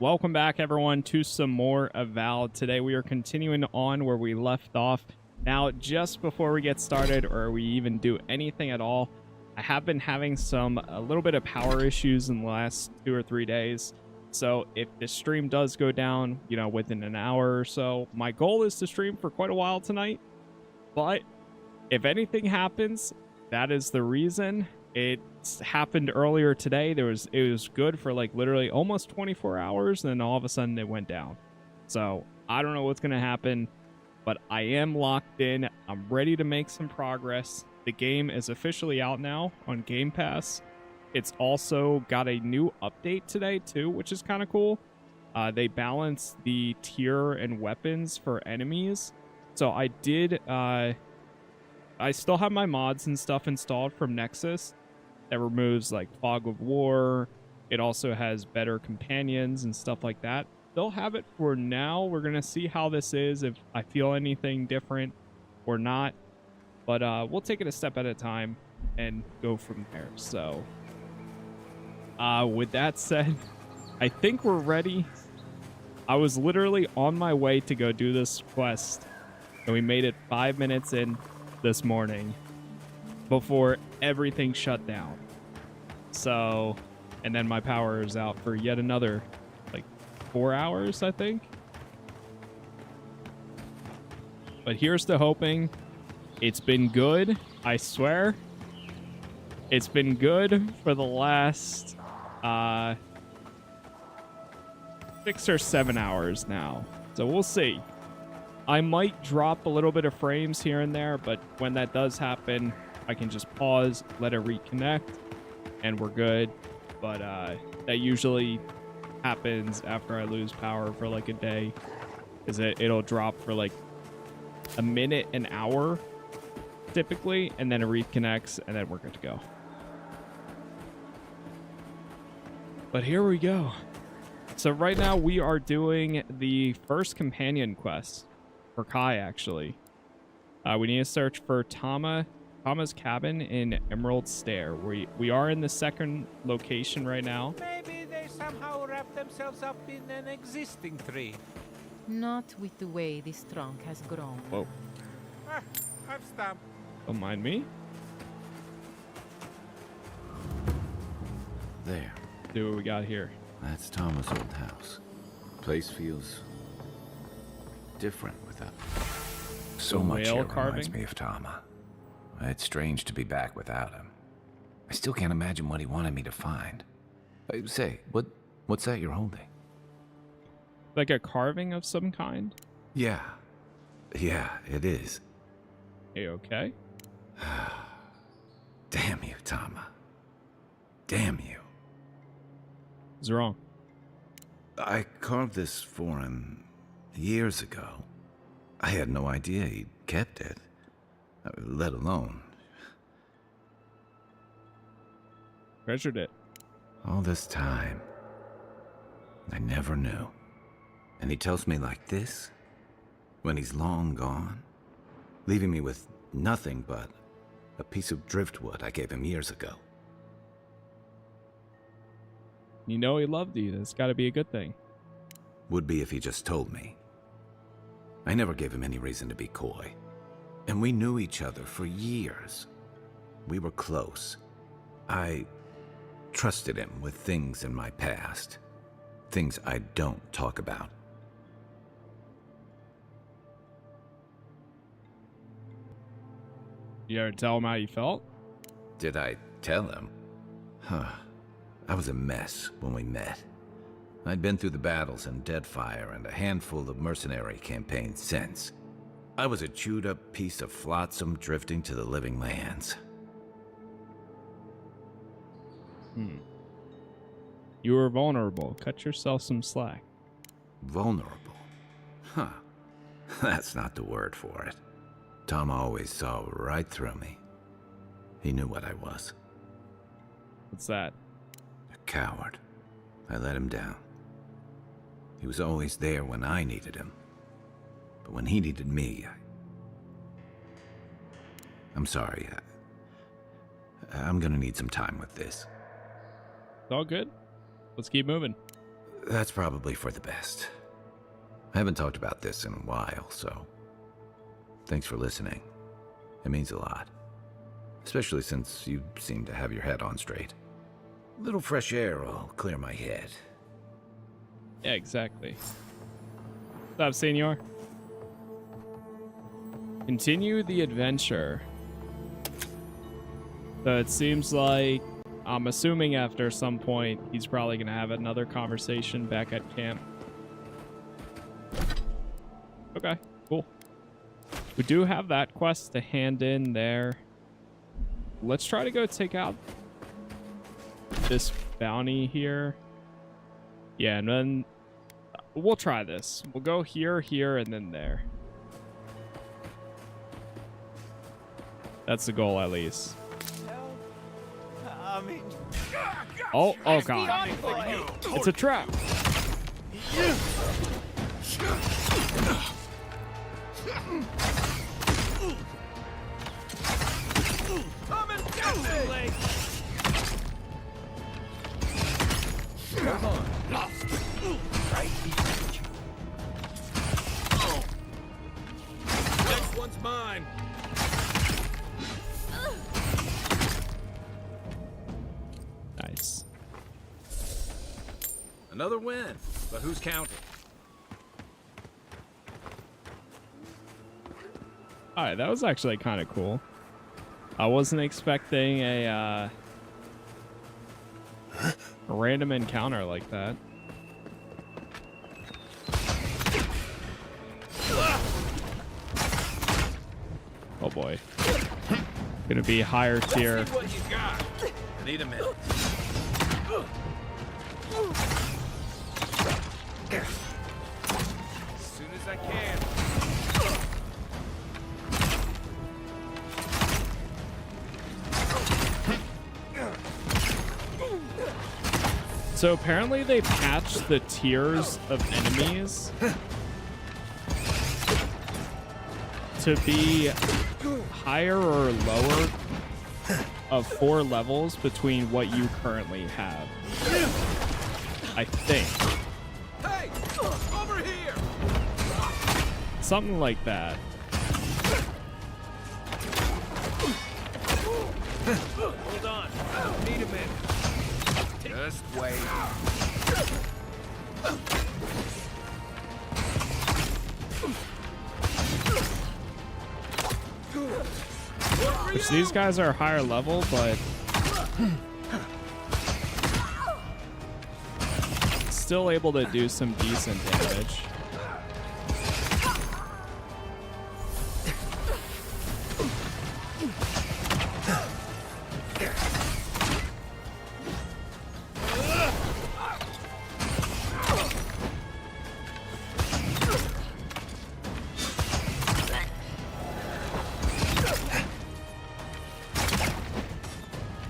Welcome back, everyone, to some more Avowed. Today we are continuing on where we left off. Now, just before we get started, or we even do anything at all, I have been having a little bit of power issues in the last 2 or 3 days. So if the stream does go down, within an hour or so, my goal is to stream for quite a while tonight. But if anything happens, that is the reason. It happened earlier today. It was good for like literally almost 24 hours, and then all of a sudden it went down. So I don't know what's going to happen, but I am locked in. I'm ready to make some progress. The game is officially out now on Game Pass. It's also got a new update today too, which is kind of cool. They balanced the tier and weapons for enemies. So I still have my mods and stuff installed from Nexus that removes like Fog of War. It also has better companions and stuff like that. They'll have it for now. We're going to see how this is, if I feel anything different or not. But we'll take it a step at a time and go from there. So with that said, I think we're ready. I was literally on my way to go do this quest, and we made it 5 minutes in this morning before everything shut down. So, and then my power is out for yet another like 4 hours, I think. But here's to hoping. It's been good, I swear. It's been good for the last 6 or 7 hours now. So we'll see. I might drop a little bit of frames here and there, but when that does happen, I can just pause, let it reconnect, and we're good. But that usually happens after I lose power for like a day, because it'll drop for like a minute, an hour, typically, and then it reconnects, and then we're good to go. But here we go. So right now we are doing the first companion quest for Kai, actually. We need to search for Tama's cabin in Emerald Stair. We are in the second location right now. Maybe they somehow wrap themselves up in an existing tree. Not with the way this trunk has grown. Whoa. I'm stumped. Don't mind me. There. See what we got here. That's Tama's old house. Place feels different without. So much here reminds me of Tama. It's strange to be back without him. I still can't imagine what he wanted me to find. Say, what's that you're holding? Like a carving of some kind? Yeah, it is. Hey, okay? Damn you, Tama. Damn you. What's wrong? I carved this for him years ago. I had no idea he'd kept it, let alone Treasured it. all this time. I never knew. And he tells me like this, when he's long gone, leaving me with nothing but a piece of driftwood I gave him years ago. You know he loved you. That's got to be a good thing. Would be if he just told me. I never gave him any reason to be coy. And we knew each other for years. We were close. I trusted him with things in my past. Things I don't talk about. You ever tell him how you felt? Did I tell him? I was a mess when we met. I'd been through the battles in Deadfire and a handful of mercenary campaigns since. I was a chewed-up piece of flotsam drifting to the living lands. You were vulnerable. Cut yourself some slack. Vulnerable? Huh. That's not the word for it. Tom always saw right through me. He knew what I was. What's that? A coward. I let him down. He was always there when I needed him. But when he needed me, I'm sorry. I'm gonna need some time with this. It's all good. Let's keep moving. That's probably for the best. I haven't talked about this in a while, so thanks for listening. It means a lot. Especially since you seem to have your head on straight. A little fresh air will clear my head. Yeah, exactly. What's up, senor? Continue the adventure. So it seems like, I'm assuming after some point, he's probably going to have another conversation back at camp. Okay, cool. We do have that quest to hand in there. Let's try to go take out this bounty here. Yeah, and then we'll try this. We'll go here, here, and then there. That's the goal, at least. I mean, Oh god. It's a trap. come and get me! Hold on. Right behind you. Next one's mine. Nice. Another win, but who's counting? Alright, that was actually kind of cool. I wasn't expecting a random encounter like that. Oh boy. Gonna be higher tier. See what you got. I need a minute. As soon as I can. So apparently they patched the tiers of enemies to be higher or lower of 4 levels between what you currently have. I think. Hey, over here. Something like that. Hold on. Need a minute. Just wait. Which these guys are higher level, but still able to do some decent damage.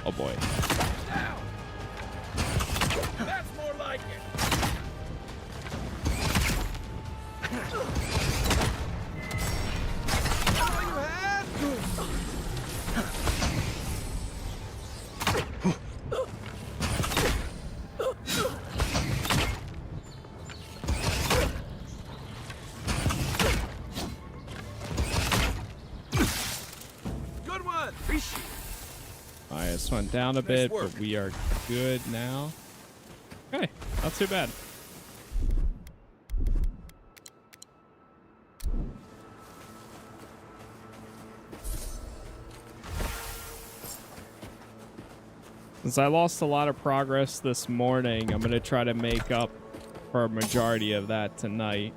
Oh boy. That's more like it. All you had? Good one. Appreciate it. Alright, this went down a bit, but we are good now. Okay, not too bad. Since I lost a lot of progress this morning, I'm going to try to make up for a majority of that tonight.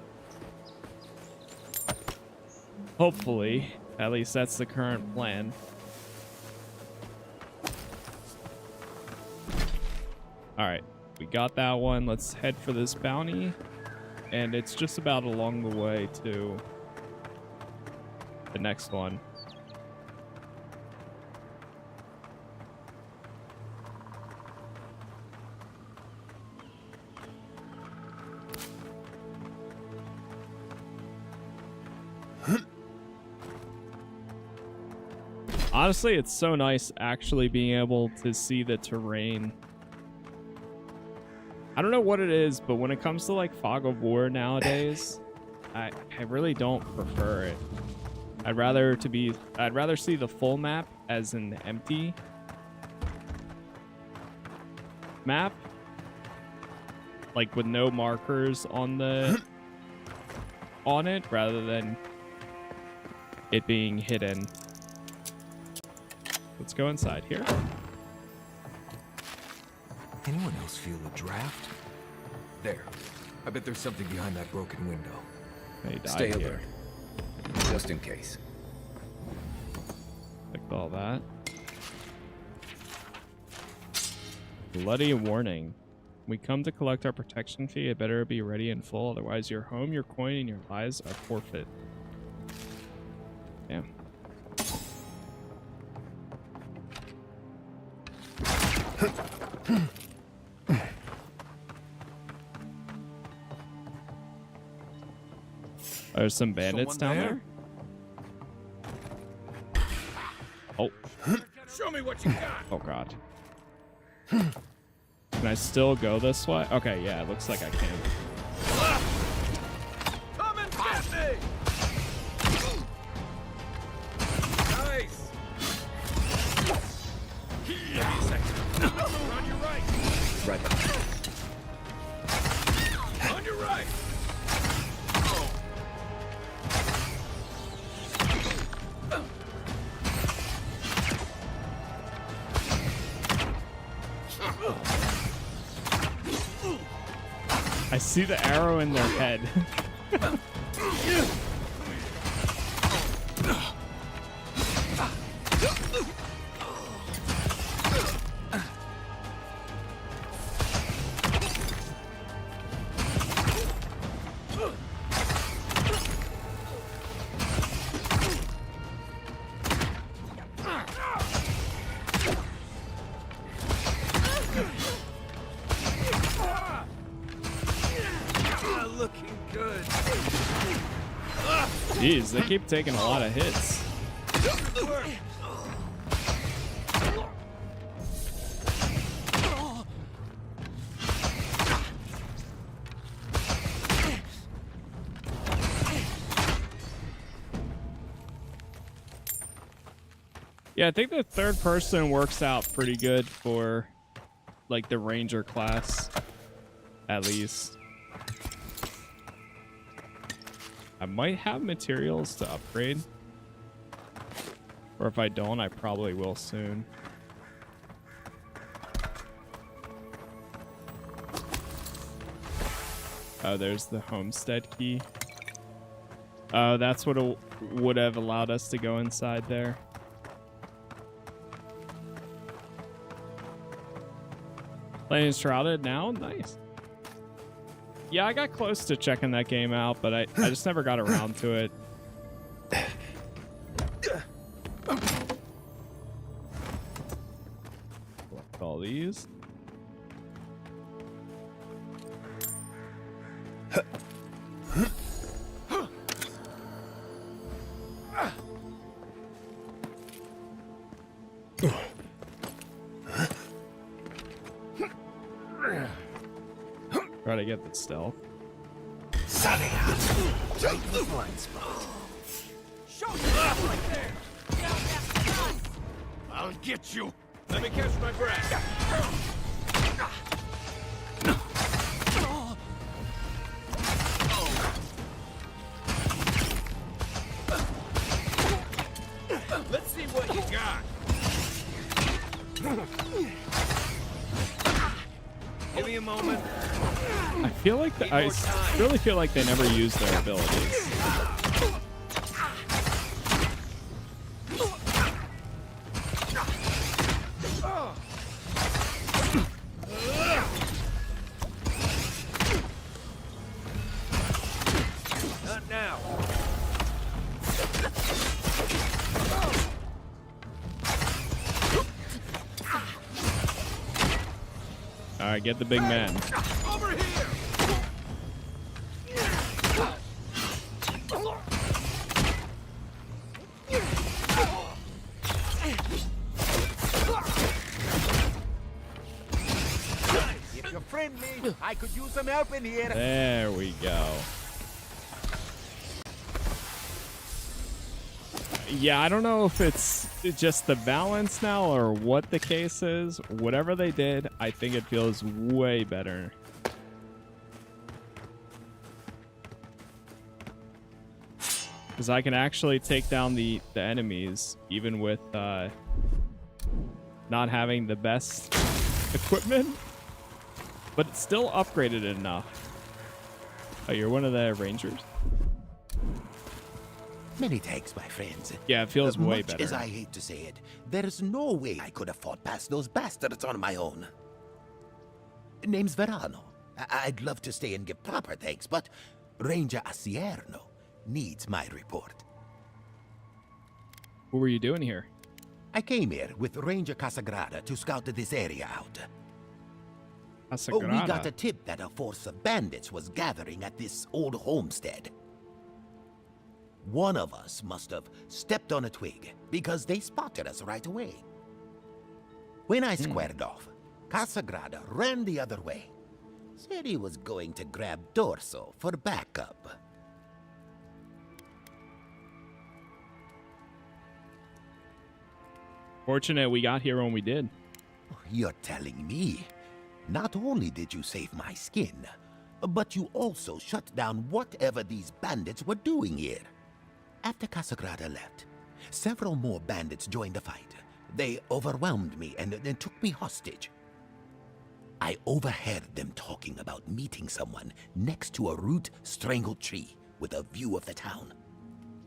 Hopefully. At least that's the current plan. Alright, we got that one. Let's head for this bounty. And it's just about along the way to the next one. Honestly, it's so nice actually being able to see the terrain I don't know what it is, but when it comes to like Fog of War nowadays, I really don't prefer it. I'd rather see the full map as an empty map, like with no markers on it, rather than it being hidden. Let's go inside here. Anyone else feel a draft? There. I bet there's something behind that broken window. They died Stay here. alert, just in case. Like all that. Bloody warning. We come to collect our protection fee. It better be ready and full, otherwise your home, your coin, and your lives are forfeit. Damn. There's some bandits down there. Oh. Show me what you got. Oh god. Can I still go this way? Okay, yeah, it looks like I can. Come and get me. Nice. Give me a second. On your right. Right. On your right. I see the arrow in their head. Looking good. Jeez, they keep taking a lot of hits. Yeah, I think the third person works out pretty good for like the ranger class, at least. I might have materials to upgrade. Or if I don't, I probably will soon. Oh, there's the homestead key. Oh, that's what it would have allowed us to go inside there. Playing Shrouded now? Nice. Yeah, I got close to checking that game out, but I just never got around to it. Collect all these. Try to get the stealth. Sunny. Take the blind spot. Show yourself right there. I'll get you. Let me catch my breath. Let's see what you got. Give me a moment. I feel like I really feel like they never use their abilities. Not now. All right, get the big man. Over here. If you're friendly. I could use some help in here. There we go. Yeah, I don't know if it's just the balance now or what the case is. Whatever they did, I think it feels way better. Because I can actually take down the enemies even with not having the best equipment. But it's still upgraded enough. Oh, you're one of the rangers? Many thanks, my friends. Yeah, it feels way Much better. as I hate to say it, there's no way I could have fought past those bastards on my own. Name's Verano. I'd love to stay and give proper thanks, but Ranger Asierno needs my report. What were you doing here? I came here with Ranger Casagrada to scout this area out. We Casagrada. got a tip that a force of bandits was gathering at this old homestead. One of us must have stepped on a twig because they spotted us right away. When I squared off, Casagrada ran the other way. Said he was going to grab Dorso for backup. Fortunate we got here when we did. You're telling me? Not only did you save my skin, but you also shut down whatever these bandits were doing here. After Casagrada left, several more bandits joined the fight. They overwhelmed me and took me hostage. I overheard them talking about meeting someone next to a root-strangled tree with a view of the town.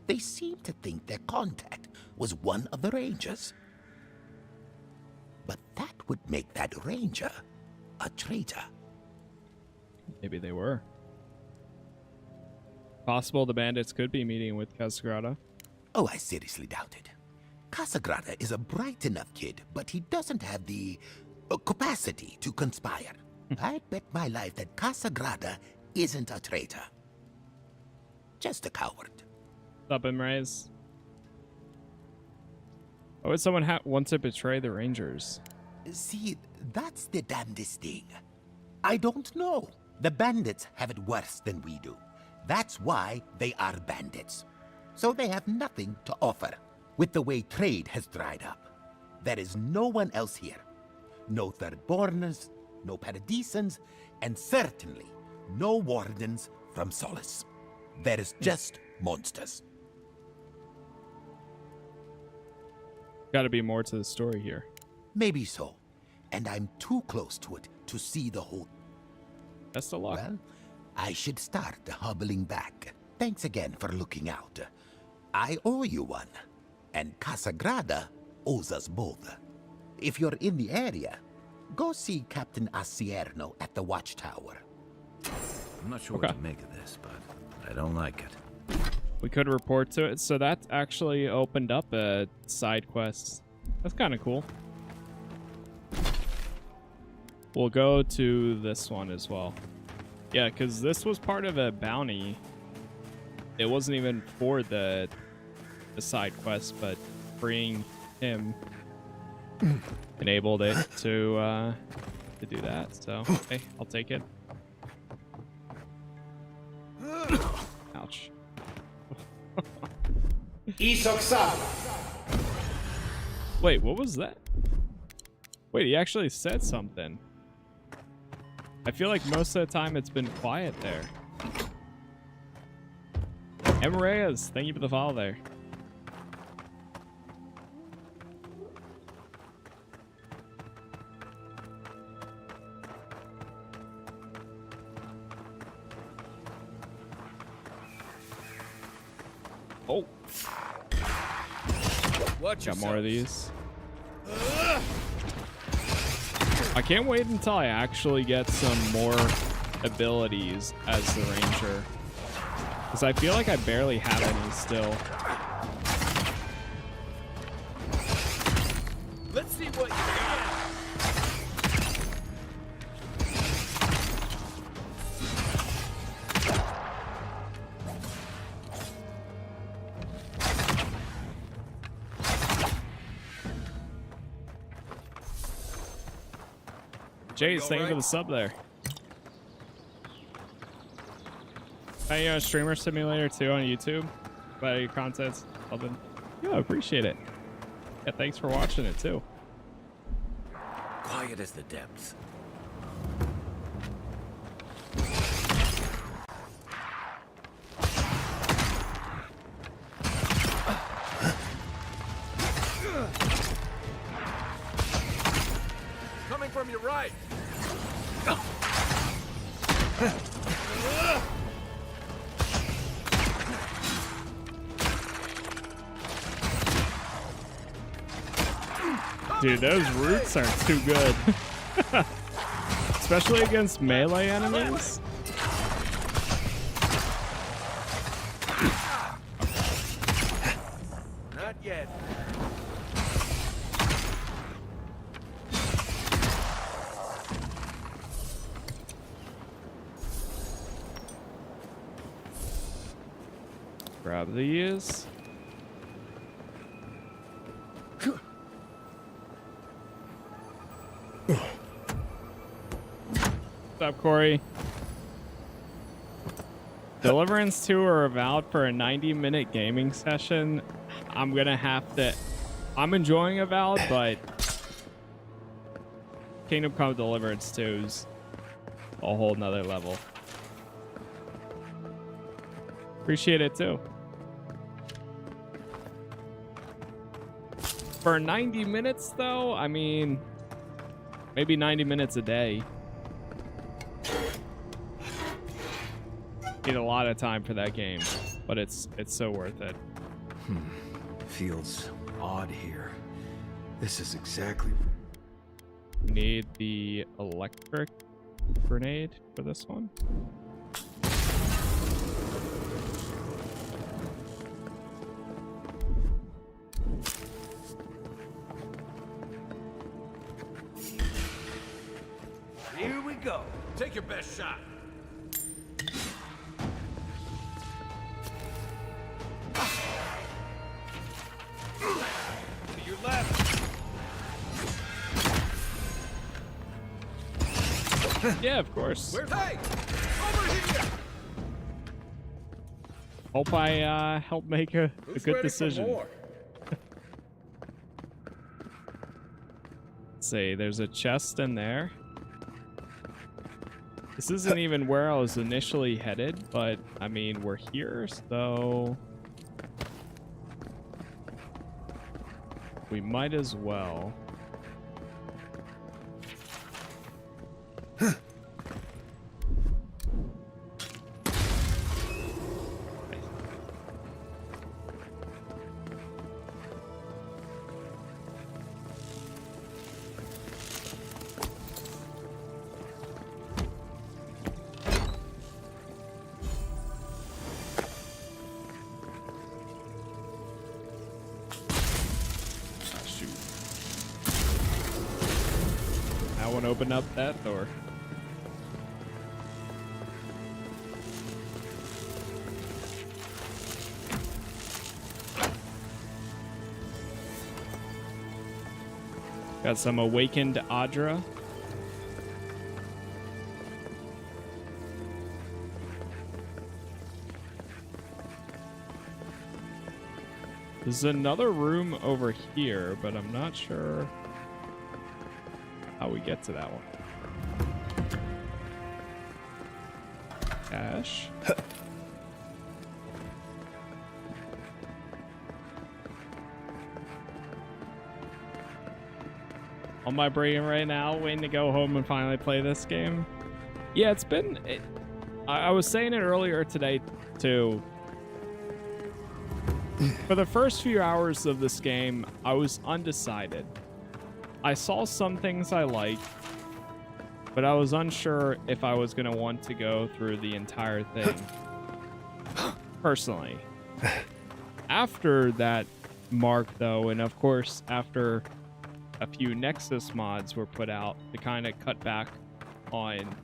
They seemed to think their contact was one of the rangers. But that would make that ranger a traitor. Maybe they were. Possible the bandits could be meeting with Casagrada. Oh, I seriously doubt it. Casagrada is a bright enough kid, but he doesn't have the capacity to conspire. I'd bet my life that Casagrada isn't a traitor. Just a coward. What's up, Imraze? Why would someone want to betray the Rangers? See, that's the damnedest thing. I don't know. The bandits have it worse than we do. That's why they are bandits. So they have nothing to offer. With the way trade has dried up, there is no one else here. No Thirdborners, no Paradisans, and certainly no wardens from Solace. There is just monsters. Gotta be more to the story here. Maybe so. And I'm too close to it to see the whole... Best of luck. Well, I should start hobbling back. Thanks again for looking out. I owe you one. And Casagrada owes us both. If you're in the area, go see Captain Asierno at the watchtower. I'm not sure what to make of this, but I don't like it. We could report to it. So that actually opened up a side quest. That's kind of cool. We'll go to this one as well. Yeah, because this was part of a bounty. It wasn't even for the side quest, but freeing him enabled it to do that. So, okay, I'll take it. Ouch. Wait, what was that? Wait, he actually said something. I feel like most of the time it's been quiet there. Reyes, thank you for the follow there. Oh. Got more of these. I can't wait until I actually get some more abilities as the ranger. Because I feel like I barely have any still. Let's see what you got. Jace, thank you for the sub there. Hey, streamer simulator too on YouTube. But your content's loving. Yeah, I appreciate it. Yeah, thanks for watching it too. Quiet as the depths. Coming from your right. Dude, those roots aren't too good. Especially against melee enemies. Not yet. Grab these. What's up, Corey? Deliverance 2 are Avowed for a 90-minute gaming session. I'm gonna have to... I'm enjoying Avowed, but Kingdom Come Deliverance 2 is a whole nother level. Appreciate it too. For 90 minutes though, I mean, maybe 90 minutes a day. Need a lot of time for that game, but it's so worth it. Feels odd here. This is exactly... Need the electric grenade for this one. Here we go. Take your best shot. To your left. Yeah, of course. Where's hey? Over here. Hope I help make a Who's good ready for decision. more? Let's see, there's a chest in there. This isn't even where I was initially headed, but I mean, we're here, so we might as well. Open up that door. Got some awakened Adra. There's another room over here, but I'm not sure how we get to that one. Cash. On my brain right now, waiting to go home and finally play this game. Yeah, it's been... I was saying it earlier today, too. For the first few hours of this game, I was undecided. I saw some things I liked, but I was unsure if I was going to want to go through the entire thing. Personally. After that mark, though, and of course, after a few Nexus mods were put out to kind of cut back on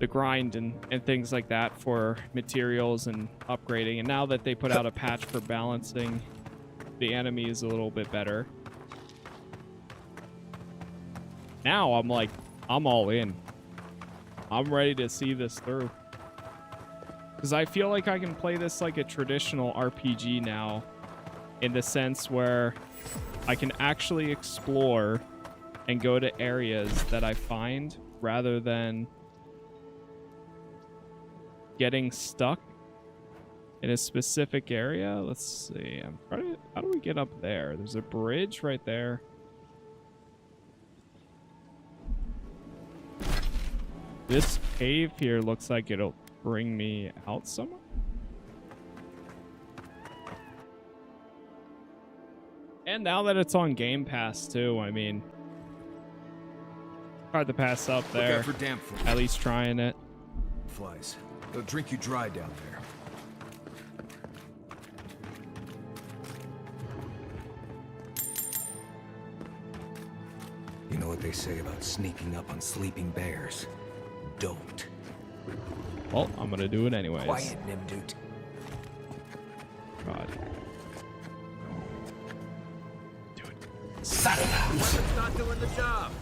the grind and things like that for materials and upgrading, and now that they put out a patch for balancing the enemies a little bit better, now I'm like, I'm all in. I'm ready to see this through. Because I feel like I can play this like a traditional RPG now, in the sense where I can actually explore and go to areas that I find rather than getting stuck in a specific area. Let's see. I'm trying to, how do we get up there? There's a bridge right there. This cave here looks like it'll bring me out somewhere. And now that it's on Game Pass too, I mean, hard to pass up there. Look out for damp flies. At least trying it. Flies. They'll drink you dry down there. You know what they say about sneaking up on sleeping bears? Don't. Well, I'm gonna do it anyways. Quiet, Nimdut. God. Do it. Weapon's not doing the job.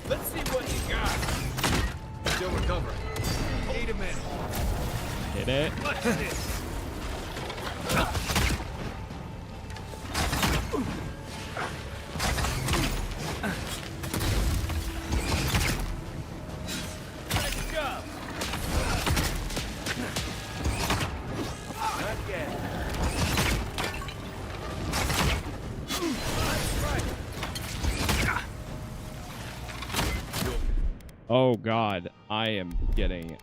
Let's see what you got. Still recovering. Need a minute. Hit it. Watch this. Nice job. Not yet. That's right. Oh God, I am getting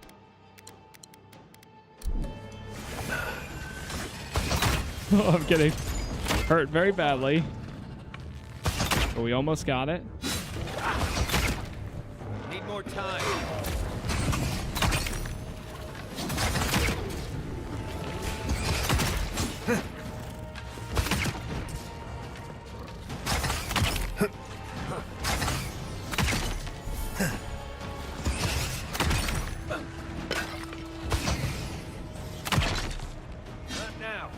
I'm getting hurt very badly. But we almost got it. Need more time. Not now.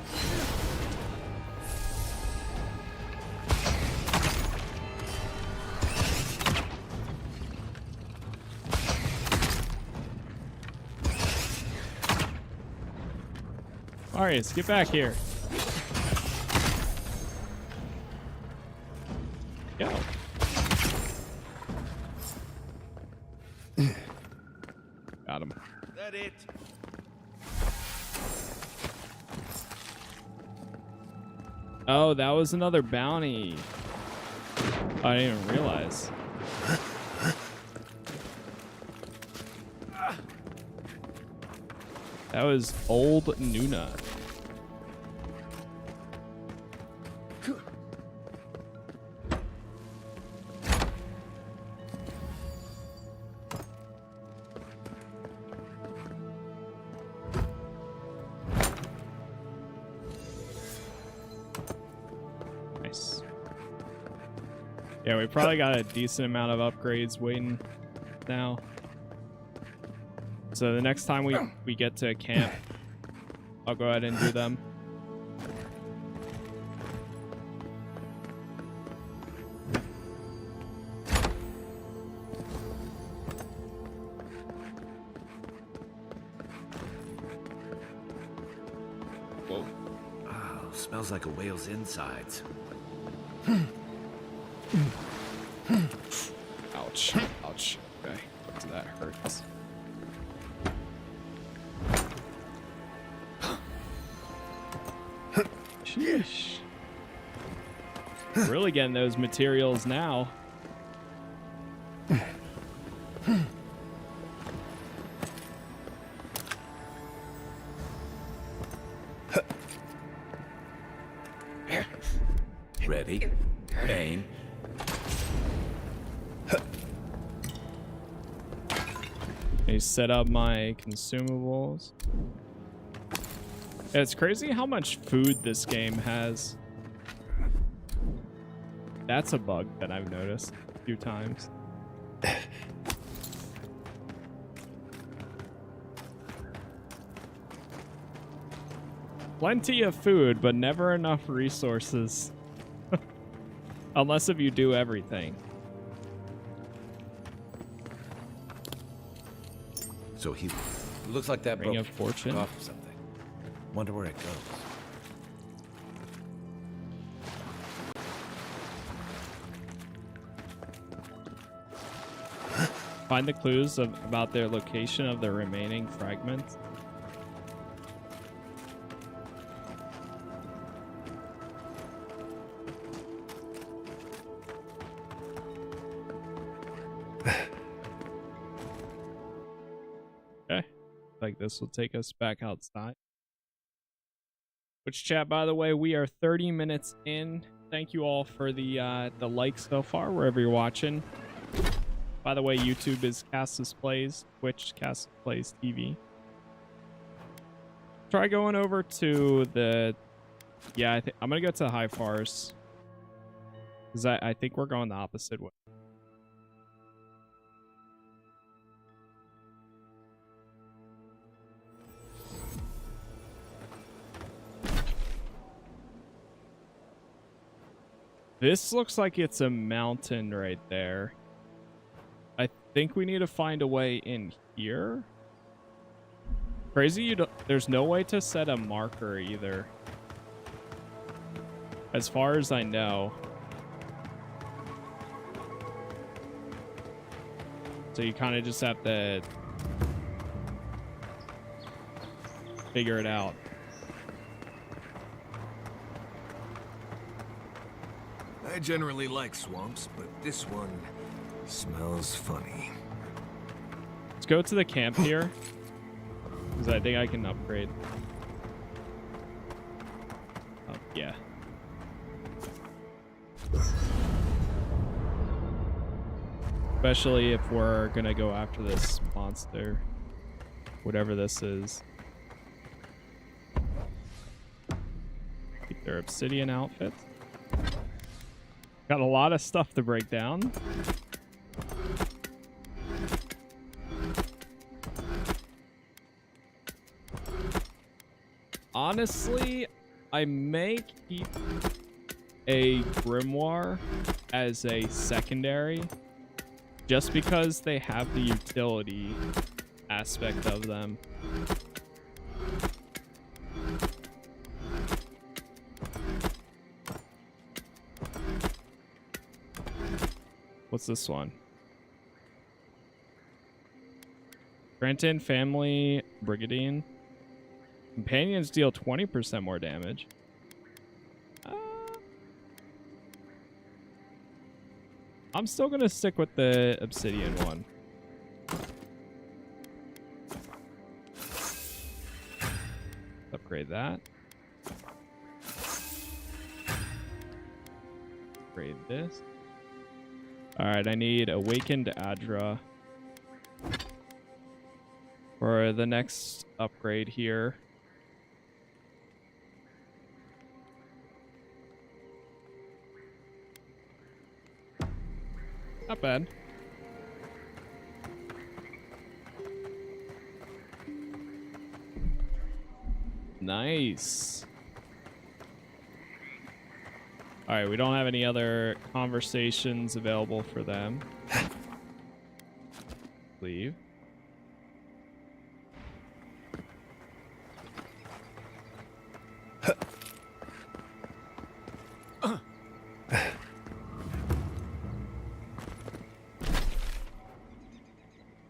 All right, let's get back here. Go. Got him. That it. Oh, that was another bounty. I didn't even realize. That was old Nuna. Nice. Yeah, we probably got a decent amount of upgrades waiting now. So the next time we get to camp, I'll go ahead and do them. Whoa. Oh, smells like a whale's insides. Ouch. Ouch. Okay. So that hurts. Sheesh. Really getting those materials now. Ready? Aim. I set up my consumables. Yeah, it's crazy how much food this game has. That's a bug that I've noticed a few times. Plenty of food, but never enough resources. Unless if you do everything. So he It looks like that Ring broke of Fortune. off or something. Wonder where it goes. Find the clues about their location of the remaining fragments. Okay. Like this will take us back outside. Which, chat, by the way, we are 30 minutes in. Thank you all for the likes so far, wherever you're watching. By the way, YouTube is Casas Plays, Twitch Casas Plays TV. Try going over to the... Yeah, I'm going to go to High Farce. Because I think we're going the opposite way. This looks like it's a mountain right there. I think we need to find a way in here. Crazy, there's no way to set a marker either. As far as I know. So you kind of just have to figure it out. I generally like swamps, but this one smells funny. Let's go to the camp here. Because I think I can upgrade. Oh, yeah. Especially if we're gonna go after this monster. Whatever this is. Keep their obsidian outfits. Got a lot of stuff to break down. Honestly, I may keep a grimoire as a secondary just because they have the utility aspect of them. What's this one? Granted, family brigadine. Companions deal 20% more damage. I'm still going to stick with the obsidian one. Upgrade that. Upgrade this. Alright, I need Awakened Adra for the next upgrade here. Not bad. Nice. All right, we don't have any other conversations available for them. Leave.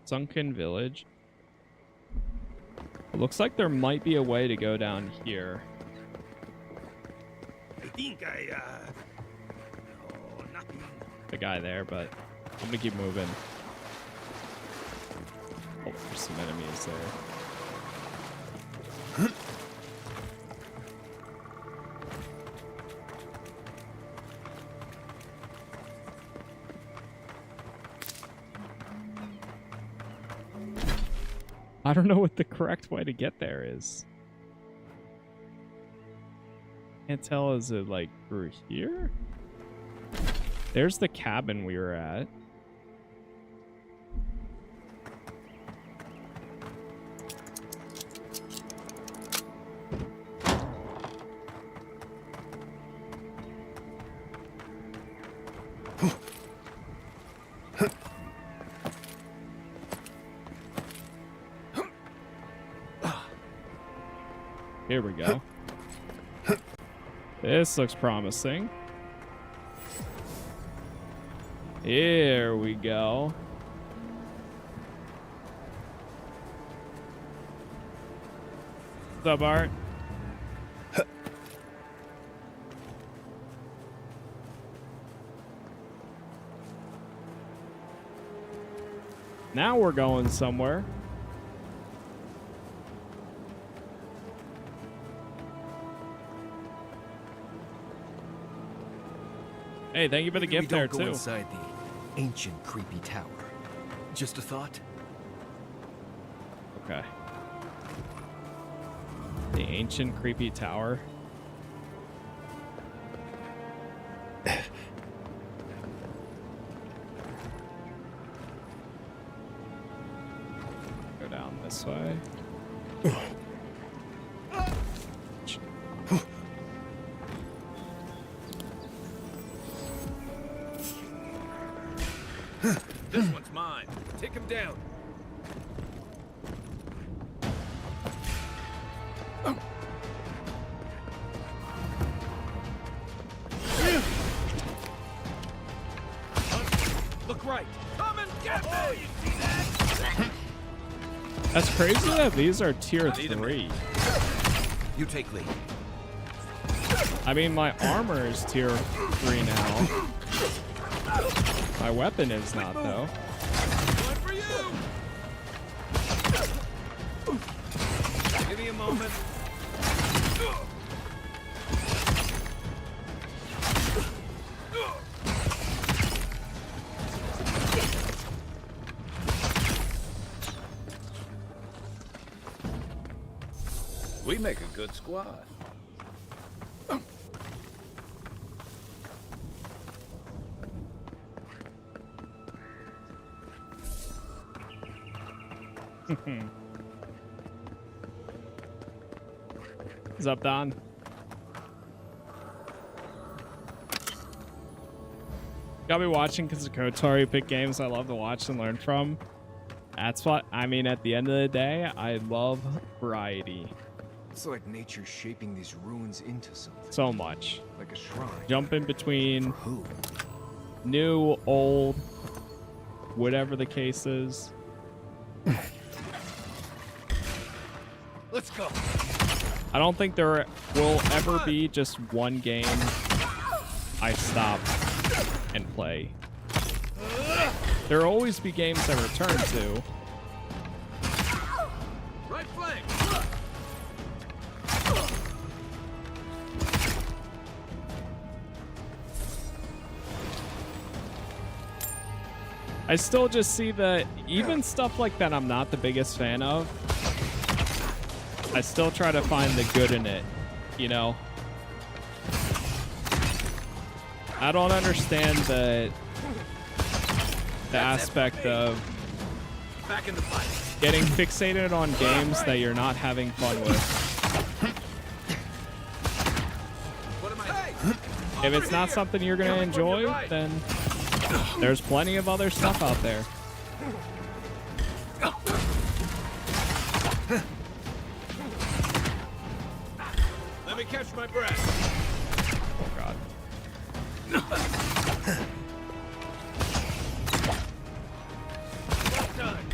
Sunken village. It looks like there might be a way to go down here. I think oh, nothing. The guy there, but I'm gonna keep moving. Oh, there's some enemies there. I don't know what the correct way to get there is. Can't tell, is it like through here? There's the cabin we were at. Here we go. This looks promising. Here we go. What's up, Art? Now we're going somewhere. Hey, thank you for the Maybe we gift there, don't go too. inside the ancient creepy tower. Just a thought. Okay. The ancient creepy tower. Go down this way. This one's mine. Take him down. Look right. Come and get me! Oh, you see that? That's crazy that these are tier 3. You take lead. I mean, my armor is tier 3 now. My weapon is not, though. One for you! Give me a moment. We make a good squad. What's up, Don? Gotta be watching because of Kotori pick games I love to watch and learn from. That's what I mean. At the end of the day, I love variety It's like nature shaping these ruins into something. so much. Like a shrine. Jumping between For who? new, old, whatever the case is. Let's go. I don't think there will ever be just one game I stop and play. There will always be games I return to. Right flank. I still just see that even stuff like that I'm not the biggest fan of, I still try to find the good in it, you know? I don't understand the aspect of Back in the fight. getting fixated on games that you're not having fun with. What am I? If it's not something you're going to enjoy, then there's plenty of other stuff out there. Let me catch my breath. Oh, God. Well done.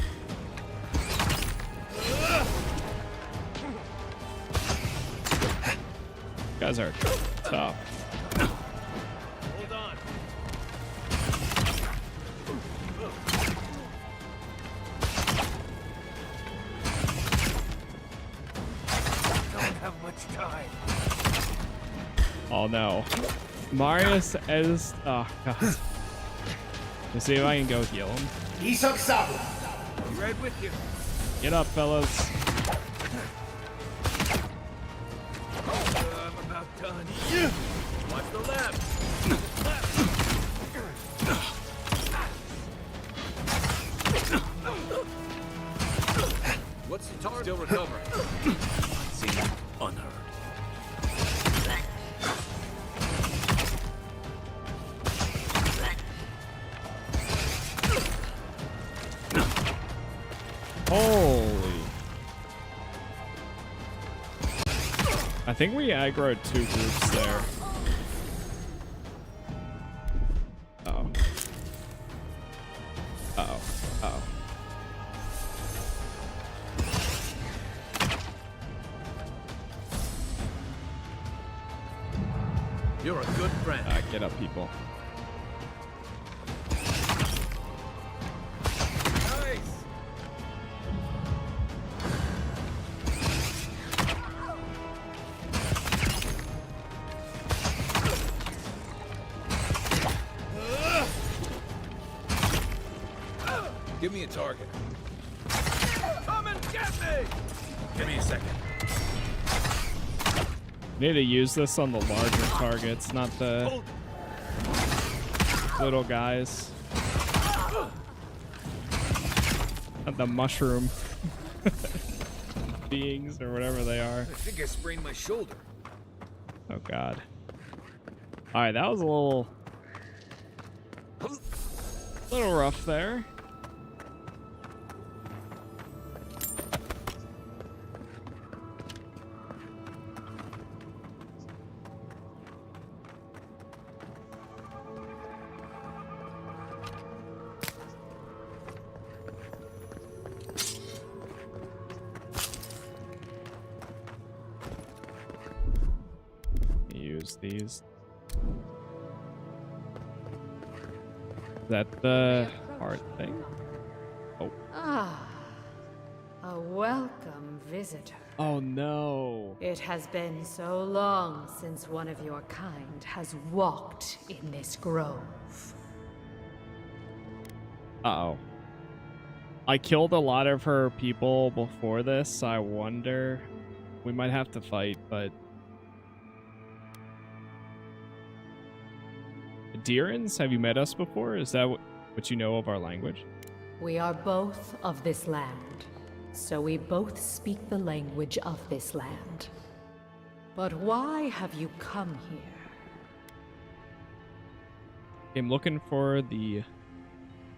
You guys are tough. Hold on. Don't have much time. Oh, no. Marius is... Oh, God. Let's see if I can go heal him. Be right with you. Get up, fellas. I'm about done. Watch the left. What's the target? Still recovering. Unseen, unheard. Holy. think we aggroed 2 groups there. Uh-oh. Uh-oh. Uh-oh. You're a good friend. Get up, people. Nice. Give me a target. Come and get me! Give me a second. Need to use this on the larger targets, not the little guys. Not the mushroom beings or whatever they are. I think I sprained my shoulder. Oh god. Alright, that was a little rough there. These. Is that the hard thing? Oh. Ah, a welcome visitor. Oh no. It has been so long since one of your kind has walked in this grove. Uh-oh. I killed a lot of her people before this. I wonder. We might have to fight, but Deerans, have you met us before? Is that what you know of our language? We are both of this land, so we both speak the language of this land. But why have you come here? I'm looking for a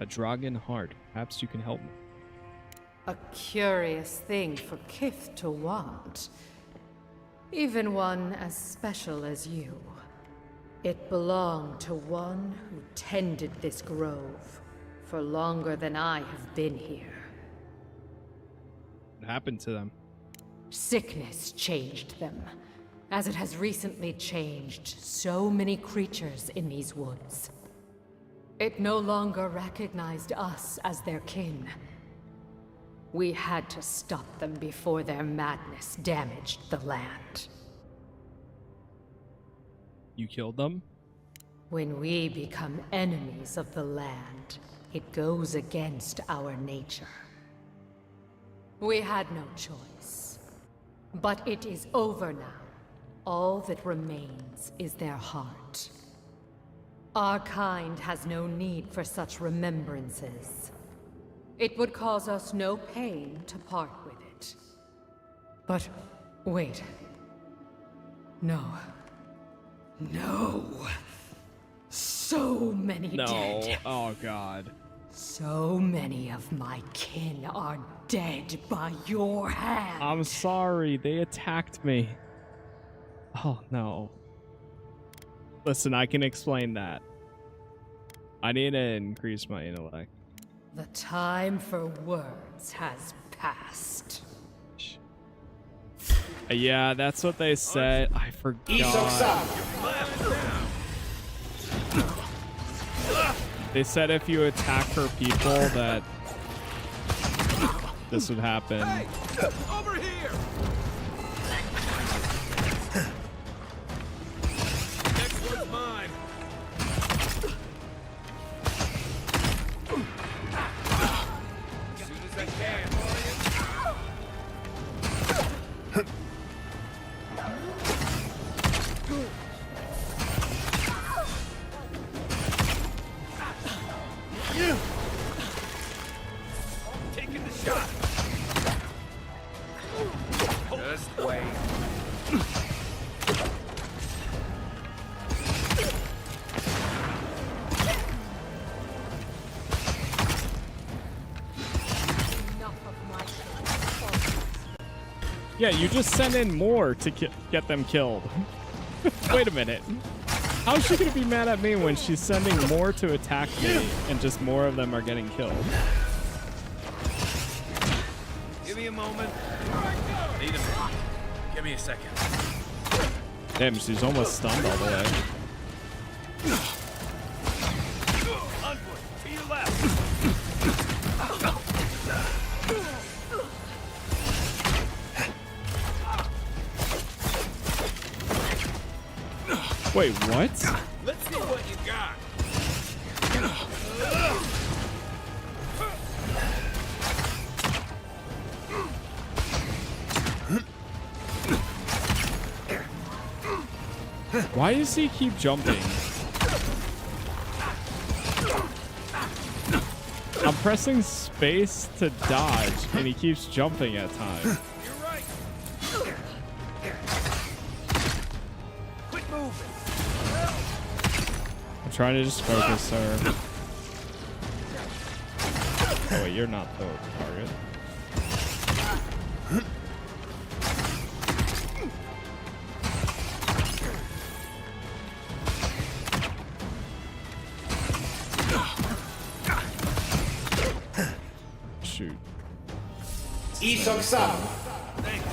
dragon heart. Perhaps you can help me. A curious thing for Kith to want. Even one as special as you. It belonged to one who tended this grove for longer than I have been here. What happened to them? Sickness changed them, as it has recently changed so many creatures in these woods. It no longer recognized us as their kin. We had to stop them before their madness damaged the land. You killed them? When we become enemies of the land, it goes against our nature. We had no choice. But it is over now. All that remains is their heart. Our kind has no need for such remembrances. It would cause us no pain to part with it. But wait. No. No. So many dead. Oh god. So many of my kin are dead by your hand. I'm sorry, they attacked me. Oh no. Listen, I can explain that. I need to increase my intellect. The time for words has passed. Yeah, that's what they said. I forgot. They said if you attack her people that this would happen. Hey, over here. Next one's mine. As soon as I can. Taking the shot. Just wait. Enough of my Yeah, you just send in more to get them killed. Wait a minute. How is she gonna be mad at me when she's sending more to attack me and just more of them are getting killed? Give me a moment. Need a minute. Give me a second. Damn, she's almost stunned all the way. Onward, to your left. Wait, what? Let's see what you got. Why does he keep jumping? I'm pressing space to dodge, and he keeps jumping at times. You're right. Quit moving. I'm trying to just focus her. Oh wait, you're not the target. Shoot. Thanks.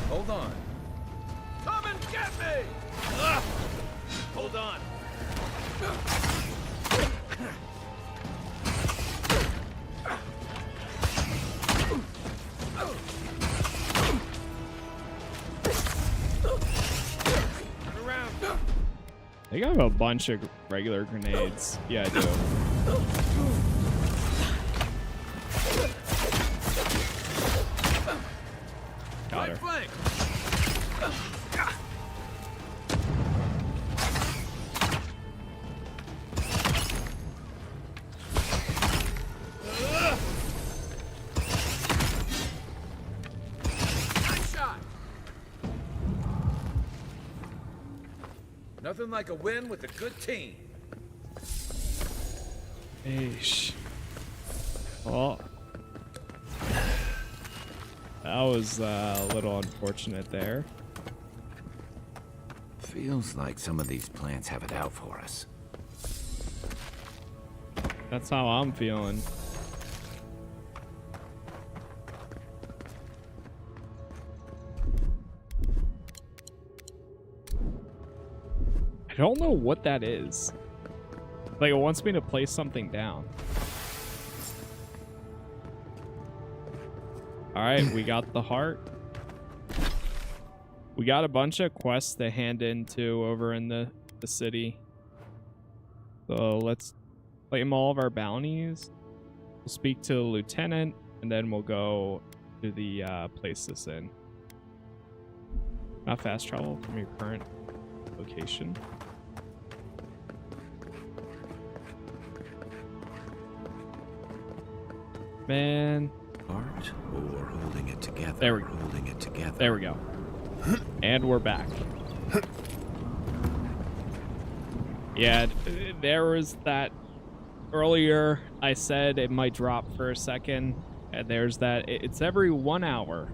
Hold on. Come and get me! Hold on. Turn around. I think I have a bunch of regular grenades. Yeah, I do. Got her. Flank. Nice shot. Nothing like a win with a good team. Eesh. Well, that was a little unfortunate there. Feels like some of these plants have it out for us. That's how I'm feeling. I don't know what that is. Like, it wants me to place something down. Alright, we got the heart. We got a bunch of quests to hand into over in the city. So let's claim all of our bounties. We'll speak to the lieutenant, and then we'll go to the place this in. Not fast travel from your current location. Man. Art or holding it together? There we go. Holding it together. There we go. And we're back. Yeah, there was that earlier. I said it might drop for a second. And there's that. It's every 1 hour.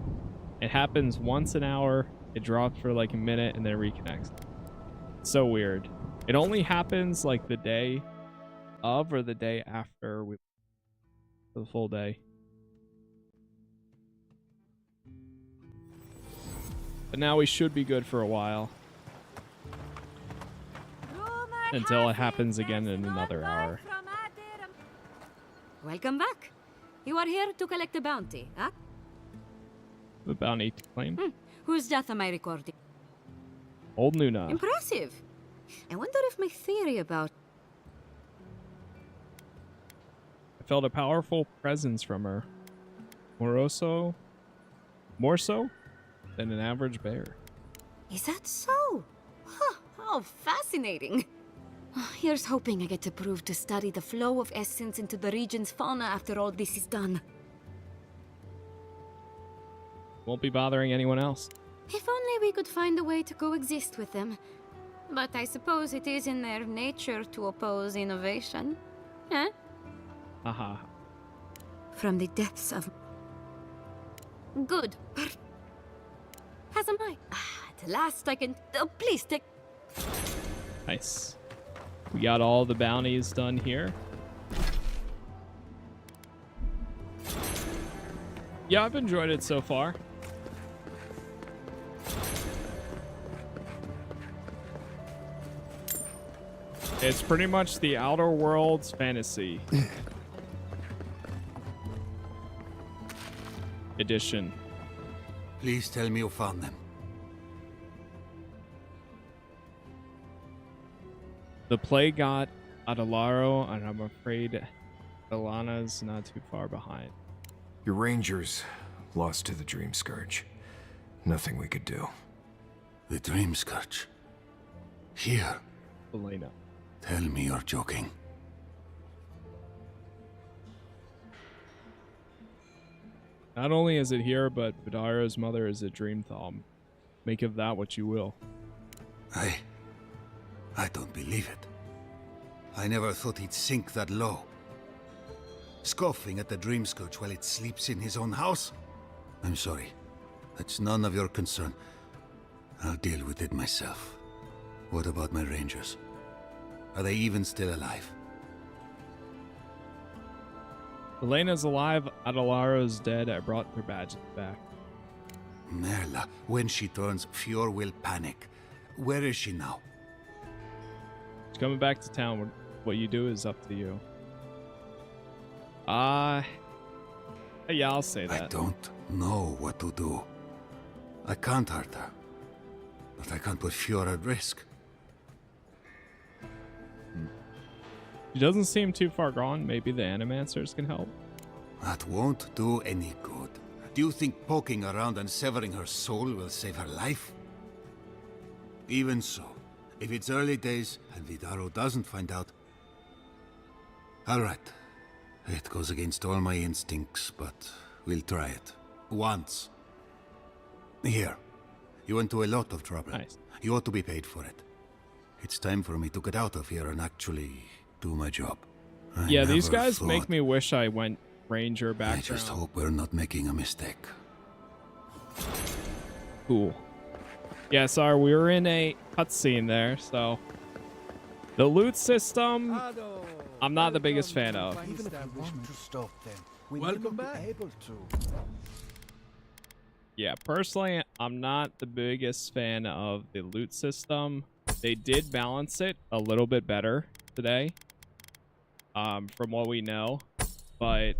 It happens once an hour. It drops for like a minute and then reconnects. So weird. It only happens like the day of or the day after we the full day. But now we should be good for a while. Until it happens again in another hour. Welcome back. You are here to collect a bounty, huh? The bounty to claim. Whose death am I recording? Old Nuna. Impressive. I wonder if my theory about... I felt a powerful presence from her. More so than an average bear. Is that so? Huh, how fascinating. Here's hoping I get to prove to study the flow of essence into the region's fauna after all this is done. Won't be bothering anyone else. If only we could find a way to coexist with them. But I suppose it is in their nature to oppose innovation. Huh? Haha. From the depths of... Good. As am I. At last I can... please take... Nice. We got all the bounties done here. Yeah, I've enjoyed it so far. It's pretty much the Outer Worlds fantasy edition. Please tell me you found them. The plague got Adelaro, and I'm afraid Alana's not too far behind. Your rangers lost to the Dream Scourge. Nothing we could do. The Dream Scourge. Here. Elena. Tell me you're joking. Not only is it here, but Vidaro's mother is a dream thumb. Make of that what you will. I don't believe it. I never thought he'd sink that low. Scoffing at the Dream Scourge while it sleeps in his own house? I'm sorry. That's none of your concern. I'll deal with it myself. What about my rangers? Are they even still alive? Elena's alive, Adelaro's dead. I brought their badges back. Merla, when she turns pure will panic. Where is she now? She's coming back to town. What you do is up to you. Yeah, I'll say that. I don't know what to do. I can't hurt her. But I can't put Fiora at risk. She doesn't seem too far gone. Maybe the animancers can help. That won't do any good. Do you think poking around and severing her soul will save her life? Even so, if it's early days and Vidaro doesn't find out... Alright. It goes against all my instincts, but we'll try it. Once. Here. You went to a lot of trouble. Nice. You ought to be paid for it. It's time for me to get out of here and actually do my job. Yeah, these guys make me wish I went ranger background. I just hope we're not making a mistake. Cool. Yeah, sorry, we were in a cutscene there, so... The loot system, I'm not the biggest fan of. Even if we want to stop them, we Welcome need to back. be able to. Yeah, personally, I'm not the biggest fan of the loot system. They did balance it a little bit better today, from what we know, but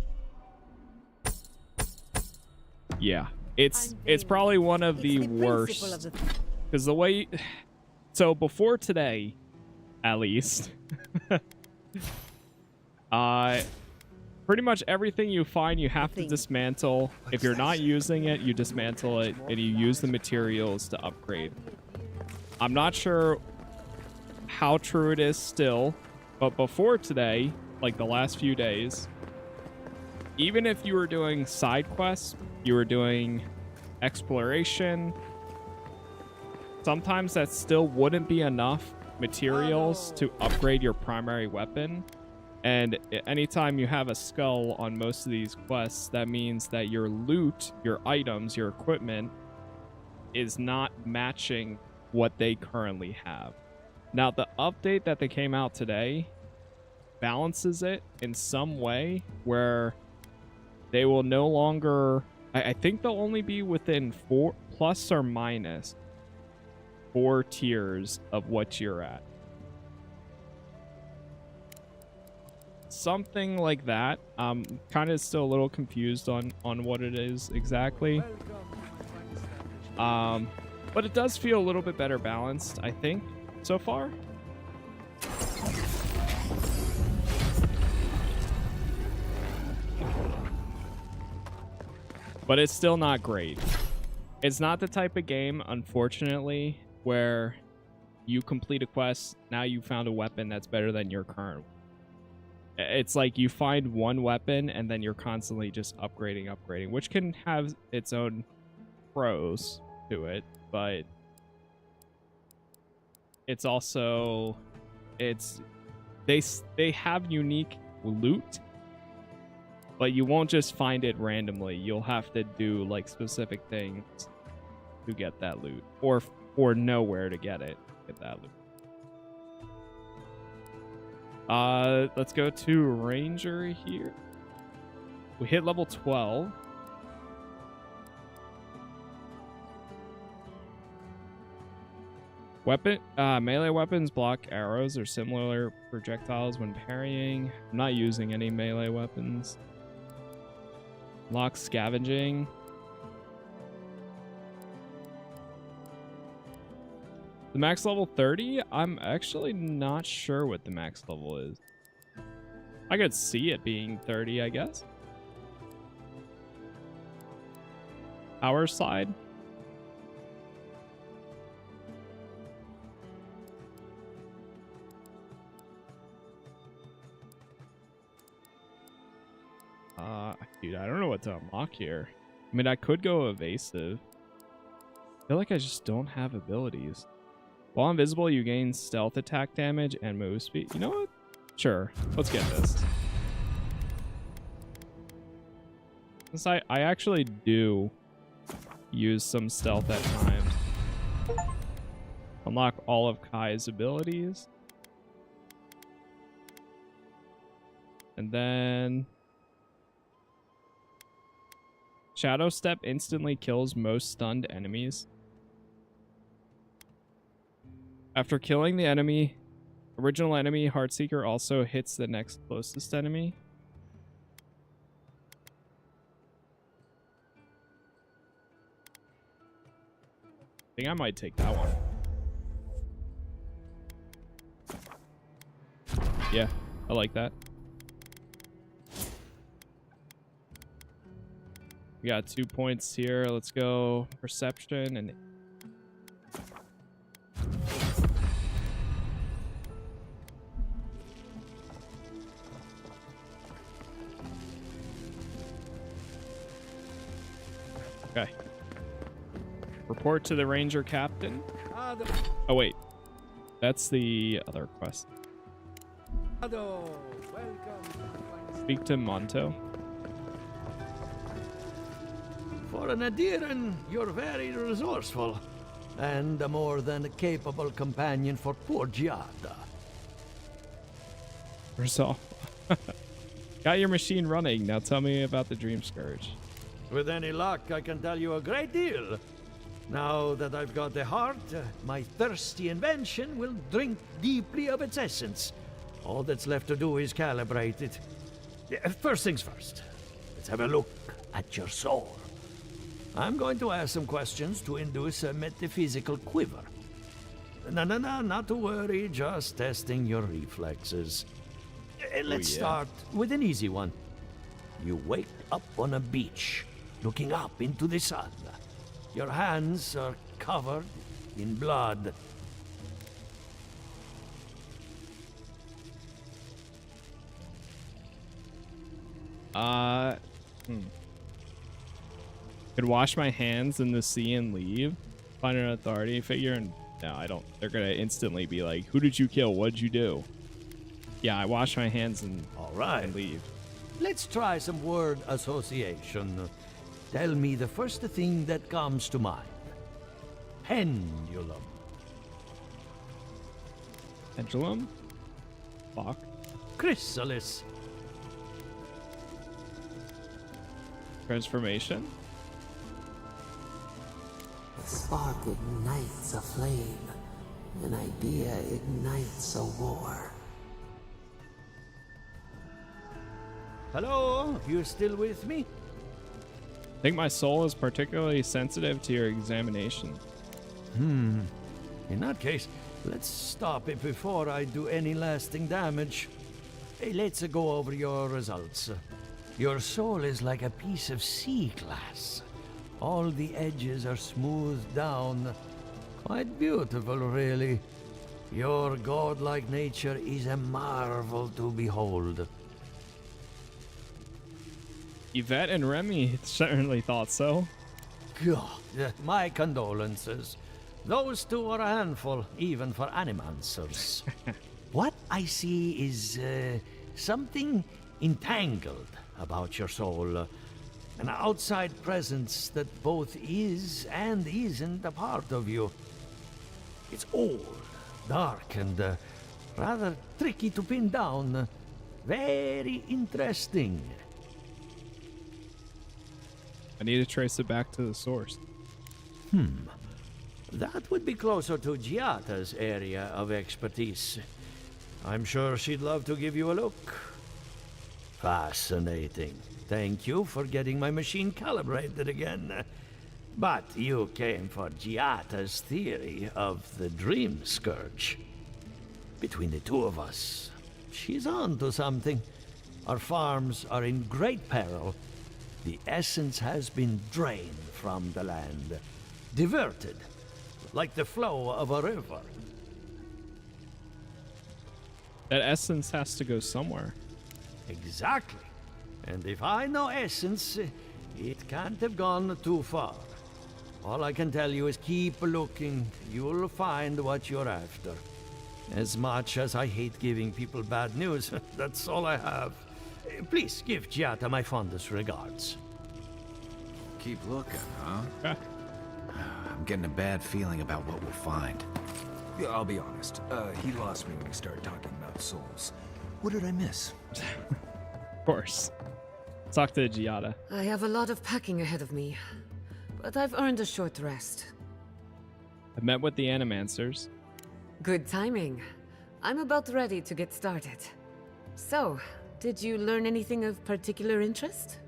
yeah, it's probably one of the worst, because the way, so before today, at least, pretty much everything you find you have to dismantle. If you're not using it, you dismantle it and you use the materials to upgrade. I'm not sure how true it is still, but before today, like the last few days, even if you were doing side quests, you were doing exploration, sometimes that still wouldn't be enough materials to upgrade your primary weapon. And anytime you have a skull on most of these quests, that means that your loot, your items, your equipment is not matching what they currently have. Now, the update that they came out today balances it in some way where they will no longer... I think they'll only be within 4 plus or minus 4 tiers of what you're at. Something like that. I'm kind of still a little confused on what it is exactly. But it does feel a little bit better balanced, I think, so far. But it's still not great. It's not the type of game, unfortunately, where you complete a quest, now you found a weapon that's better than your current one. It's like you find one weapon and then you're constantly just upgrading, which can have its own pros to it, but it's also, they have unique loot, But you won't just find it randomly. You'll have to do like specific things to get that loot, or know where to get it. Get that loot. Let's go to Ranger here. We hit level 12. Melee weapons block arrows or similar projectiles when parrying. I'm not using any melee weapons. Lock scavenging. The max level 30? I'm actually not sure what the max level is. I could see it being 30, I guess. Power slide. Dude, I don't know what to unlock here. I mean, I could go evasive. I feel like I just don't have abilities. While invisible, you gain stealth attack damage and move speed. You know what? Sure. Let's get this. Since I actually do use some stealth at times. Unlock all of Kai's abilities. And then... Shadow Step instantly kills most stunned enemies. After killing the original enemy, Heartseeker also hits the next closest enemy. I think I might take that one. Yeah, I like that. We got 2 points here. Let's go perception and... Okay. Report to the ranger captain. Oh wait, that's the other quest. Speak to Monto. For an Adiran, you're very resourceful, and a more than capable companion for poor Giatta. Resolve. Got your machine running. Now tell me about the Dream Scourge. With any luck, I can tell you a great deal. Now that I've got the heart, my thirsty invention will drink deeply of its essence. All that's left to do is calibrate it. First things first, let's have a look at your soul. I'm going to ask some questions to induce a metaphysical quiver. No, not to worry, just testing your reflexes. Let's start with an easy one. You wake up on a beach, looking up into the sun. Your hands are covered in blood. Could wash my hands in the sea and leave. Find an authority figure and... No, I don't. They're gonna instantly be like, who did you kill? What'd you do? Yeah, I wash my hands and, and leave. Let's try some word association. Tell me the first thing that comes to mind. Pendulum. Pendulum? Fuck. Chrysalis. Transformation? A spark ignites a flame. An idea ignites a war. Hello? You still with me? I think my soul is particularly sensitive to your examination. In that case, let's stop it before I do any lasting damage. Hey, let's go over your results. Your soul is like a piece of sea glass. All the edges are smoothed down. Quite beautiful, really. Your godlike nature is a marvel to behold. Yvette and Remy certainly thought so. God, my condolences. Those two are a handful, even for animancers. What I see is something entangled. about your soul. An outside presence that both is and isn't a part of you. It's old, dark, and rather tricky to pin down. Very interesting. I need to trace it back to the source. That would be closer to Giatta's area of expertise. I'm sure she'd love to give you a look. Fascinating. Thank you for getting my machine calibrated again. But you came for Giatta's theory of the Dream Scourge. Between the two of us, she's on to something. Our farms are in great peril. The essence has been drained from the land, diverted, like the flow of a river. That essence has to go somewhere. Exactly. And if I know essence, it can't have gone too far. All I can tell you is keep looking. You'll find what you're after. As much as I hate giving people bad news, that's all I have. Please give Giatta my fondest regards. Keep looking, huh? Okay. I'm getting a bad feeling about what we'll find. Yeah, I'll be honest. He lost me when we started talking about souls. What did I miss? Of course. Let's talk to Giatta. I have a lot of packing ahead of me, but I've earned a short rest. I met with the animancers. Good timing. I'm about ready to get started. So, did you learn anything of particular interest?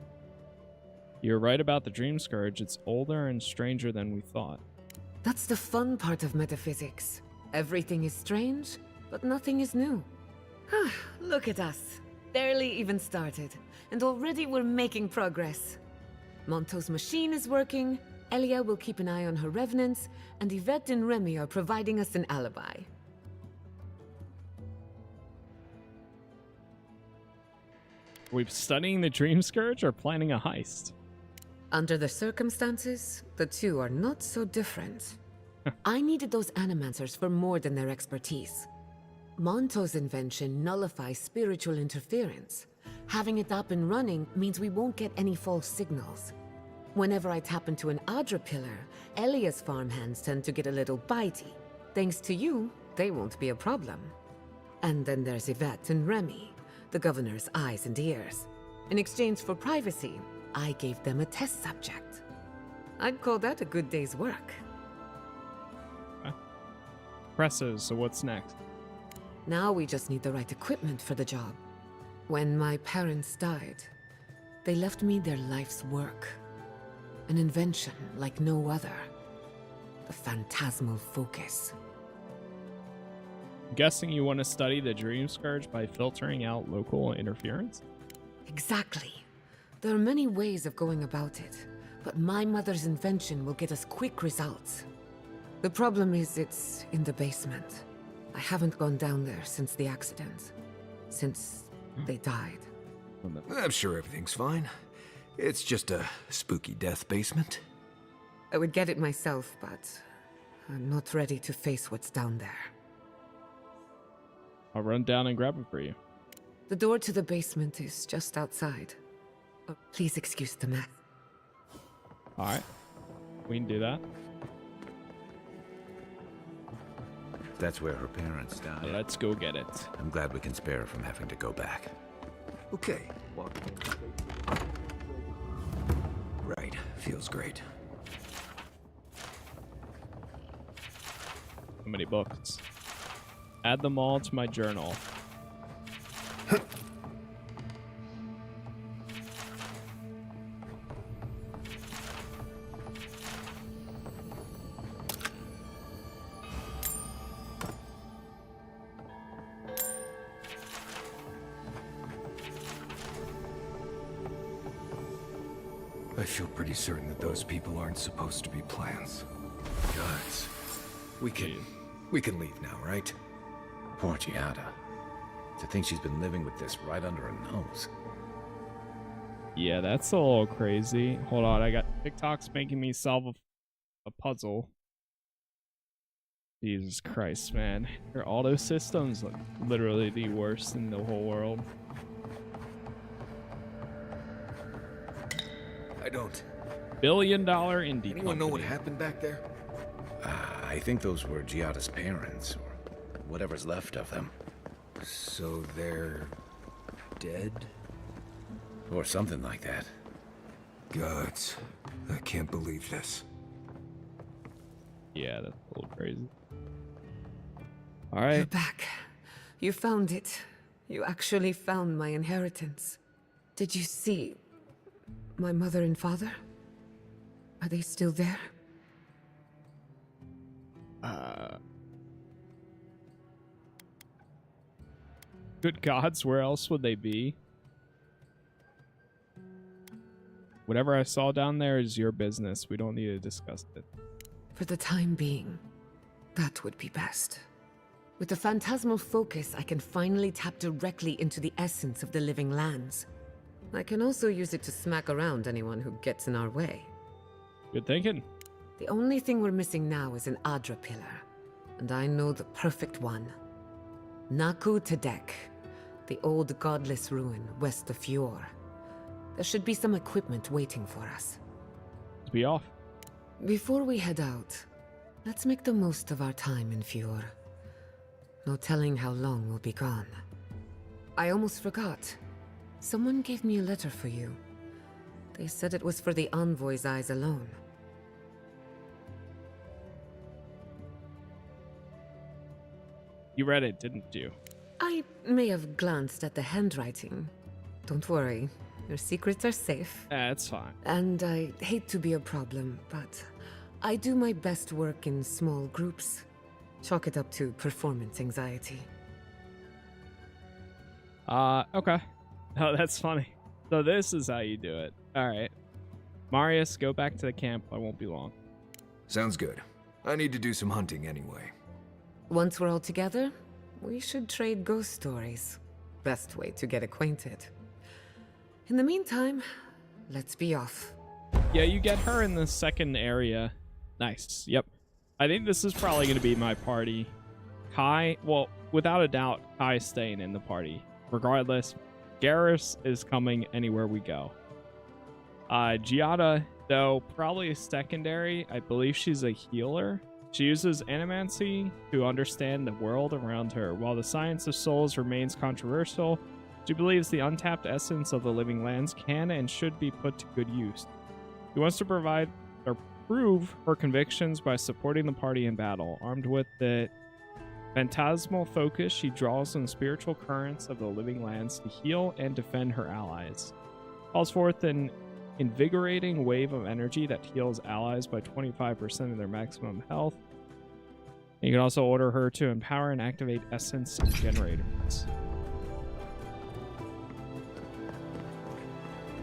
You're right about the Dream Scourge. It's older and stranger than we thought. That's the fun part of metaphysics. Everything is strange, but nothing is new. Look at us. Barely even started, and already we're making progress. Monto's machine is working, Elia will keep an eye on her revenants, and Yvette and Remy are providing us an alibi. Are we studying the Dream Scourge or planning a heist? Under the circumstances, the two are not so different. I needed those animancers for more than their expertise. Monto's invention nullifies spiritual interference. Having it up and running means we won't get any false signals. Whenever I tap into an Adra pillar, Elia's farmhands tend to get a little bitey. Thanks to you, they won't be a problem. And then there's Yvette and Remy, the governor's eyes and ears. In exchange for privacy, I gave them a test subject. I'd call that a good day's work. Presses, so what's next? Now we just need the right equipment for the job. When my parents died, they left me their life's work. An invention like no other. The phantasmal focus. I'm guessing you want to study the Dream Scourge by filtering out local interference? Exactly. There are many ways of going about it, but my mother's invention will get us quick results. The problem is it's in the basement. I haven't gone down there since the accident. Since they died. I'm sure everything's fine. It's just a spooky death basement. I would get it myself, but I'm not ready to face what's down there. I'll run down and grab it for you. The door to the basement is just outside. Oh, please excuse the mess. Alright. We can do that. That's where her parents died. Let's go get it. I'm glad we can spare her from having to go back. Okay, well... Right, feels great. How many books? Add them all to my journal. I feel pretty certain that those people aren't supposed to be plants. Guys, we can leave now, right? Poor Giatta. To think she's been living with this right under her nose. Yeah, that's a little crazy. Hold on, I got TikTok's making me solve a puzzle. Jesus Christ, man. Your auto systems look literally the worst in the whole world. don't. Billion-dollar indie Anyone know what company. happened back there? I think those were Giatta's parents, or whatever's left of them. So they're dead? Or something like that. Gods, I can't believe this. Yeah, that's a little crazy. All You're right. back. You found it. You actually found my inheritance. Did you see my mother and father? Are they still there? Good gods, where else would they be? Whatever I saw down there is your business. We don't need to discuss it. For the time being, that would be best. With the phantasmal focus, I can finally tap directly into the essence of the living lands. I can also use it to smack around anyone who gets in our way. Good thinking. The only thing we're missing now is an Adra pillar, and I know the perfect one. Naku Tadec, the old godless ruin west of Fjord. There should be some equipment waiting for us. Let's be off. Before we head out, let's make the most of our time in Fjord. No telling how long we'll be gone. I almost forgot. Someone gave me a letter for you. They said it was for the envoy's eyes alone. You read it, didn't you? I may have glanced at the handwriting. Don't worry, your secrets are safe. It's fine. And I hate to be a problem, but I do my best work in small groups. Chalk it up to performance anxiety. Okay. Oh, that's funny. So this is how you do it. All right. Marius, go back to the camp. I won't be long. Sounds good. I need to do some hunting anyway. Once we're all together, we should trade ghost stories. Best way to get acquainted. In the meantime, let's be off. Yeah, you get her in the second area. Nice. Yep. I think this is probably going to be my party. Kai, well, without a doubt, Kai's staying in the party. Regardless, Garrus is coming anywhere we go. Giatta, though, probably a secondary. I believe she's a healer. She uses animancy to understand the world around her. While the science of souls remains controversial, she believes the untapped essence of the living lands can and should be put to good use. She wants to provide or prove her convictions by supporting the party in battle. Armed with the phantasmal focus, she draws on the spiritual currents of the living lands to heal and defend her allies. Calls forth an invigorating wave of energy that heals allies by 25% of their maximum health. You can also order her to empower and activate essence generators.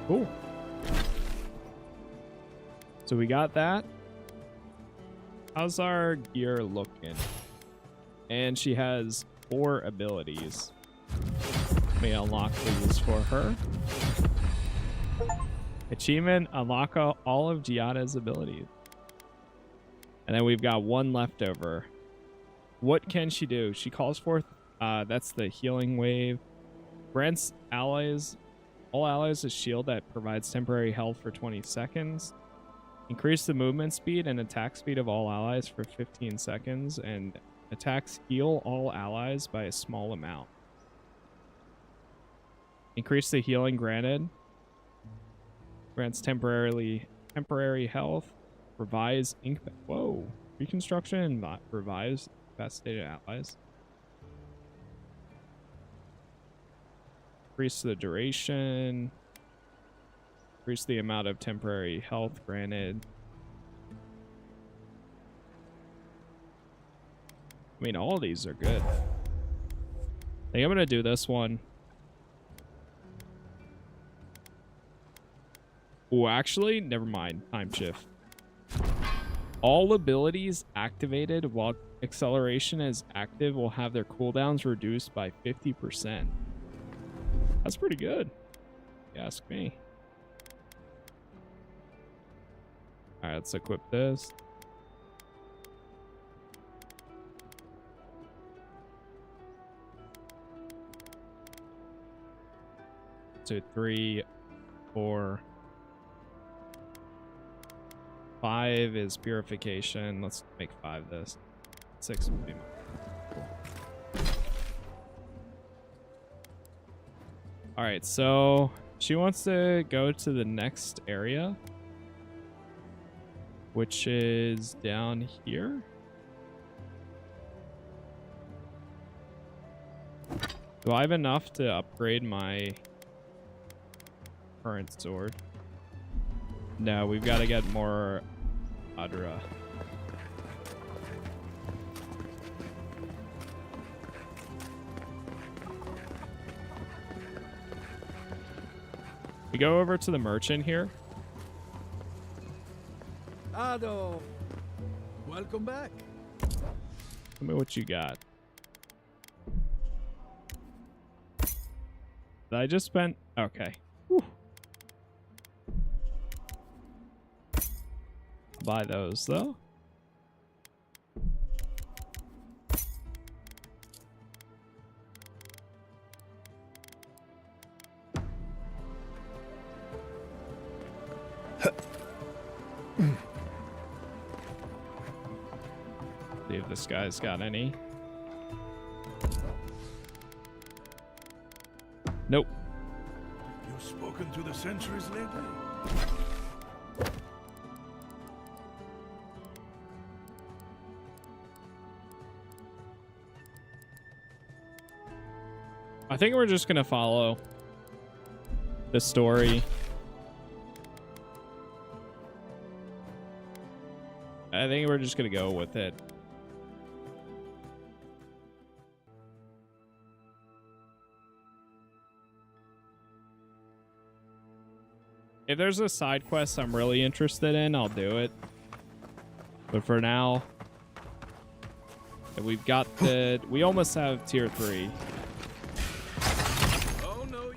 Cool. So we got that. How's our gear looking? And she has 4 abilities. Let me unlock these for her. Achievement, unlock all of Giatta's abilities. And then we've got 1 left over. What can she do? She calls forth, that's the healing wave. Grants all allies a shield that provides temporary health for 20 seconds. Increase the movement speed and attack speed of all allies for 15 seconds. And attacks heal all allies by a small amount. Increase the healing granted. Grants temporary health. Revise reconstruction and revives incapacitated allies. Increase the duration. Increase the amount of temporary health granted. I mean, all of these are good. I think I'm gonna do this one. Oh, actually, never mind. Time shift. All abilities activated while acceleration is active will have their cooldowns reduced by 50%. That's pretty good, if you ask me. All right, let's equip this. So 3, 4, 5 is purification. Let's make 5 this. 6 would be cool. All right, so she wants to go to the next area, which is down here. Do I have enough to upgrade my current sword? No, we've got to get more Adra. We go over to the merchant here. Ado, welcome back. Tell me what you got. Did I just spend? Okay. Whew. Buy those though. See if this guy's got any. Nope. You've spoken to the sentries lately? I think we're just gonna follow the story. I think we're just gonna go with it. If there's a side quest I'm really interested in, I'll do it. But for now, we've got the... We almost have tier 3. Oh no,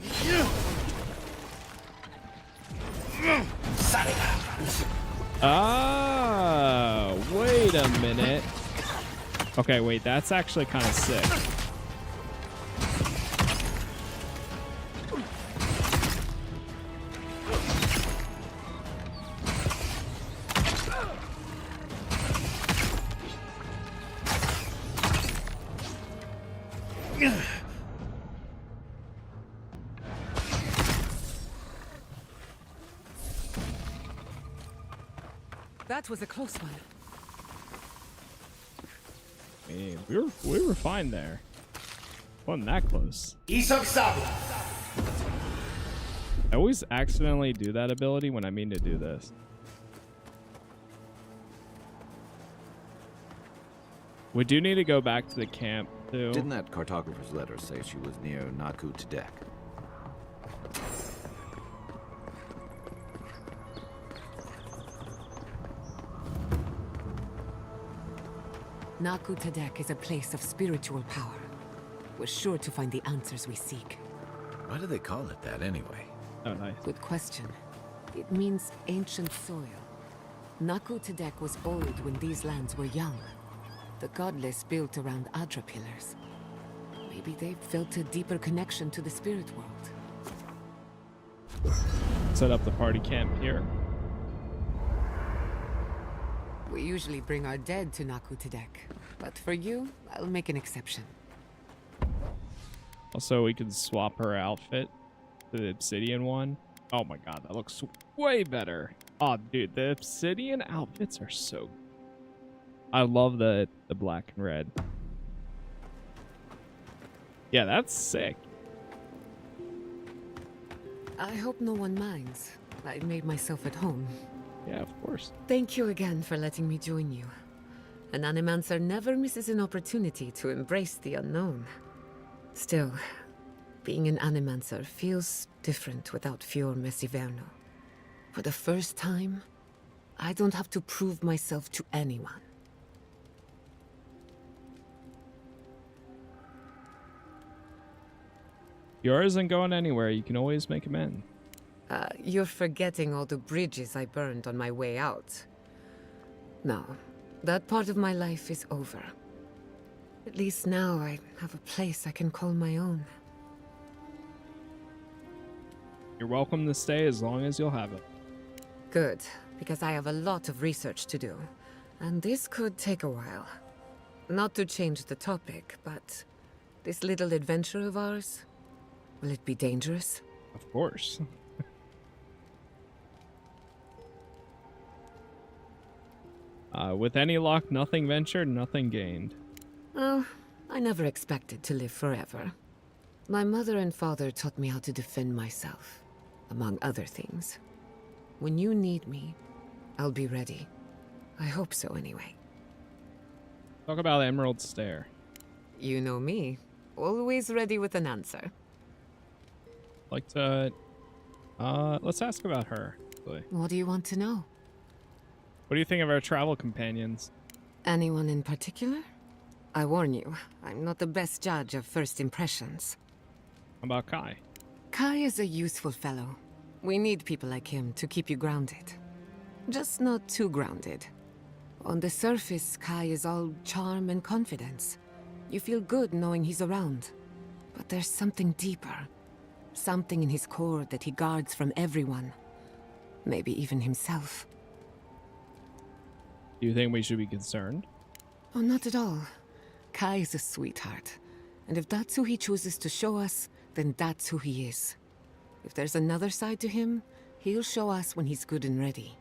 Ah, wait a minute. Okay, wait, that's actually kind of sick. That was a close one. Man, we were fine there. Wasn't that close. I always accidentally do that ability when I mean to do this. We do need to go back to the camp too. Didn't that cartographer's letter say she was near Naku Tadec? Naku Tadec is a place of spiritual power. We're sure to find the answers we seek. Why do they call it that anyway? Oh, nice. Good question. It means ancient soil. Naku Tadec was old when these lands were young. The godless built around Adra pillars. Maybe they felt a deeper connection to the spirit world. Set up the party camp here. We usually bring our dead to Naku Tadec, but for you, I'll make an exception. Also, we can swap her outfit to the obsidian one. Oh my god, that looks way better. Oh, dude, the obsidian outfits are so good. I love the black and red. Yeah, that's sick. I hope no one minds. I made myself at home. Yeah, of course. Thank you again for letting me join you. An animancer never misses an opportunity to embrace the unknown. Still, being an animancer feels different without Fior Messiverno. For the first time, I don't have to prove myself to anyone. Yours isn't going anywhere. You can always make amends. You're forgetting all the bridges I burned on my way out. No, that part of my life is over. At least now I have a place I can call my own. You're welcome to stay as long as you'll have it. Good. because I have a lot of research to do, and this could take a while. Not to change the topic, but this little adventure of ours, will it be dangerous? Of course. With any luck, nothing ventured, nothing gained. Well, I never expected to live forever. My mother and father taught me how to defend myself, among other things. When you need me, I'll be ready. I hope so anyway. Talk about Emerald Stair. You know me, always ready with an answer. Like to... let's ask about her. Actually. What do you want to know? What do you think of our travel companions? Anyone in particular? I warn you, I'm not the best judge of first impressions. How about Kai? Kai is a useful fellow. We need people like him to keep you grounded. Just not too grounded. On the surface, Kai is all charm and confidence. You feel good knowing he's around. But there's something deeper. Something in his core that he guards from everyone. Maybe even himself. Do you think we should be concerned? Oh, not at all. Kai is a sweetheart. And if that's who he chooses to show us, then that's who he is. If there's another side to him, he'll show us when he's good and ready.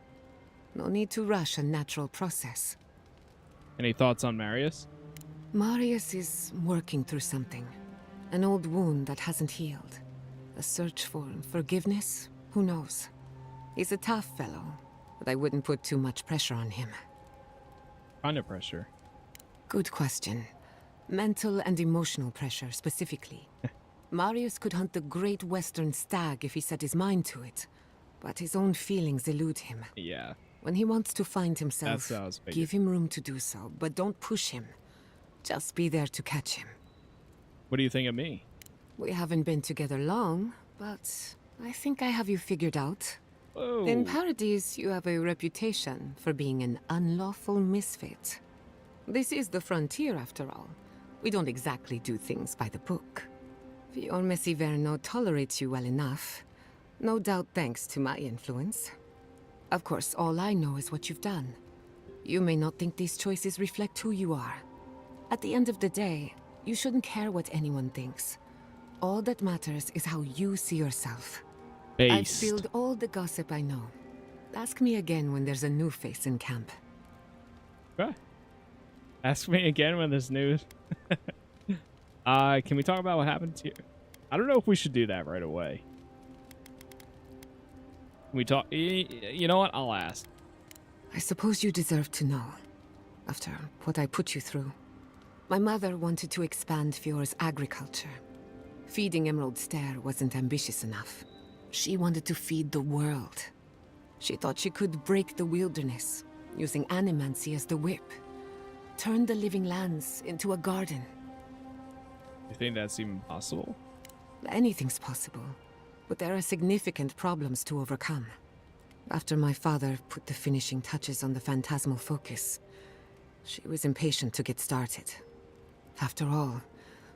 No need to rush a natural process. Any thoughts on Marius? Marius is working through something. An old wound that hasn't healed. A search for forgiveness? Who knows? He's a tough fellow, but I wouldn't put too much pressure on him. Kind of pressure. Good question. Mental and emotional pressure, specifically. Marius could hunt the great western stag if he set his mind to it, but his own feelings elude him. Yeah. When he wants to find himself, That's what I was thinking. give him room to do so, but don't push him. Just be there to catch him. What do you think of me? We haven't been together long, but I think I have you figured out. Whoa. In Paradise, you have a reputation for being an unlawful misfit. This is the frontier, after all. We don't exactly do things by the book. Fior Messiverno tolerates you well enough. No doubt thanks to my influence. Of course, all I know is what you've done. You may not think these choices reflect who you are. At the end of the day, you shouldn't care what anyone thinks. All that matters is how you see yourself. Based. I've spilled all the gossip I know. Ask me again when there's a new face in camp. Okay. Ask me again when there's news. Can we talk about what happened to you? I don't know if we should do that right away. Can we talk? You know what? I'll ask. I suppose you deserve to know, after what I put you through. My mother wanted to expand Fior's agriculture. Feeding Emerald Stair wasn't ambitious enough. She wanted to feed the world. She thought she could break the wilderness, using animancy as the whip. Turn the living lands into a garden. You think that's even possible? Anything's possible, but there are significant problems to overcome. After my father put the finishing touches on the phantasmal focus, she was impatient to get started. After all,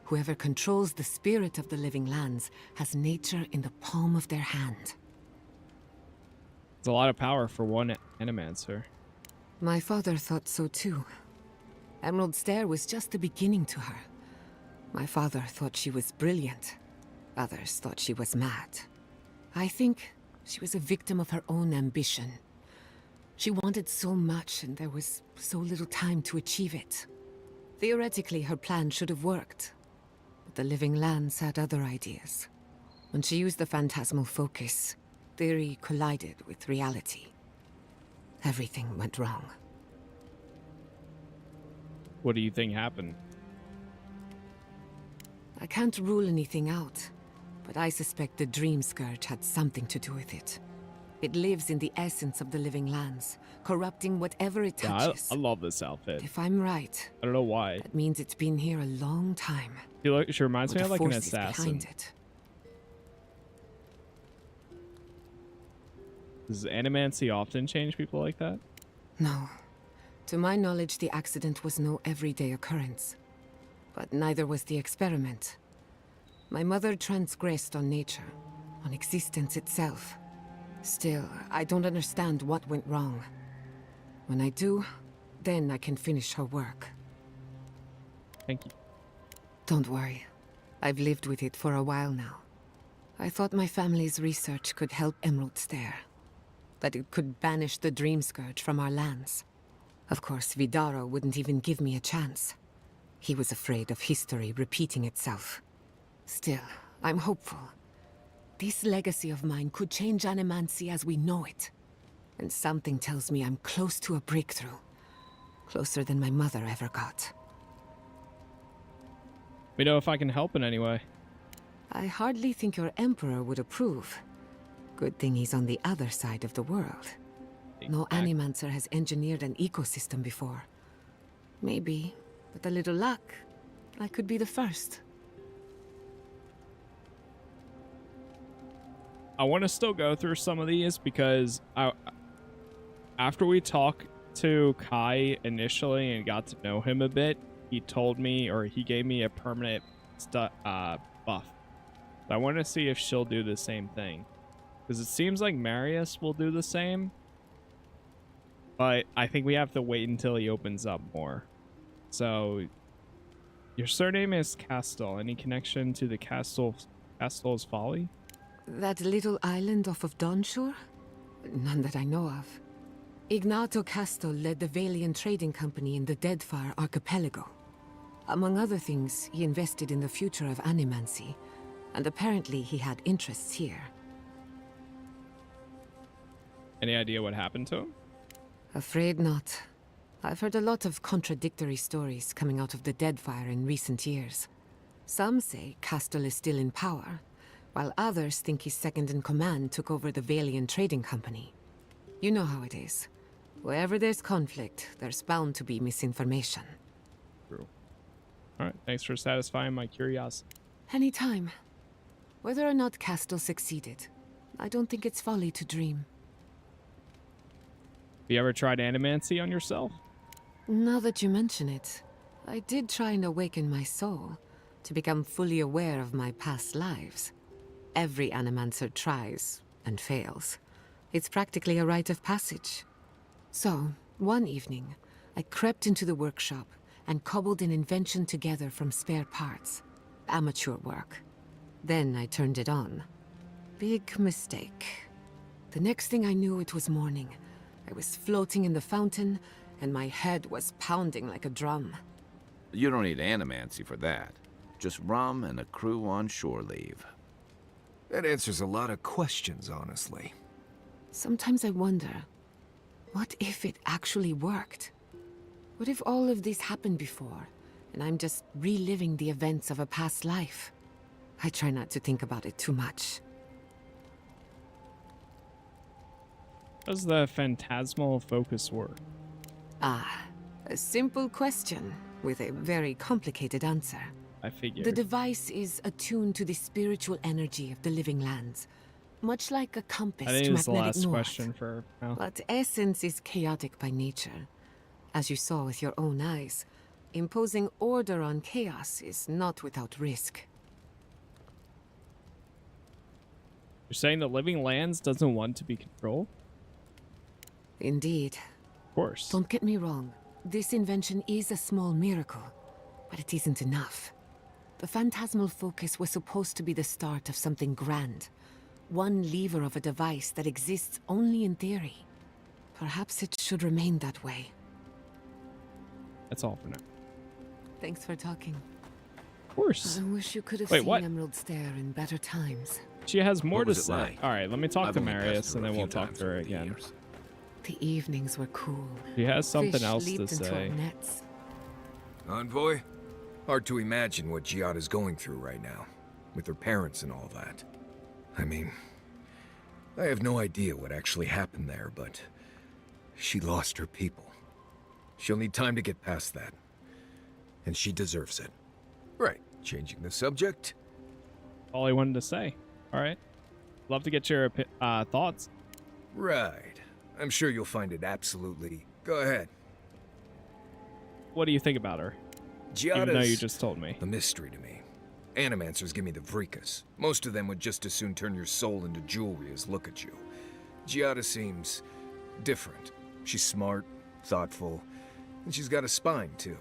whoever controls the spirit of the living lands has nature in the palm of their hand. It's a lot of power for one animancer. My father thought so too. Emerald Stair was just the beginning to her. My father thought she was brilliant. Others thought she was mad. I think she was a victim of her own ambition. She wanted so much, and there was so little time to achieve it. Theoretically, her plan should have worked. But the living lands had other ideas. When she used the phantasmal focus, theory collided with reality. Everything went wrong. What do you think happened? I can't rule anything out, but I suspect the Dream Scourge had something to do with it. It lives in the essence of the living lands, corrupting whatever it touches. Yeah, I love this outfit. If I'm right, I don't know why. that means it's been here a long time. She reminds me of like an forces assassin. behind it. Does animancy often change people like that? No. To my knowledge, the accident was no everyday occurrence. But neither was the experiment. My mother transgressed on nature, on existence itself. Still, I don't understand what went wrong. When I do, then I can finish her work. Thank you. Don't worry. I've lived with it for a while now. I thought my family's research could help Emerald Stare. That it could banish the Dream Scourge from our lands. Of course, Vidaro wouldn't even give me a chance. He was afraid of history repeating itself. Still, I'm hopeful. This legacy of mine could change animancy as we know it. And something tells me I'm close to a breakthrough. Closer than my mother ever got. We know if I can help in any way. I hardly think your Emperor would approve. Good thing he's on the other side of the world. No animancer has engineered an ecosystem before. Maybe, with a little luck, I could be the first. I want to still go through some of these because after we talked to Kai initially and got to know him a bit, he told me, or he gave me a permanent buff. I want to see if she'll do the same thing. Because it seems like Marius will do the same. But I think we have to wait until he opens up more. So, your surname is Castle. Any connection to the Castle's Folly? That little island off of Dawnshore? None that I know of. Ignato Castle led the Valiant Trading Company in the Deadfire Archipelago. Among other things, he invested in the future of animancy, and apparently he had interests here. Any idea what happened to him? Afraid not. I've heard a lot of contradictory stories coming out of the Deadfire in recent years. Some say Castle is still in power, while others think his second-in-command took over the Valiant Trading Company. You know how it is. Wherever there's conflict, there's bound to be misinformation. True. Alright, thanks for satisfying my curiosity. Anytime. Whether or not Castle succeeded, I don't think it's folly to dream. Have you ever tried animancy on yourself? Now that you mention it, I did try and awaken my soul to become fully aware of my past lives. Every animancer tries and fails. It's practically a rite of passage. So, one evening, I crept into the workshop and cobbled an invention together from spare parts. Amateur work. Then I turned it on. Big mistake. The next thing I knew, it was morning. I was floating in the fountain, and my head was pounding like a drum. You don't need animancy for that. Just rum and a crew on shore leave. That answers a lot of questions, honestly. Sometimes I wonder, what if it actually worked? What if all of this happened before, and I'm just reliving the events of a past life? I try not to think about it too much. How does the phantasmal focus work? Ah, a simple question with a very complicated answer. I figured. The device is attuned to the spiritual energy of the living lands, much like a compass I think to it's the magnetic last north. question for now. But essence is chaotic by nature. As you saw with your own eyes, imposing order on chaos is not without risk. You're saying the living lands doesn't want to be controlled? Indeed. Of course. Don't get me wrong. This invention is a small miracle, but it isn't enough. The phantasmal focus was supposed to be the start of something grand. One lever of a device that exists only in theory. Perhaps it should remain that way. That's all for now. Thanks for talking. Of course. I wish you could have Wait, seen what? Emerald Stare in better times. She has more What to was it say. like? All right, let me talk I've to only passed Marius through and a then we'll few talk times to her over the again. years. The evenings were cool. She has something Fish else to leaped into our say. nets. Envoy? Hard to imagine what Giatta's going through right now, with her parents and all that. I mean, I have no idea what actually happened there, but she lost her people. She'll need time to get past that. And she deserves it. Right, changing the subject? All I wanted to say. All right. Love to get your thoughts. Right. I'm sure you'll find it absolutely... Go ahead. What do you think about her? Even though you just told me. A mystery to me. Animancers give me the vreekas. Most of them would just as soon turn your soul into jewelry as look at you. Giatta seems different. She's smart, thoughtful, and she's got a spine, too.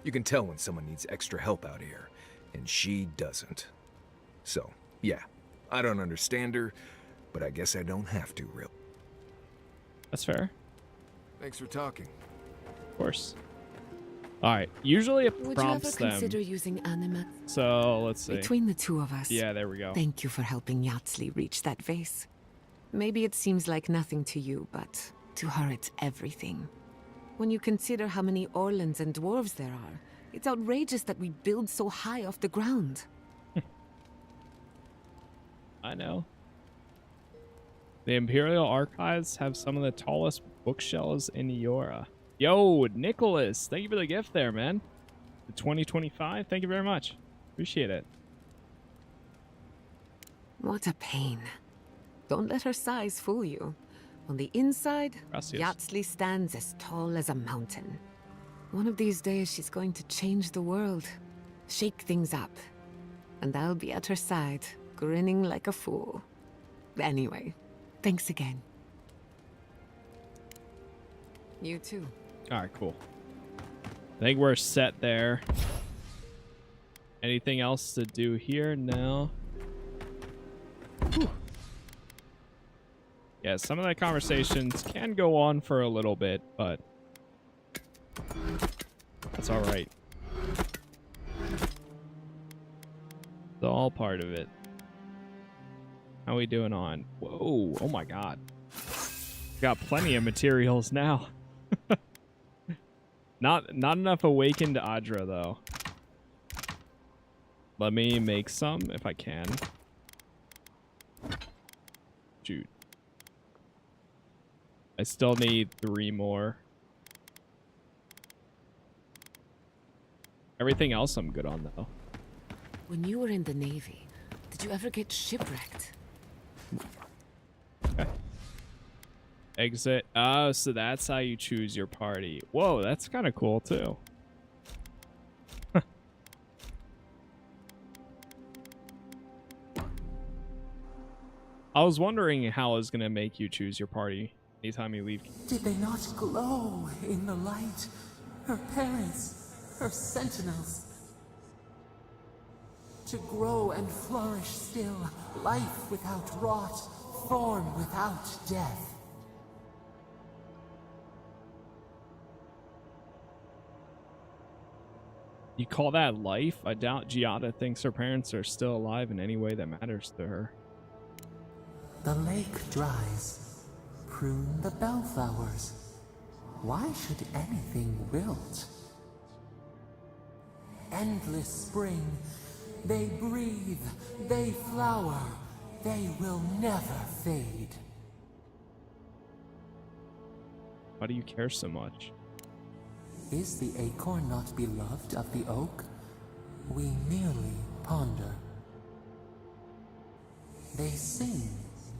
You can tell when someone needs extra help out here, and she doesn't. So, yeah, I don't understand her, but I guess I don't have to, really. That's fair. Thanks for talking. Of course. All right. Usually it Would prompts you ever them. consider using animancy? So let's see. Between the two of us. Yeah, there we go. Thank you for helping Yatsli reach that vase. Maybe it seems like nothing to you, but to her it's everything. When you consider how many Orlans and dwarves there are, it's outrageous that we build so high off the ground. I know. The Imperial Archives have some of the tallest bookshelves in Eora. Yo, Nicholas, thank you for the gift there, man. The 2025, thank you very much. Appreciate it. What a pain. Don't let her size fool you. On the inside, Gracias. Yatsli stands as tall as a mountain. One of these days, she's going to change the world, shake things up. And I'll be at her side, grinning like a fool. Anyway, thanks again. You too. All right, cool. I think we're set there. Anything else to do here? No. Whew. Yeah, some of the conversations can go on for a little bit, but that's all right. It's all part of it. How we doing on? Whoa, oh my god. Got plenty of materials now. Not enough awakened Adra though. Let me make some if I can. Shoot. I still need 3 more. Everything else I'm good on though. When you were in the Navy, did you ever get shipwrecked? Okay. Exit. Oh, so that's how you choose your party. Whoa, that's kind of cool too. I was wondering how it was going to make you choose your party anytime you leave. Did they not glow in the light? Her parents, her sentinels. To grow and flourish still, life without rot, form without death. You call that life? I doubt Giatta thinks her parents are still alive in any way that matters to her. The lake dries. Prune the bellflowers. Why should anything wilt? Endless spring. They breathe. They flower. They will never fade. Why do you care so much? Is the acorn not beloved of the oak? We merely ponder. They sing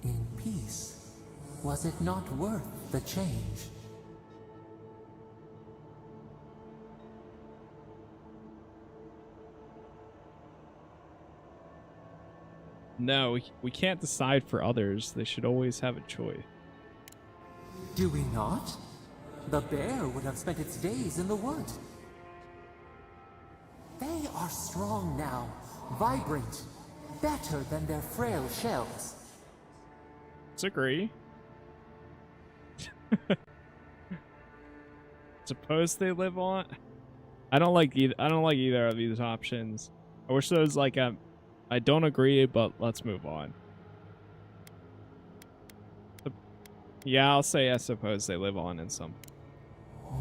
in peace. Was it not worth the change? No, we can't decide for others. They should always have a choice. Do we not? The bear would have spent its days in the wood. They are strong now, vibrant, better than their frail shells. Disagree. Suppose they live on. I don't like either of these options. I wish there was like a. I don't agree, but let's move on. Yeah, I'll say I suppose they live on in some.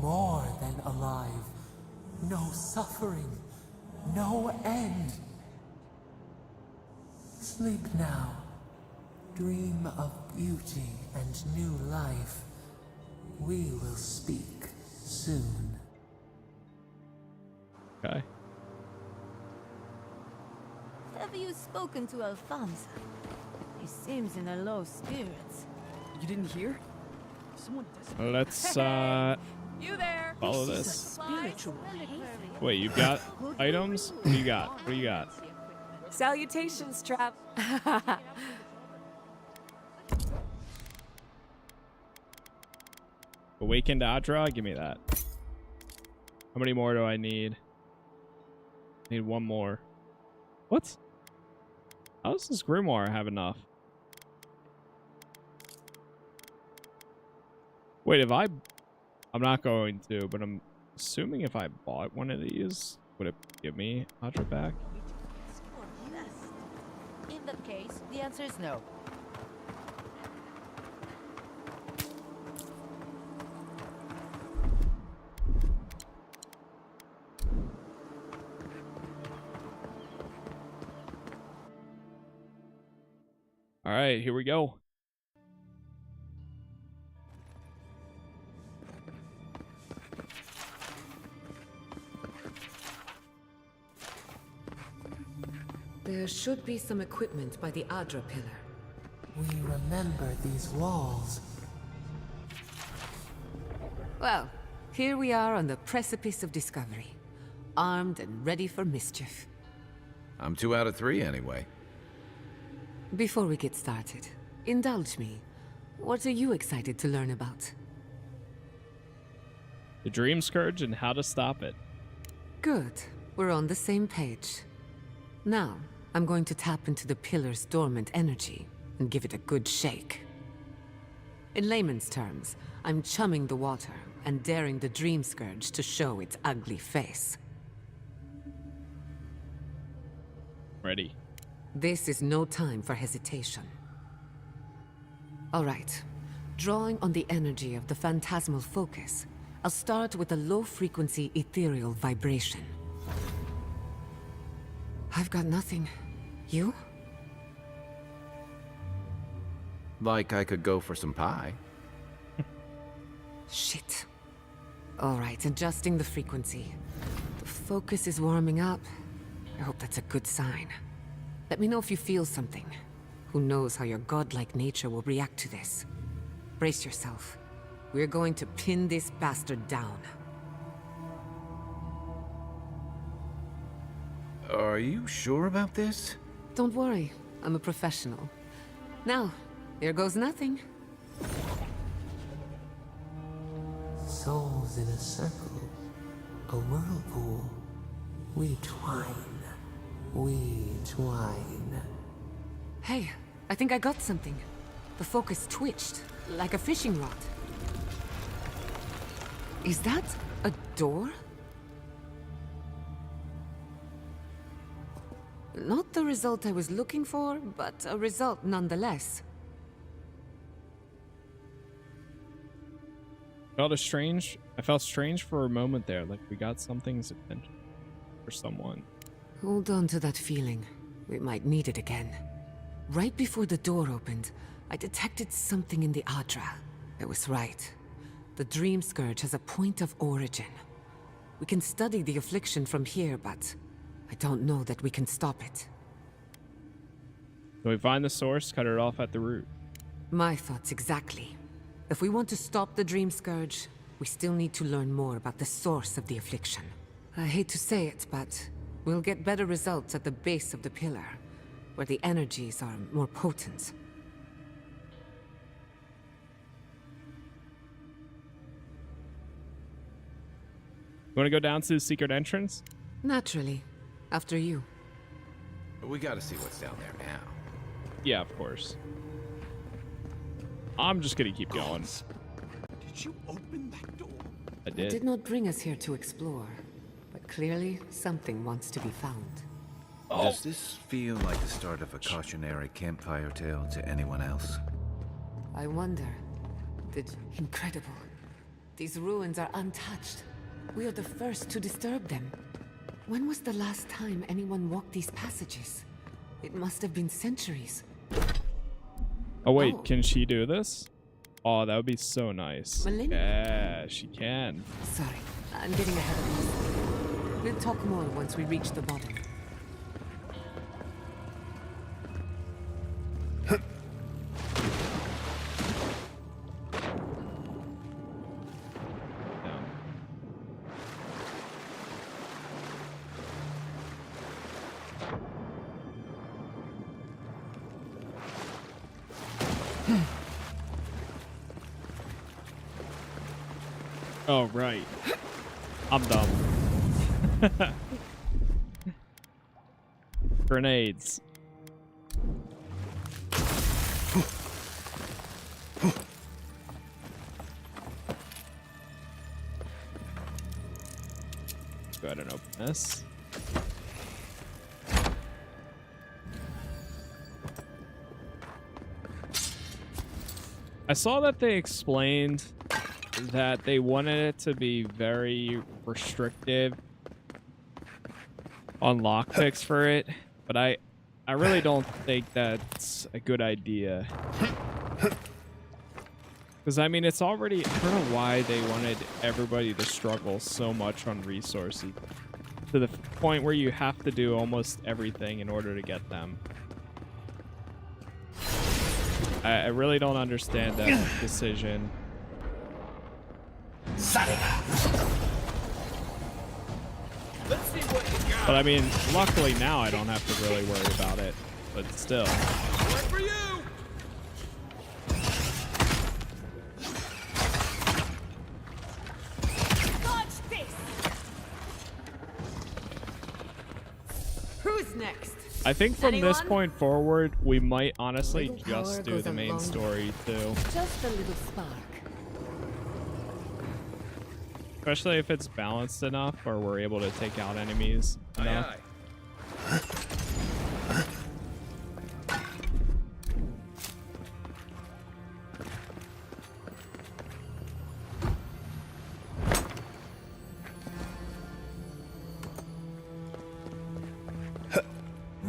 More than alive. No suffering. No end. Sleep now. Dream of beauty and new life. We will speak soon. Okay. Have you spoken to Alfonso? He seems in a low spirits. You didn't hear? Someone Let's You there? follow this. Spiritual. Wait, you've got items? What do you got? What do you got? Salutations, Trap. Awakened Adra? Give me that. How many more do I need? I need one more. What? How does this grimoire have enough? Wait, if I'm not going to, but I'm assuming if I bought one of these, would it give me Adra back? In that case, the answer is no. All right, here we go. There should be some equipment by the Adra pillar. We remember these walls. Well, here we are on the precipice of discovery. Armed and ready for mischief. I'm 2 out of 3 anyway. Before we get started, indulge me. What are you excited to learn about? The Dream Scourge and how to stop it. Good. We're on the same page. Now, I'm going to tap into the pillar's dormant energy and give it a good shake. In layman's terms, I'm chumming the water and daring the Dream Scourge to show its ugly face. Ready. This is no time for hesitation. All right. Drawing on the energy of the phantasmal focus, I'll start with a low-frequency ethereal vibration. I've got nothing. You? Like I could go for some pie. Shit. All right, adjusting the frequency. The focus is warming up. I hope that's a good sign. Let me know if you feel something. Who knows how your godlike nature will react to this. Brace yourself. We're going to pin this bastard down. Are you sure about this? Don't worry, I'm a professional. Now, here goes nothing. Souls in a circle, a whirlpool. We twine. We twine. Hey, I think I got something. The focus twitched, like a fishing rod. Is that a door? Not the result I was looking for, but a result nonetheless. I felt strange for a moment there, like we got something's attention for someone. Hold on to that feeling. We might need it again. Right before the door opened, I detected something in the Adra. I was right. The Dream Scourge has a point of origin. We can study the affliction from here, but I don't know that we can stop it. So we find the source, cut it off at the root. My thoughts exactly. If we want to stop the Dream Scourge, we still need to learn more about the source of the affliction. I hate to say it, but we'll get better results at the base of the pillar, where the energies are more potent. You want to go down to the secret entrance? Naturally. After you. We gotta see what's down there now. Yeah, of course. I'm just gonna keep going. Did you open that door? I It did. did not bring us here to explore, but clearly something wants to be found. Does this feel like the start of a cautionary campfire tale to anyone else? I wonder. Incredible. These ruins are untouched. We are the first to disturb them. When was the last time anyone walked these passages? It must have been centuries. Oh wait, Oh. can she do this? Oh, that would be so nice. Millennia. Yeah, she can. Sorry, I'm getting ahead of myself. We'll talk more once we reach the bottom. Oh, right. I'm dumb. Grenades. Let's go ahead and open this. I saw that they explained that they wanted it to be very restrictive on lockpicks for it, but I really don't think that's a good idea. Because, I mean, it's already... I don't know why they wanted everybody to struggle so much on resources to the point where you have to do almost everything in order to get them. I really don't understand that decision. But I mean, luckily now I don't have to really worry about it. But still. For you. Dodge this. Who's next? I think from this Anyone? point forward, we might honestly Little power just do goes the a main long story too. Just a little spark. Especially if it's balanced enough or we're able to take out enemies enough.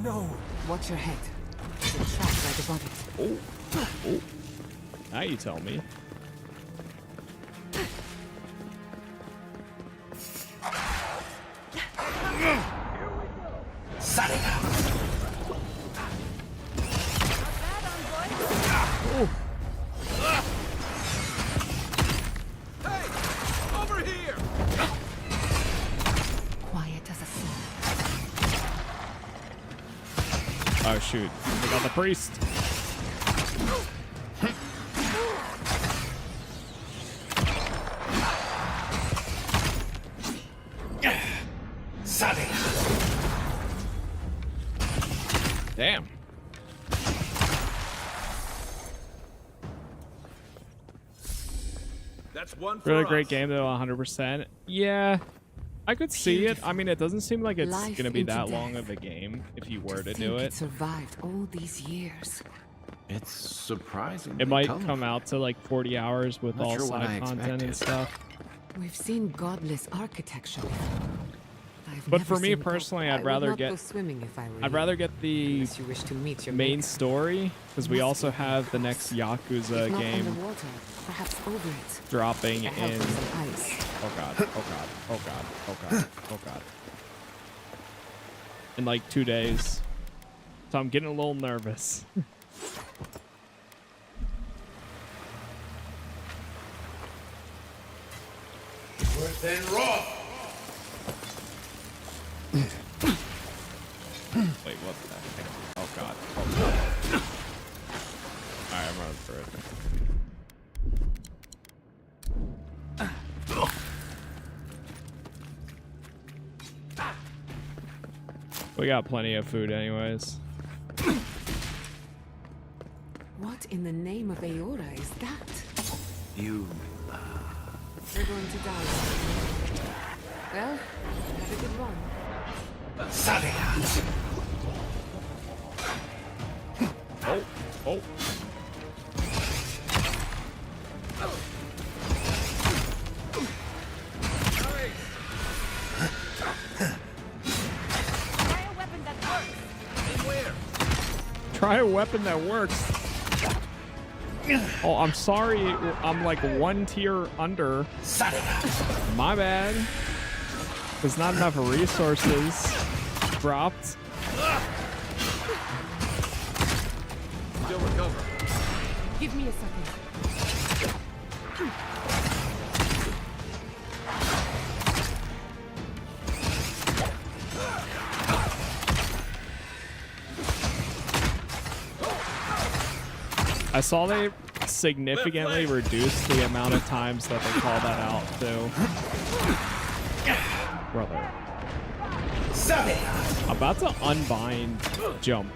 No. Watch your head. There's a trap right above it. Oh. Oh. Now you tell me. Over here. Quiet as a sea. Oh shoot. We got the priest. Damn. That's one for Really us. great game though, 100%. Yeah, I could see it. I mean, it doesn't seem like it's Life gonna be into that death. long of a game if you were to Think do it it. survived all these years. It's surprising. It might come out to like 40 hours with Not all sure what I side content and expected. stuff. We've seen godless architecture. I've But never for me seen personally, I I'd would rather not get go swimming if I were I'd you. rather get the Unless you wish to meet your main maker. story because we also have the next Yakuza If not game underwater, perhaps over it. dropping To help in. with some ice. Oh god! Oh god! Oh god! Oh god! Oh god! In like 2 days, so I'm getting a little nervous. Worse than raw. Wait, what the heck? Oh god. Oh god. Alright, I'm running for it. We got plenty of food anyways. What in the name of Aora is that? You... We're going to die. Well, have a good run. Oh, oh. Try a weapon that works. Oh, I'm sorry. I'm like one tier under. My bad. There's not enough resources dropped. Still recover. Give me a second. I saw they significantly reduce the amount of times that they call that out, too. Brother. About to unbind jump.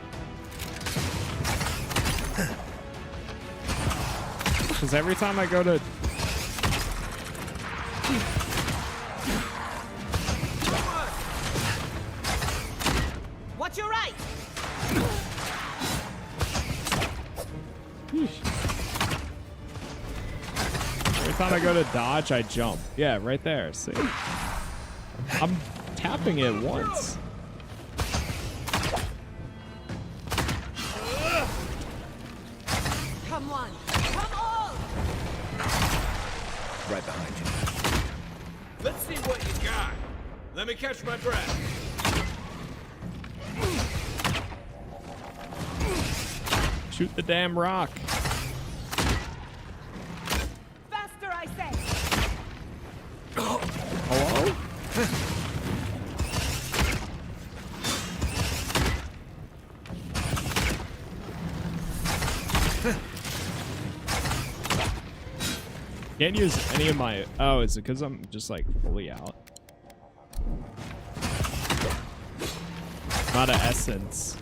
Because every time I go to... Watch your right. Every time I go to dodge, I jump. Yeah, right there. See? I'm tapping it once. Come on. Come on. Right behind you. Let's see what you got. Let me catch my breath. Shoot the damn rock. Faster, I say. Hello? Can't use any of my... Oh, is it because I'm just like fully out? Not an essence.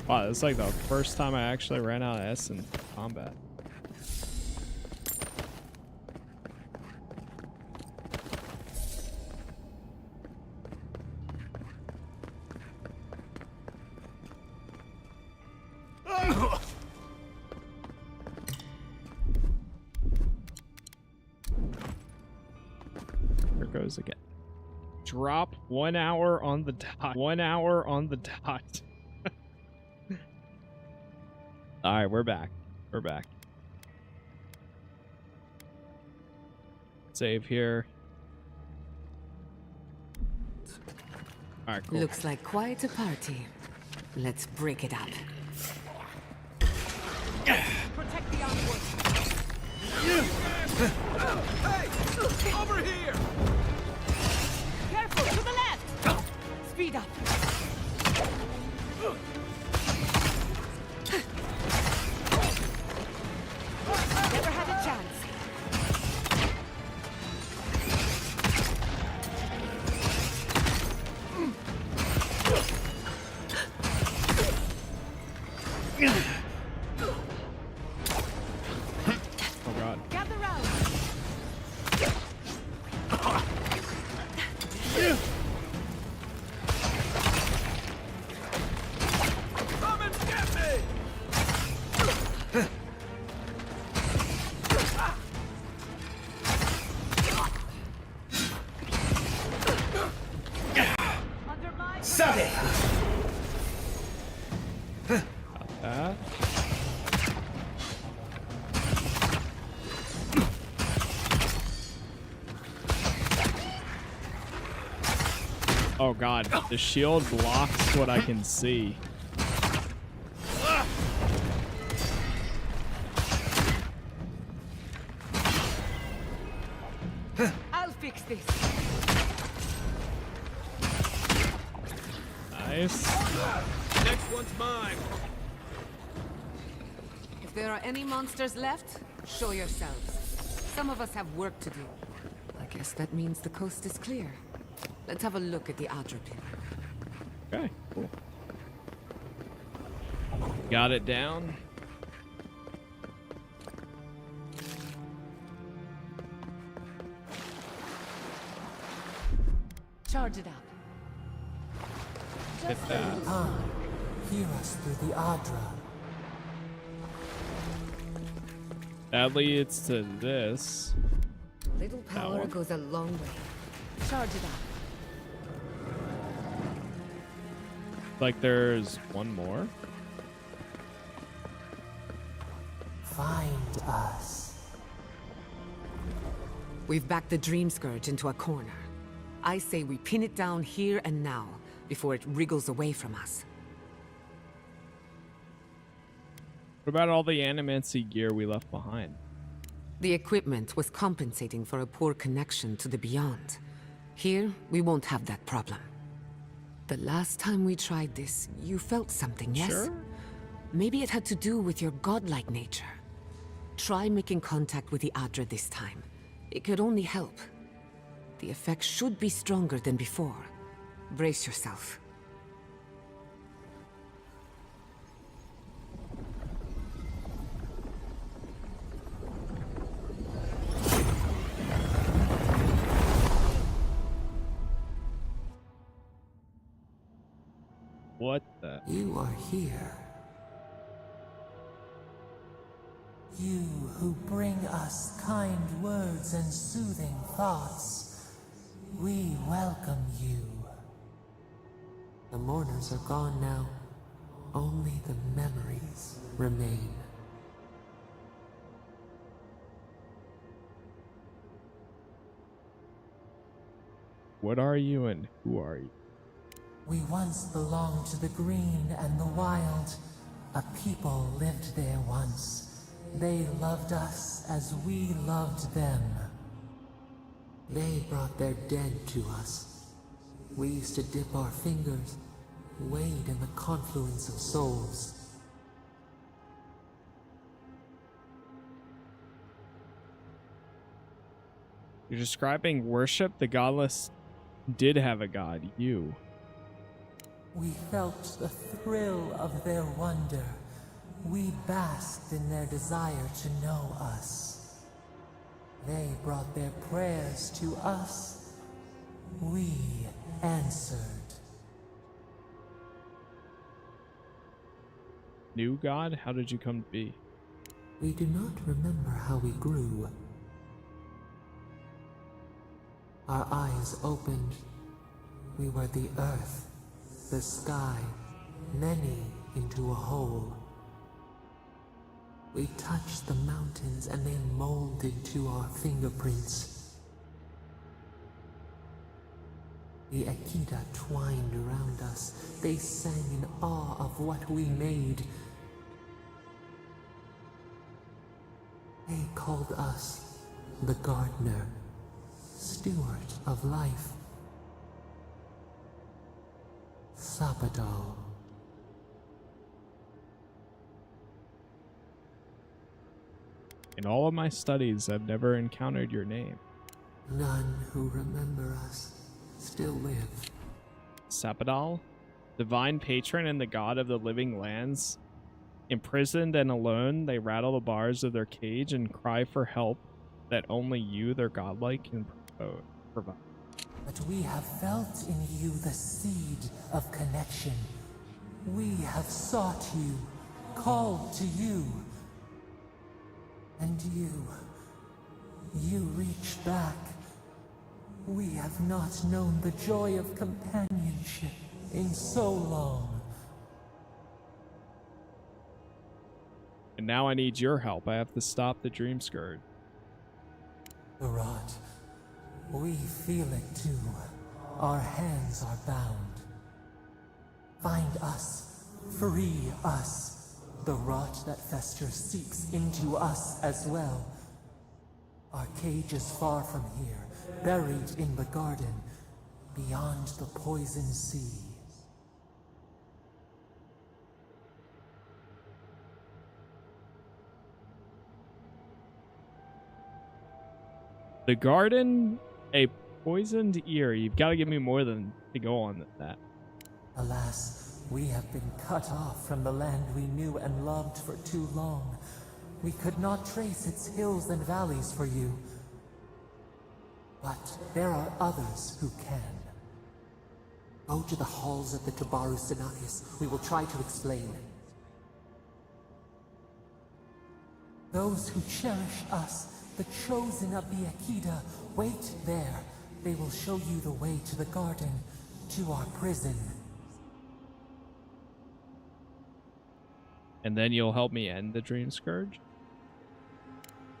Wow, that's like the first time I actually ran out of essence in combat. Here goes again. Drop 1 hour on the dot. 1 hour on the dot. All right, we're back. We're back. Save here. All right, cool. Looks like quite a party. Let's break it up. Protect the onward. Hey! Over here! Careful, to the left. Speed up. Never had a chance. Oh god. Gather round. Come and get me! Under my Got that. Oh god, the shield blocks what I can see. I'll fix this. Nice. Next one's mine. If there are any monsters left, show yourselves. Some of us have work to do. I guess that means the coast is clear. Let's have a look at the Adra pin. Okay, cool. Got it down. Charge it up. Hit that. Ah, hear us through the Adra. That leads to this. Little power one. goes a long way. Charge it up. Like there's one more. Find us. We've backed the Dream Scourge into a corner. I say we pin it down here and now, before it wriggles away from us. What about all the animancy gear we left behind? The equipment was compensating for a poor connection to the beyond. Here, we won't have that problem. The last time we tried this, you felt something, yes? Sure. Maybe it had to do with your godlike nature. Try making contact with the Adra this time. It could only help. The effect should be stronger than before. Brace yourself. What the? You are here. You who bring us kind words and soothing thoughts. We welcome you. The mourners are gone now. Only the memories remain. What are you and who are you? We once belonged to the green and the wild. A people lived there once. They loved us as we loved them. They brought their dead to us. We used to dip our fingers, wade in the confluence of souls. You're describing worship? The godless did have a god, you. We felt the thrill of their wonder. We basked in their desire to know us. They brought their prayers to us. We answered. New god? How did you come to be? We do not remember how we grew. Our eyes opened. We were the earth, the sky, many into a whole. We touched the mountains and they molded to our fingerprints. The Akita twined around us. They sang in awe of what we made. They called us the gardener, steward of life. Sabado. In all of my studies, I've never encountered your name. None who remember us still live. Sapadal, divine patron and the god of the living lands. Imprisoned and alone, they rattle the bars of their cage and cry for help that only you, their godlike, can provide. But we have felt in you the seed of connection. We have sought you, called to you. And you reach back. We have not known the joy of companionship in so long. And now I need your help. I have to stop the dream scourge. The rot. We feel it too. Our hands are bound. Find us. Free us. The rot that festers seeps into us as well. Our cage is far from here, buried in the garden, beyond the poison sea. The garden, a poisoned ear. You've got to give me more than to go on that. Alas, we have been cut off from the land we knew and loved for too long. We could not trace its hills and valleys for you. But there are others who can. Go to the halls of the Tabaru Sinakis. We will try to explain. Those who cherish us, the chosen of the Akita, wait there. They will show you the way to the garden, to our prison. And then you'll help me end the dream scourge?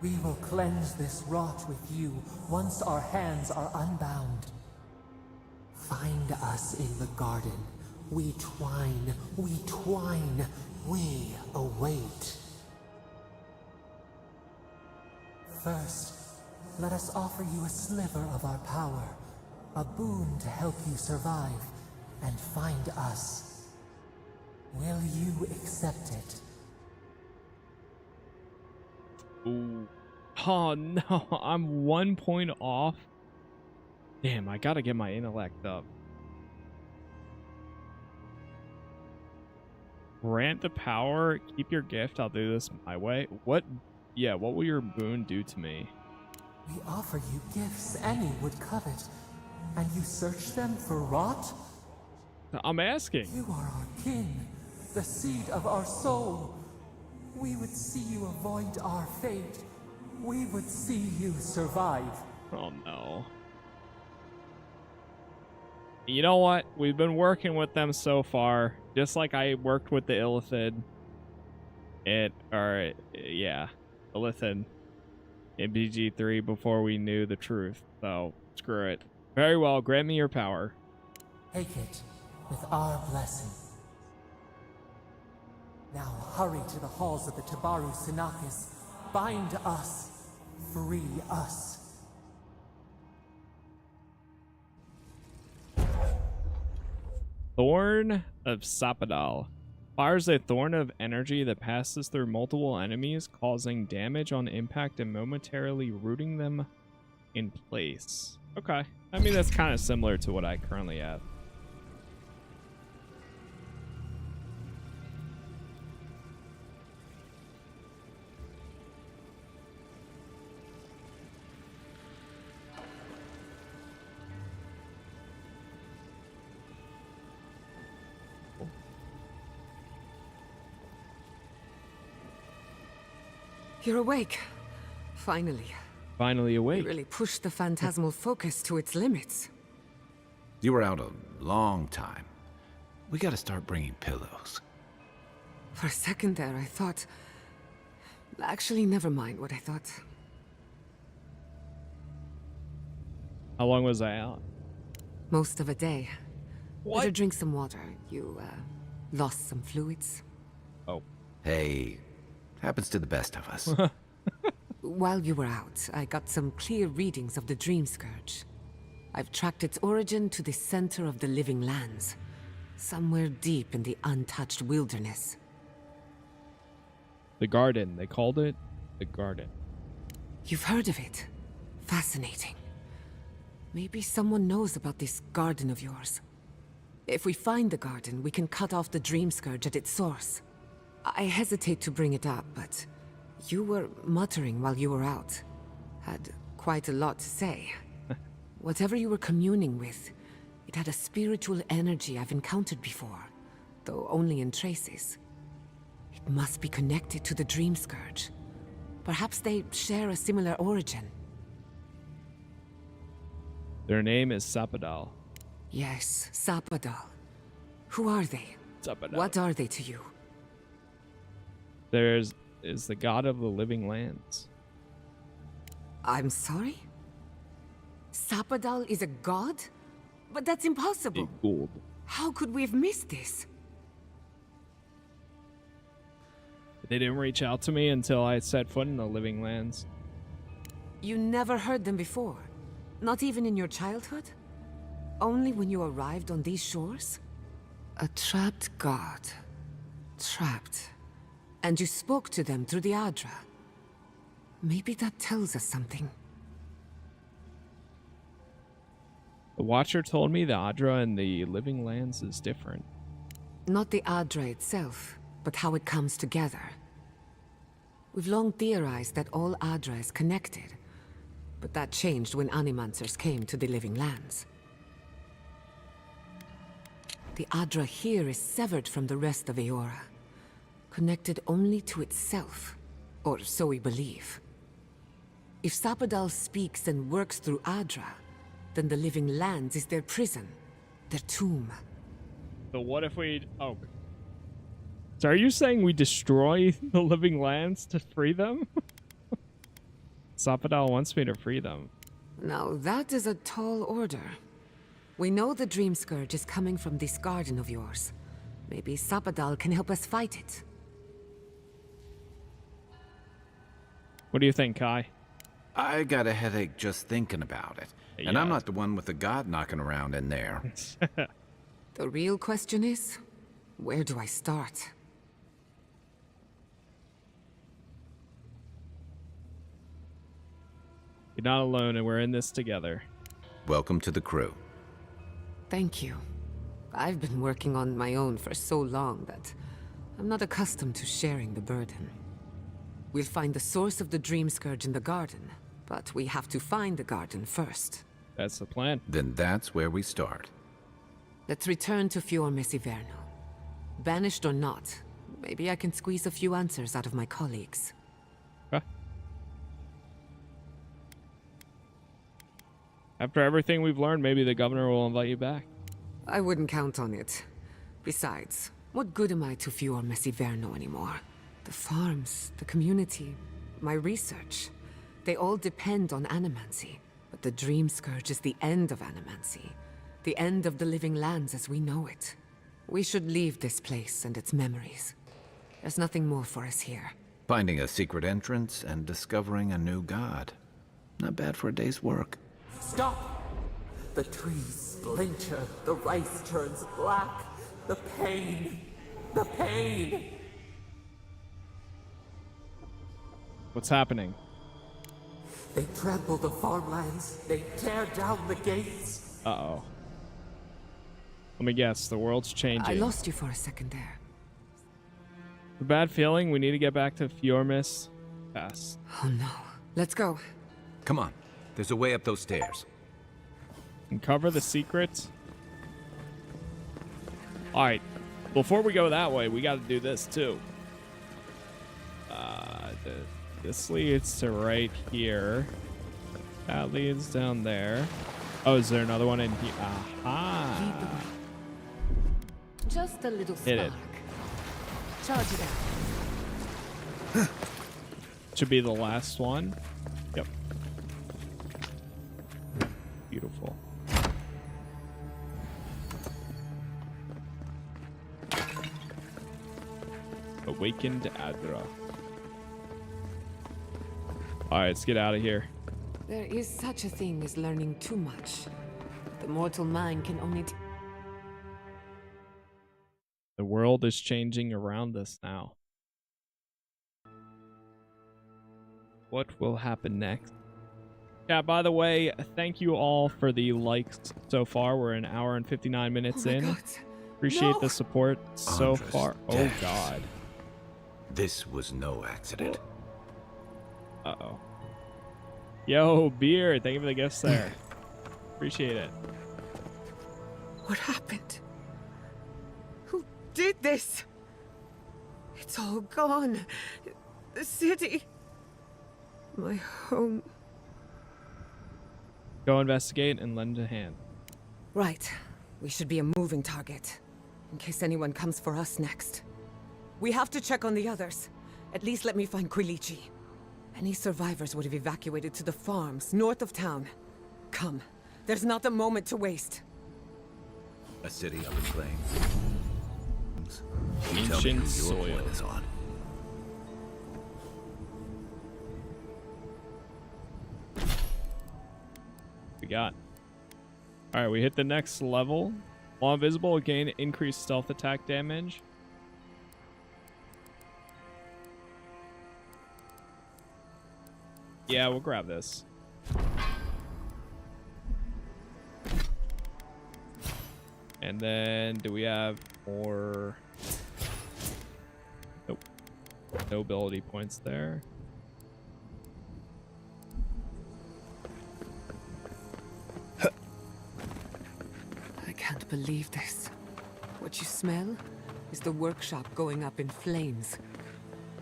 We will cleanse this rot with you once our hands are unbound. Find us in the garden. We twine, we await. First, let us offer you a sliver of our power, a boon to help you survive and find us. Will you accept it? Ooh. Oh no, I'm 1 point off. Damn, I gotta get my intellect up. Grant the power, keep your gift, I'll do this my way. What? Yeah, what will your boon do to me? We offer you gifts any would covet, and you search them for rot? I'm asking. You are our kin, the seed of our soul. We would see you avoid our fate. We would see you survive. Oh no. You know what? We've been working with them so far, just like I worked with the Illithid. Illithid in BG3 before we knew the truth. So, screw it. Very well, grant me your power. Take it with our blessing. Now hurry to the halls of the Tabaru Sinakis. Bind us. Free us. Thorn of Sapadal. Fires a thorn of energy that passes through multiple enemies, causing damage on impact and momentarily rooting them in place. Okay. I mean, that's kind of similar to what I currently have. You're awake. Finally. Finally awake. You really pushed the phantasmal focus to its limits. You were out a long time. We gotta start bringing pillows. For a second there, I thought... Actually, never mind what I thought. How long was I out? Most of a day. What? Better drink some water. You, lost some fluids. Oh. Hey, happens to the best of us. While you were out, I got some clear readings of the Dream Scourge. I've tracked its origin to the center of the living lands. Somewhere deep in the untouched wilderness. The garden. They called it the garden. You've heard of it. Fascinating. Maybe someone knows about this garden of yours. If we find the garden, we can cut off the Dream Scourge at its source. I hesitate to bring it up, but you were muttering while you were out. Had quite a lot to say. Whatever you were communing with, it had a spiritual energy I've encountered before, though only in traces. It must be connected to the Dream Scourge. Perhaps they share a similar origin. Their name is Sapadal. Yes, Sapadal. Who are they? Sapadal. What are they to you? Is the god of the living lands. I'm sorry? Sapadal is a god? But that's impossible. Gold. How could we have missed this? They didn't reach out to me until I set foot in the living lands. You never heard them before? Not even in your childhood? Only when you arrived on these shores? A trapped god. Trapped. And you spoke to them through the Adra. Maybe that tells us something. The Watcher told me the Adra and the living lands is different. Not the Adra itself, but how it comes together. We've long theorized that all Adra is connected, but that changed when animancers came to the living lands. The Adra here is severed from the rest of Eora, connected only to itself, or so we believe. If Sapadal speaks and works through Adra, then the living lands is their prison, their tomb. So what if we... Oh. So are you saying we destroy the living lands to free them? Sapadal wants me to free them. Now that is a tall order. We know the Dream Scourge is coming from this garden of yours. Maybe Sapadal can help us fight it. What do you think, Kai? I got a headache just thinking about it. And I'm not the one with the god knocking around in there. The real question is, where do I start? You're not alone, and we're in this together. Welcome to the crew. Thank you. I've been working on my own for so long that I'm not accustomed to sharing the burden. We'll find the source of the Dream Scourge in the garden, but we have to find the garden first. That's the plan. Then that's where we start. Let's return to Fior Mesiverno. Banished or not, maybe I can squeeze a few answers out of my colleagues. Okay. After everything we've learned, maybe the governor will invite you back. I wouldn't count on it. Besides, what good am I to Fior Mesiverno anymore? The farms, the community, my research, they all depend on animancy. But the Dream Scourge is the end of animancy. The end of the living lands as we know it. We should leave this place and its memories. There's nothing more for us here. Finding a secret entrance and discovering a new god. Not bad for a day's work. Stop! The trees splinter, the rice turns black. The pain! The pain! What's happening? They trample the farmlands. They tear down the gates. Uh-oh. Let me guess, the world's changing. I lost you for a second there. A bad feeling, we need to get back to Fiormis fast. Oh no. Let's go. Come on, there's a way up those stairs. Uncover the secrets. Alright, before we go that way, we got to do this too. This leads to right here. That leads down there. Oh, is there another one in here? Aha! Just a little Hit spark. it. Charge it out. Should be the last one. Yep. Beautiful. Awakened Adra. Alright, let's get out of here. There is such a thing as learning too much. The mortal mind can only... The world is changing around us now. What will happen next? Yeah, by the way, thank you all for the likes so far. We're an hour and 59 minutes in. God. Appreciate the support so Andra's far. Oh, death. God. This was no accident. Uh-oh. Yo, Beer, thank you for the gifts there. Appreciate it. What happened? Who did this? It's all gone. The city. My home. Go investigate and lend a hand. Right. We should be a moving target. In case anyone comes for us next. We have to check on the others. At least let me find Quilici. Any survivors would have evacuated to the farms north of town. Come. There's not a moment to waste. A city up in flames. You tell me Ancient who your soil. point is on. We got. Alright, we hit the next level. While invisible, gain increased stealth attack damage. Yeah, we'll grab this. And then, do we have more? Nope. No ability points there. I can't believe this. What you smell is the workshop going up in flames.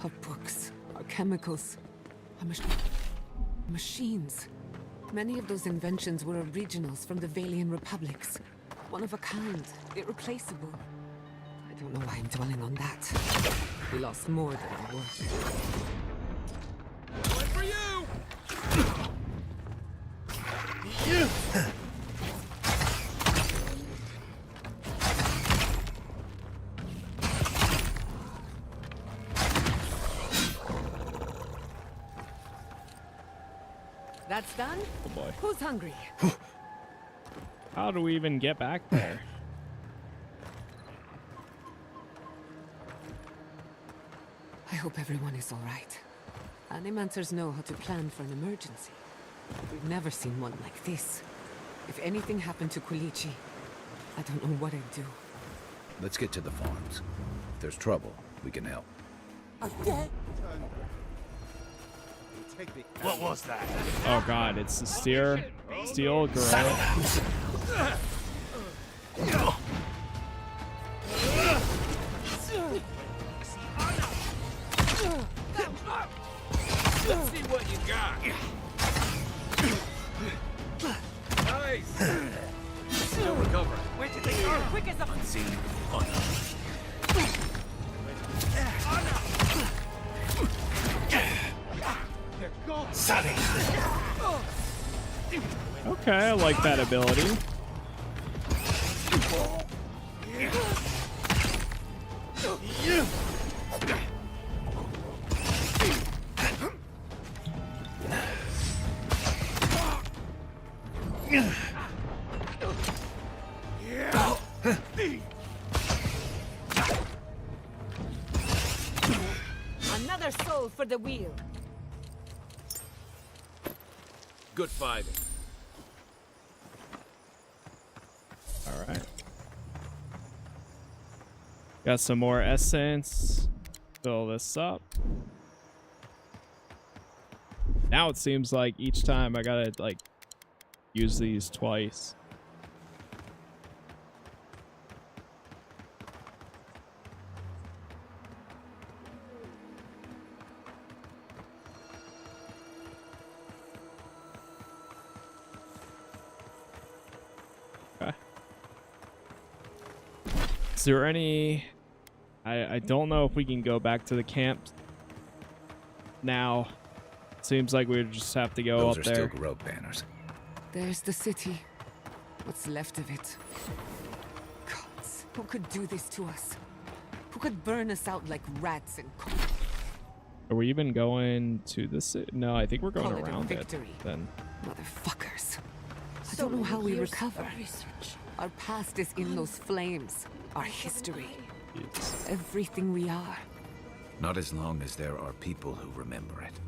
Our books, our chemicals, our machines. Many of those inventions were originals from the Valian republics. One of a kind, irreplaceable. I don't know why I'm dwelling on that. We lost more than our worth. One for you! That's done? Oh boy. Who's hungry? How do we even get back there? I hope everyone is all right. Animancers know how to plan for an emergency. We've never seen one like this. If anything happened to Quilici, I don't know what I'd do. Let's get to the farms. If there's trouble, we can help. Again? What was that? Oh god, it's the steel gorilla. Let's see what you got. Nice. Still recovering. Where did they go? Quick as a Unseen. Okay, I like that ability. Another soul for the wheel. Good fighting. All right. Got some more essence. Fill this up. Now it seems like each time I gotta like use these twice. Okay. Is there any... I don't know if we can go back to the camp now. Seems like we just have to go Those up are there. still road banners. There's the city. What's left of it? Gods, who could do this to us? Who could burn us out like rats and Are we even going to the city? No, I think we're going Call it a around it victory. then. Motherfuckers. I don't know how we recover. Our past is in those flames. Our history. Everything we are. Not as long as there are people who remember it.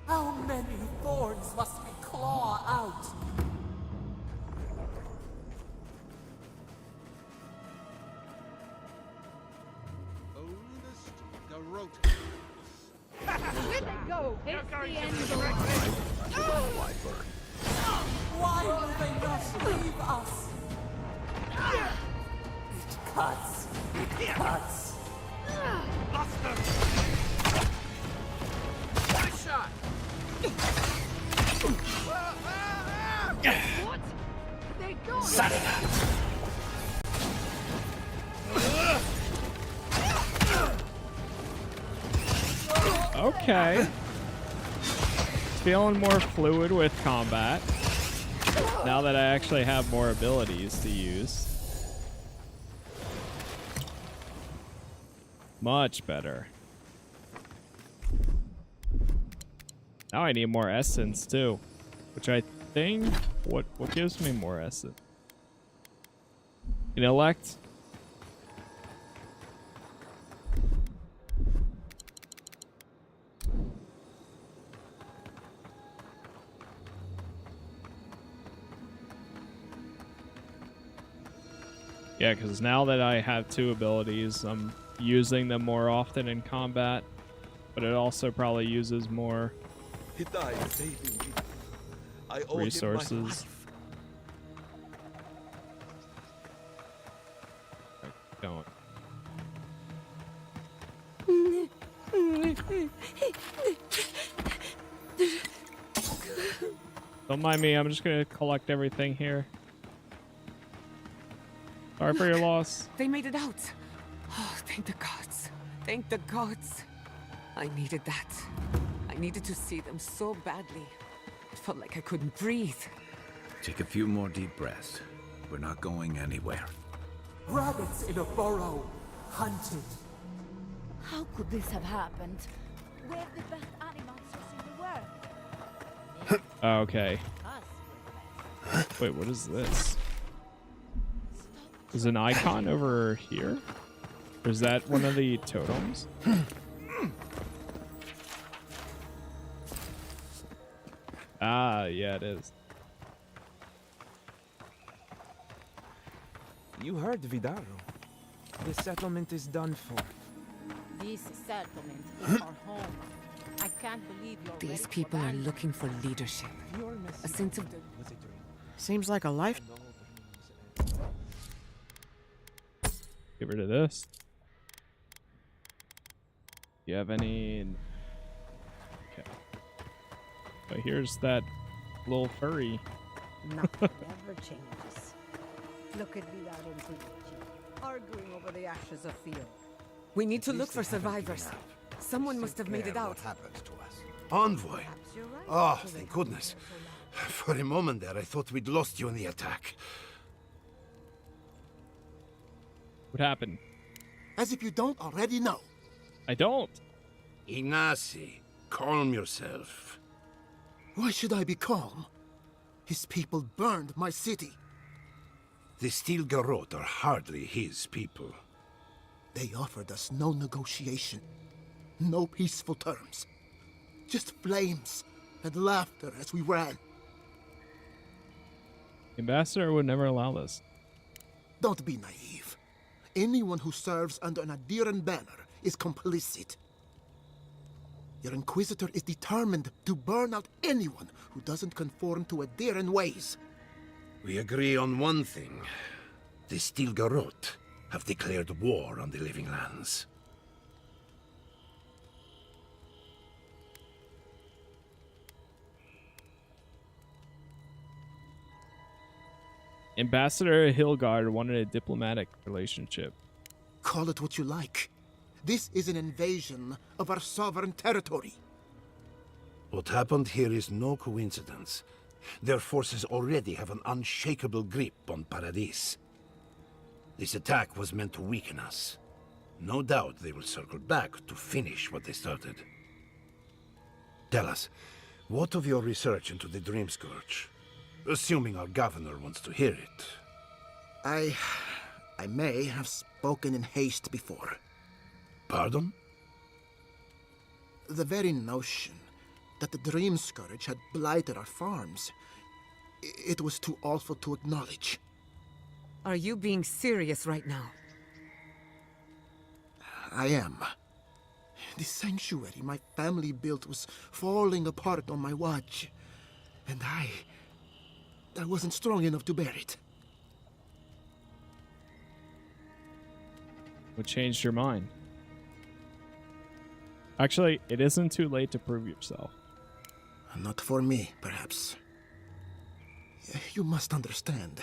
How many thorns must we claw out? Where'd they go? It's the end. Why will they not leave us? It cuts. It cuts. Nice shot. What? They go. Okay. Feeling more fluid with combat. Now that I actually have more abilities to use. Much better. Now I need more essence too. Which I think... What gives me more essence? Intellect? Yeah, because now that I have two abilities, I'm using them more often in combat, but it also probably uses more resources. Going. Don't mind me, I'm just gonna collect everything here. Sorry for your loss. They made it out. Oh, thank the gods. Thank the gods. I needed that. I needed to see them so badly. It felt like I couldn't breathe. Take a few more deep breaths. We're not going anywhere. Rabbits in a burrow. Hunted. How could this have happened? We're the best animals in the world. Okay. Wait, what is this? Is an icon over here? Or is that one of the totems? Ah, yeah, it is. You heard Vidaro. The settlement is done for. This settlement is our home. I can't believe you're These ready people for are that. looking for leadership. A sense of... Seems like a life. Get rid of this. Do you have any? Okay. But here's that little furry. Nothing ever changes. Look at Vidaro and Tadec, arguing over the ashes of Theo. We need to look for survivors. Someone must have made it out. What happens to us? Envoy. Oh, thank goodness. For a moment there, I thought we'd lost you in the attack. What happened? As if you don't already know. I don't. Ignacy, calm yourself. Why should I be calm? His people burned my city. The Steel Garrote are hardly his people. They offered us no negotiation, no peaceful terms. Just flames and laughter as we ran. Ambassador would never allow this. Don't be naive. Anyone who serves under an Adiran banner is complicit. Your inquisitor is determined to burn out anyone who doesn't conform to Adiran ways. We agree on one thing. The Steel Garrote have declared war on the Living Lands. Ambassador Hilgard wanted a diplomatic relationship. Call it what you like. This is an invasion of our sovereign territory. What happened here is no coincidence. Their forces already have an unshakable grip on Paradis. This attack was meant to weaken us. No doubt they will circle back to finish what they started. Tell us, what of your research into the Dream Scourge? Assuming our governor wants to hear it. I may have spoken in haste before. Pardon? The very notion that the Dream Scourge had blighted our farms, it was too awful to acknowledge. Are you being serious right now? I am. The sanctuary my family built was falling apart on my watch, and I wasn't strong enough to bear it. What changed your mind? Actually, it isn't too late to prove yourself. Not for me, perhaps. You must understand.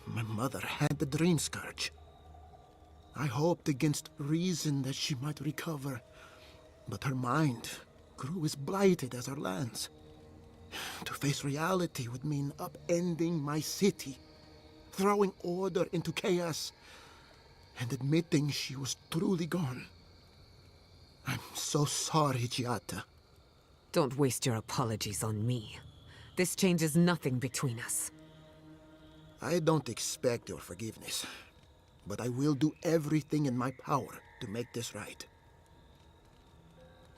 My mother had the Dream Scourge. I hoped against reason that she might recover, but her mind grew as blighted as our lands. To face reality would mean upending my city, throwing order into chaos, and admitting she was truly gone. I'm so sorry, Giatta. Don't waste your apologies on me. This changes nothing between us. I don't expect your forgiveness, but I will do everything in my power to make this right.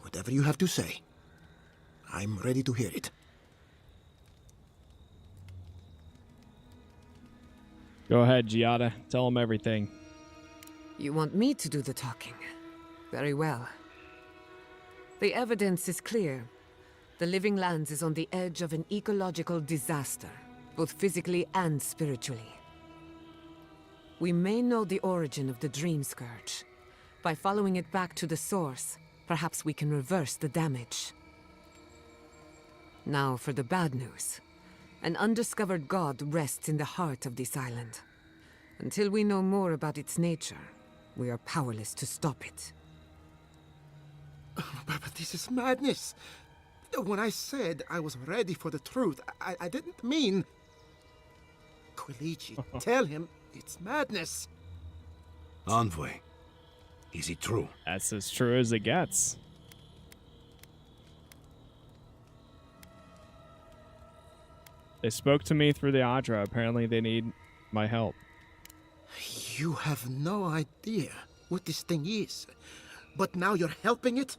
Whatever you have to say, I'm ready to hear it. Go ahead, Giatta. Tell him everything. You want me to do the talking? Very well. The evidence is clear. The Living Lands is on the edge of an ecological disaster, both physically and spiritually. We may know the origin of the Dream Scourge. By following it back to the source, perhaps we can reverse the damage. Now for the bad news. An undiscovered god rests in the heart of this island. Until we know more about its nature, we are powerless to stop it. But this is madness. When I said I was ready for the truth, I didn't mean... Quilici, tell him it's madness. Envoy, is it true? That's as true as it gets. They spoke to me through the Adra. Apparently they need my help. You have no idea what this thing is, but now you're helping it?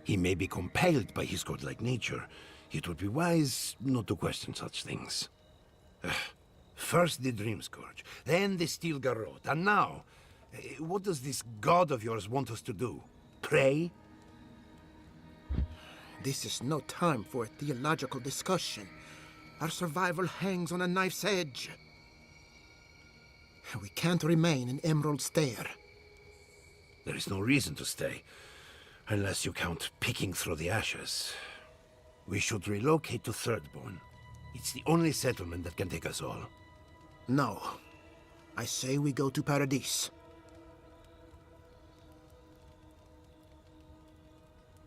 He may be compelled by his godlike nature. It would be wise not to question such things. First the Dream Scourge, then the Steel Garrote, and now, what does this god of yours want us to do? Pray? This is no time for a theological discussion. Our survival hangs on a knife's edge. We can't remain in Emerald Stair. There is no reason to stay, unless you count picking through the ashes. We should relocate to Thirdborn. It's the only settlement that can take us all. No. I say we go to Paradise.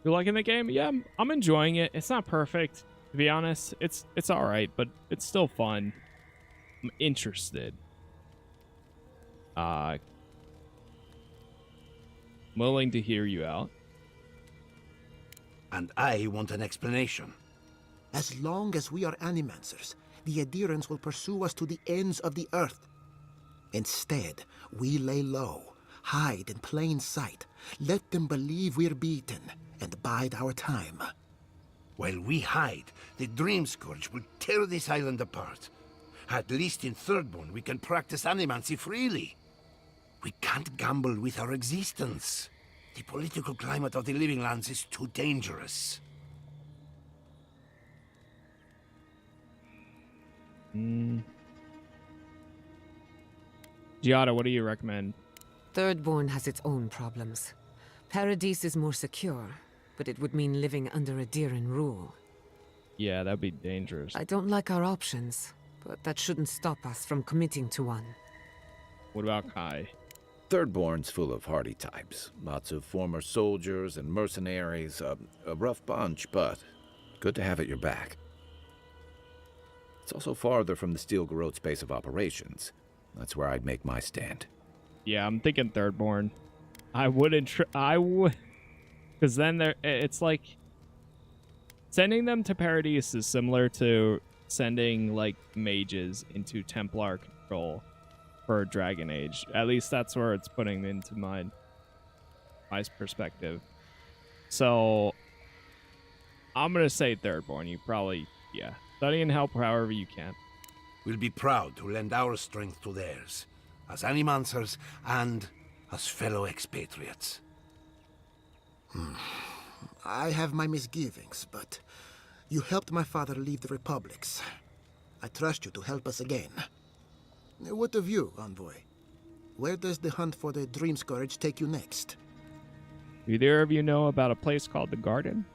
You liking the game? Yeah, I'm enjoying it. It's not perfect, to be honest. It's all right, but it's still fun. I'm interested. Willing to hear you out. And I want an explanation. As long as we are animancers, the adherents will pursue us to the ends of the earth. Instead, we lay low, hide in plain sight, let them believe we're beaten, and bide our time. While we hide, the Dream Scourge will tear this island apart. At least in Thirdborn, we can practice animancy freely. We can't gamble with our existence. The political climate of the Living Lands is too dangerous. Giatta, what do you recommend? Thirdborn has its own problems. Paradise is more secure, but it would mean living under Adiran rule. Yeah, that'd be dangerous. I don't like our options, but that shouldn't stop us from committing to one. What about Kai? Thirdborn's full of hardy types. Lots of former soldiers and mercenaries. A rough bunch, but good to have at your back. It's also farther from the Steel Garrote's base of operations. That's where I'd make my stand. Yeah, I'm thinking Thirdborn. I wouldn't. I would, because then it's like sending them to Paradise is similar to sending like mages into Templar control for Dragon Age. At least that's where it's putting into my perspective. So I'm gonna say Thirdborn. You probably, yeah. Study and help however you can. We'll be proud to lend our strength to theirs, as animancers and as fellow expatriates. I have my misgivings, but you helped my father leave the Republics. I trust you to help us again. What of you, Envoy? Where does the hunt for the Dream Scourge take you next? Either of you know about a place called the Garden?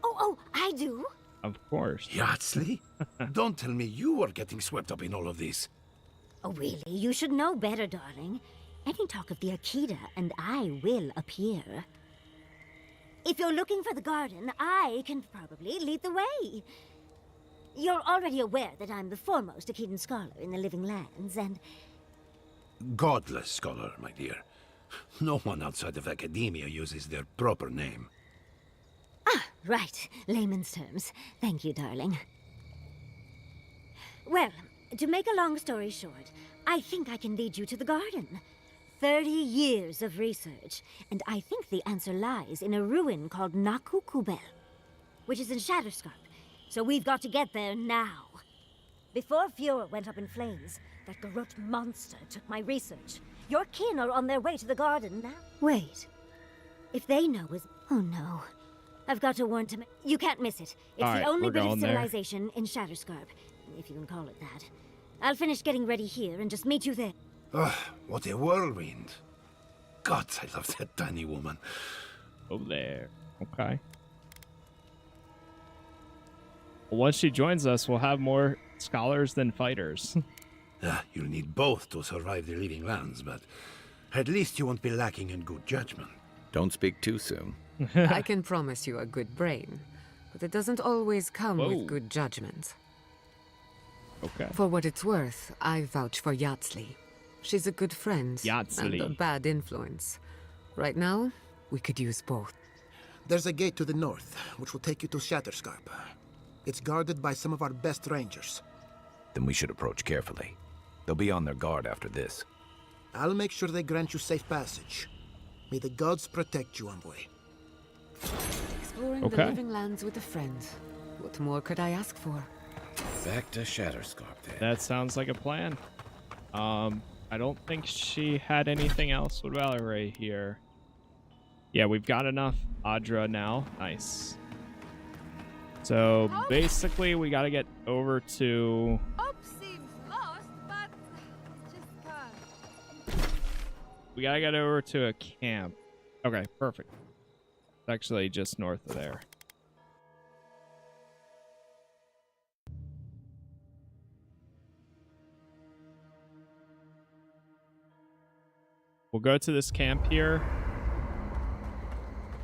Oh, I do. Of course. Yardsley? Don't tell me you are getting swept up in all of this. Oh, really? You should know better, darling. Any talk of the Akita, and I will appear. If you're looking for the garden, I can probably lead the way. You're already aware that I'm the foremost Akitan scholar in the Living Lands, and... Godless scholar, my dear. No one outside of academia uses their proper name. Ah, right. Layman's terms. Thank you, darling. Well, to make a long story short, I think I can lead you to the garden. 30 years of research, and I think the answer lies in a ruin called Naku, which is in Shatterscarp. So we've got to get there now. Before Fiora went up in flames, that Garrote monster took my research. Your kin are on their way to the garden now. Wait. If they know is... Oh no. I've got to warn Tim. You can't miss it. It's All right, the only we're bit of going there. civilization in Shatterscarp, if you can call it that. I'll finish getting ready here and just meet you there. Ugh, what a whirlwind. God, I love that tiny woman. Over there. Okay. Well, once she joins us, we'll have more scholars than fighters. You'll need both to survive the Living Lands, but at least you won't be lacking in good judgment. Don't speak too soon. I can promise you a good brain, but it doesn't always come Whoa. with good judgment. Okay. For what it's worth, I vouch for Yardsley. She's a good friend and a bad influence. Right now, we could use both. There's a gate to the north, which will take you to Shatterscarp. It's guarded by some of our best rangers. Then we should approach carefully. They'll be on their guard after this. I'll make sure they grant you safe passage. May the gods protect you, Envoy. Exploring the Okay. Living Lands with a friend. What more could I ask for? Back to Shatterscarp then. That sounds like a plan. I don't think she had anything else. What about right here? Yeah, we've got enough Adra now. Nice. So basically, we got to get over to... Hope seems lost, but just can't. We got to get over to a camp. Okay, perfect. It's actually just north of there. We'll go to this camp here.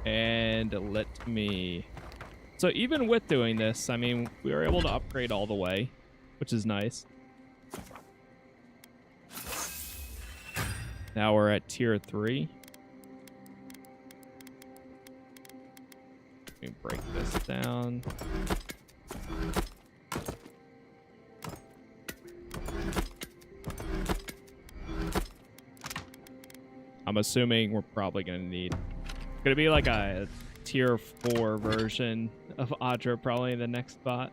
And let me... So even with doing this, I mean, we were able to upgrade all the way, which is nice. Now we're at tier 3. Let me break this down. I'm assuming we're probably going to need... Gonna be like a tier 4 version of Adra probably in the next spot.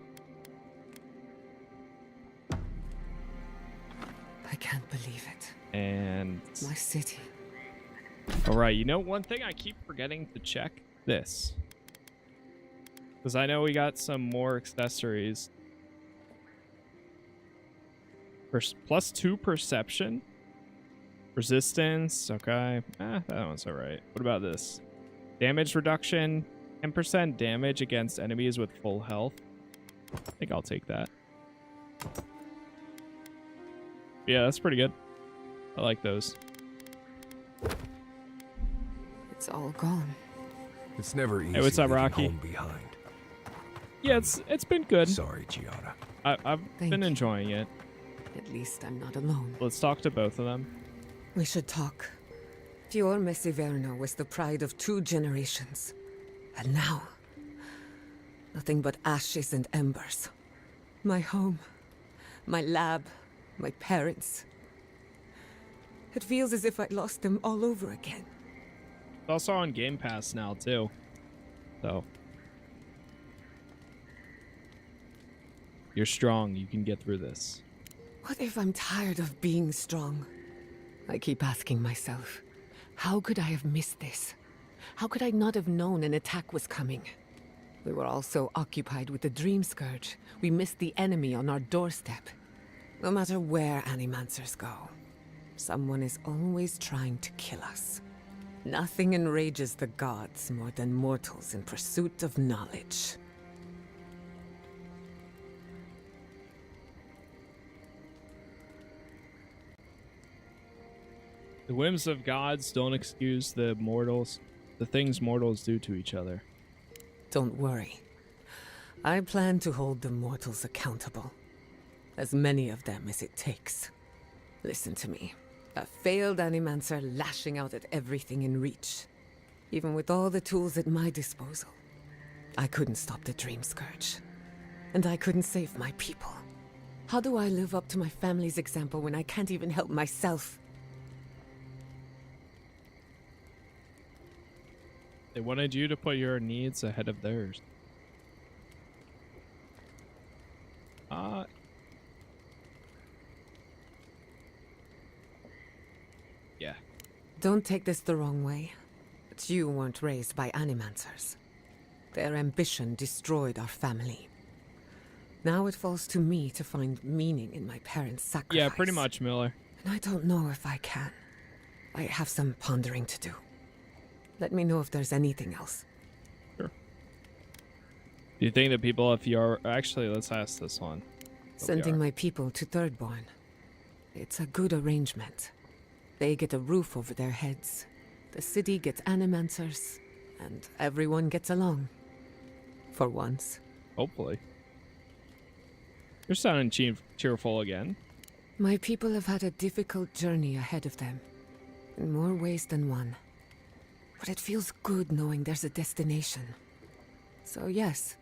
I can't believe it. And... My city. Alright, you know one thing I keep forgetting to check? This. Because I know we got some more accessories. Plus 2 perception. Resistance, okay. That one's alright. What about this? Damage reduction, 10% damage against enemies with full health. I think I'll take that. Yeah, that's pretty good. I like those. It's all gone. It's never easy. Hey, what's up, leaving Rocky? home behind. Yeah, it's been good. Sorry, Giatta. I've been enjoying it. At least I'm not alone. Let's talk to both of them. We should talk. Fior Messiverno was the pride of 2 generations. And now, nothing but ashes and embers. My home, my lab, my parents. It feels as if I lost them all over again. It's also on Game Pass now, too. So. You're strong. You can get through this. What if I'm tired of being strong? I keep asking myself, how could I have missed this? How could I not have known an attack was coming? We were all so occupied with the Dream Scourge, we missed the enemy on our doorstep. No matter where animancers go, someone is always trying to kill us. Nothing enrages the gods more than mortals in pursuit of knowledge. The whims of gods don't excuse the things mortals do to each other. Don't worry. I plan to hold the mortals accountable. As many of them as it takes. Listen to me. A failed animancer lashing out at everything in reach. Even with all the tools at my disposal. I couldn't stop the Dream Scourge. And I couldn't save my people. How do I live up to my family's example when I can't even help myself? They wanted you to put your needs ahead of theirs. Yeah. Don't take this the wrong way, but you weren't raised by animancers. Their ambition destroyed our family. Now it falls to me to find meaning in my parents' sacrifice. Yeah, pretty much, Miller. And I don't know if I can. I have some pondering to do. Let me know if there's anything else. Sure. Do you think that people, if you're... Actually, let's ask this one. Sending my people to Thirdborn. It's a good arrangement. They get a roof over their heads. The city gets animancers. And everyone gets along. For once. Hopefully. You're sounding cheerful again. My people have had a difficult journey ahead of them. In more ways than one. But it feels good knowing there's a destination. So yes,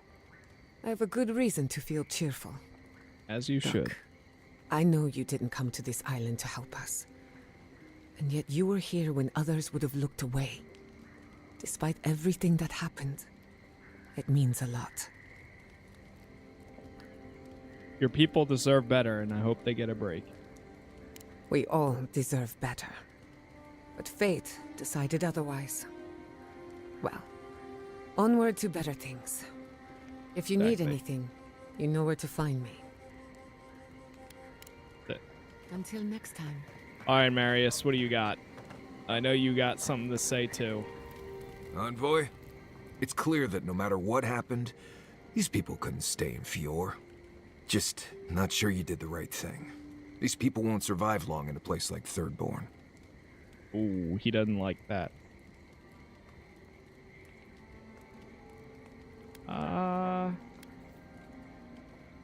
I have a good reason to feel cheerful. As you should. I know you didn't come to this island to help us. And yet you were here when others would have looked away. Despite everything that happened, it means a lot. Your people deserve better, and I hope they get a break. We all deserve better. But fate decided otherwise. Well, onward to better things. If you need anything, you know where to find me. Until next time. All right, Marius, what do you got? I know you got something to say, too. Envoy, it's clear that no matter what happened, these people couldn't stay in Fior. Just not sure you did the right thing. These people won't survive long in a place like Thirdborn. Ooh, he doesn't like that.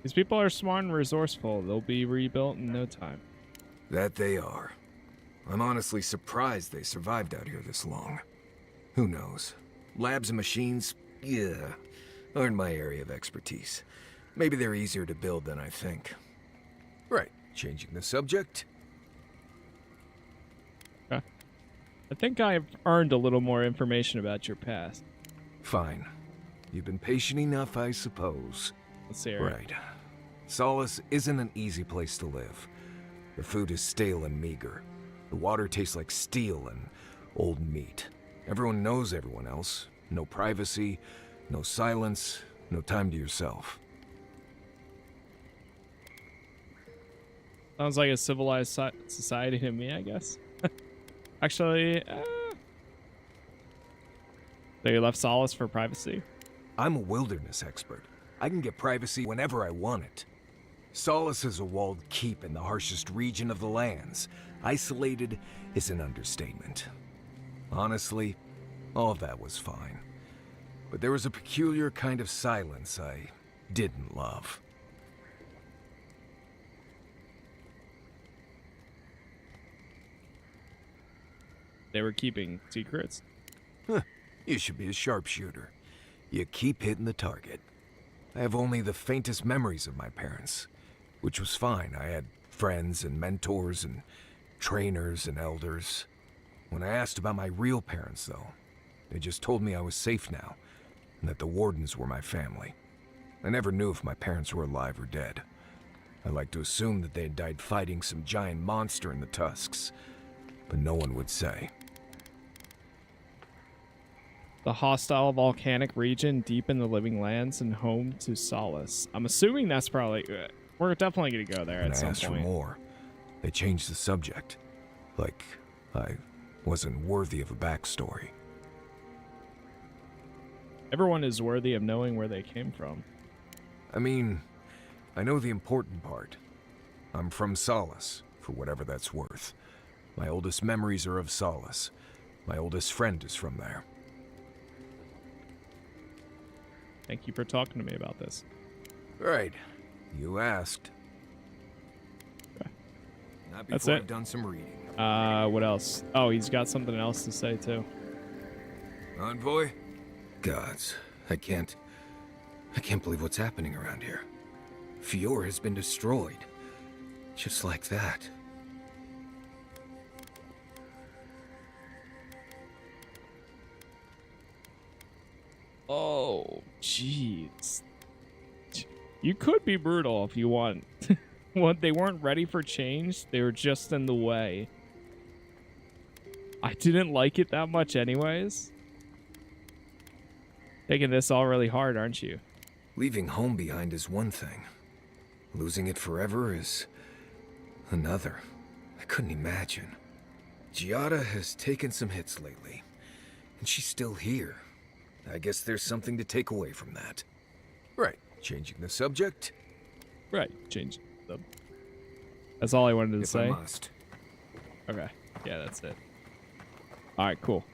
These people are smart and resourceful. They'll be rebuilt in no time. That they are. I'm honestly surprised they survived out here this long. Who knows? Labs and machines, yeah, aren't my area of expertise. Maybe they're easier to build than I think. Right, changing the subject. Okay. I think I've earned a little more information about your past. Fine. You've been patient enough, I suppose. Let's see. Right. Solace isn't an easy place to live. The food is stale and meager. The water tastes like steel and old meat. Everyone knows everyone else. No privacy, no silence, no time to yourself. Sounds like a civilized society to me, I guess. Actually, they left Solace for privacy. I'm a wilderness expert. I can get privacy whenever I want it. Solace is a walled keep in the harshest region of the lands. Isolated is an understatement. Honestly, all of that was fine. But there was a peculiar kind of silence I didn't love. They were keeping secrets? Huh. You should be a sharpshooter. You keep hitting the target. I have only the faintest memories of my parents, which was fine. I had friends and mentors and trainers and elders. When I asked about my real parents, though, they just told me I was safe now, and that the wardens were my family. I never knew if my parents were alive or dead. I like to assume that they had died fighting some giant monster in the Tusks, but no one would say. The hostile volcanic region deep in the living lands and home to Solace. I'm assuming that's probably... we're definitely going to go there at some point. When I asked for more, they changed the subject. Like I wasn't worthy of a backstory. Everyone is worthy of knowing where they came from. I mean, I know the important part. I'm from Solace, for whatever that's worth. My oldest memories are of Solace. My oldest friend is from there. Thank you for talking to me about this. Right. You asked. Okay. Not before That's it. I've done some reading. What else? Oh, he's got something else to say, too. Envoy? Gods, I can't believe what's happening around here. Fior has been destroyed. Just like that. Oh, jeez. You could be brutal if you want. What, they weren't ready for change? They were just in the way. I didn't like it that much anyways. Taking this all really hard, aren't you? Leaving home behind is one thing. Losing it forever is another. I couldn't imagine. Giatta has taken some hits lately, and she's still here. I guess there's something to take away from that. Right, changing the subject? Right, change them. That's all I wanted to say. I must. Okay, yeah, that's it. Alright, cool.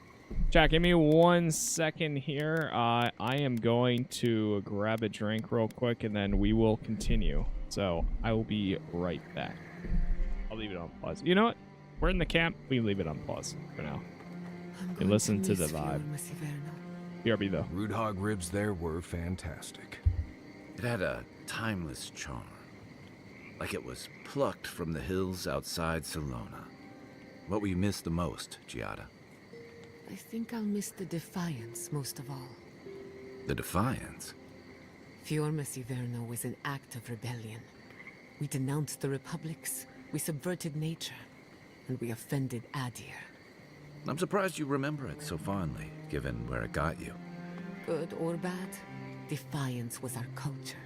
Jack, give me 1 second here. I am going to grab a drink real quick, and then we will continue. So, I will be right back. I'll leave it on pause. You know what? We're in the camp. We leave it on pause for now. You listen to the vibe. BRB, though. Root hog ribs there were fantastic. It had a timeless charm. Like it was plucked from the hills outside Salona. What will you miss the most, Giatta? I think I'll miss the defiance most of all. The defiance? Fior Messiverno was an act of rebellion. We denounced the republics, we subverted nature, and we offended Adir. I'm surprised you remember it so fondly, given where it got you. Good or bad, defiance was our culture,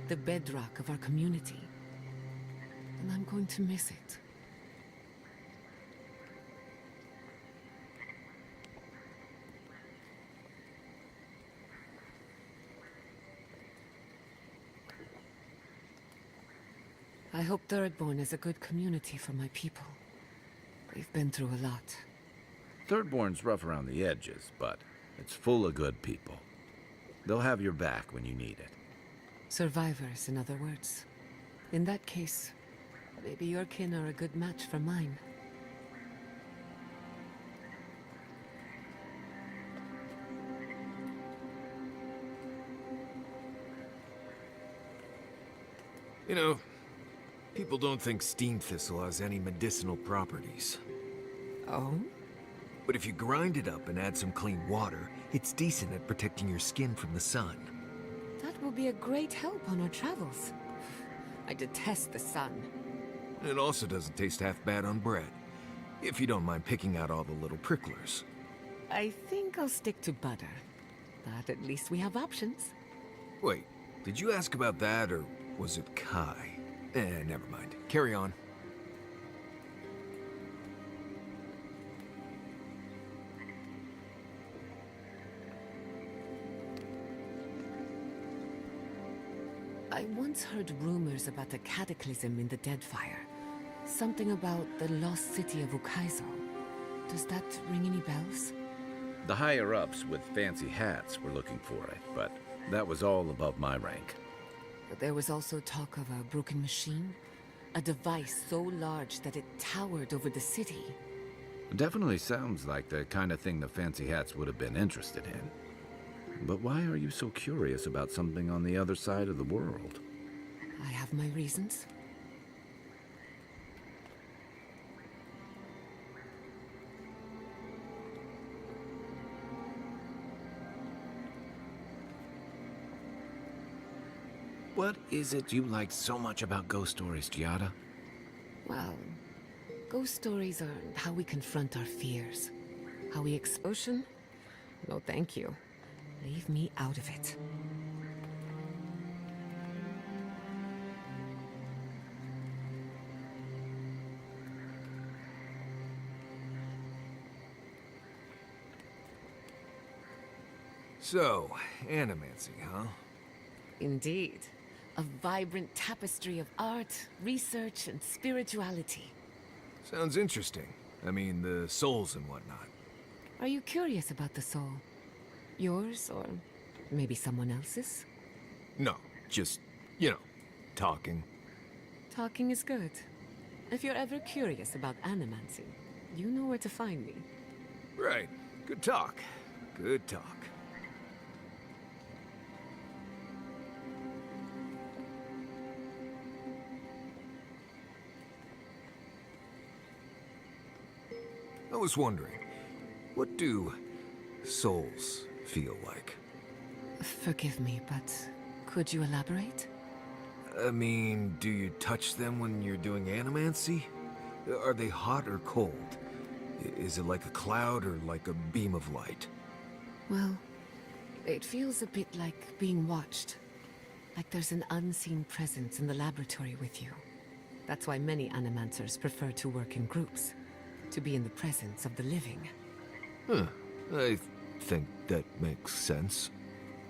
the bedrock of our community. And I'm going to miss it. I hope Thirdborn is a good community for my people. They've been through a lot. Thirdborn's rough around the edges, but it's full of good people. They'll have your back when you need it. Survivors, in other words. In that case, maybe your kin are a good match for mine. You know, people don't think steam thistle has any medicinal properties. Oh? But if you grind it up and add some clean water, it's decent at protecting your skin from the sun. That will be a great help on our travels. I detest the sun. It also doesn't taste half bad on bread, if you don't mind picking out all the little pricklers. I think I'll stick to butter. But at least we have options. Wait, did you ask about that, or was it Kai? Never mind. Carry on. I once heard rumors about a cataclysm in the Deadfire. Something about the lost city of Ukaizo. Does that ring any bells? The higher-ups with fancy hats were looking for it, but that was all above my rank. There was also talk of a broken machine. A device so large that it towered over the city. It definitely sounds like the kind of thing the fancy hats would have been interested in. But why are you so curious about something on the other side of the world? I have my reasons. What is it you like so much about ghost stories, Giatta? Well, ghost stories are how we confront our fears. How we ocean? No, thank you. Leave me out of it. So, animancy, huh? Indeed. A vibrant tapestry of art, research, and spirituality. Sounds interesting. I mean, the souls and whatnot. Are you curious about the soul? Yours, or maybe someone else's? No, just, you know, talking. Talking is good. If you're ever curious about animancy, you know where to find me. Right. Good talk. Good talk. I was wondering, what do souls feel like? Forgive me, but could you elaborate? I mean, do you touch them when you're doing animancy? Are they hot or cold? Is it like a cloud or like a beam of light? Well, it feels a bit like being watched. Like there's an unseen presence in the laboratory with you. That's why many animancers prefer to work in groups. To be in the presence of the living. Huh. I think that makes sense.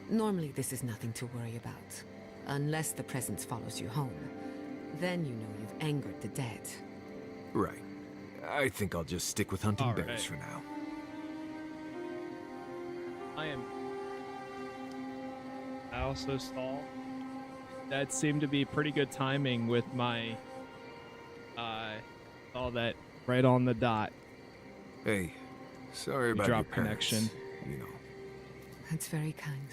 Normally this is nothing to worry about. Unless the presence follows you home. Then you know you've angered the dead. Right. I think I'll just stick with hunting bears for now. I also stalled. That seemed to be pretty good timing with my all that right on the dot. Hey, sorry about drop your parents, connection. you know. That's very kind.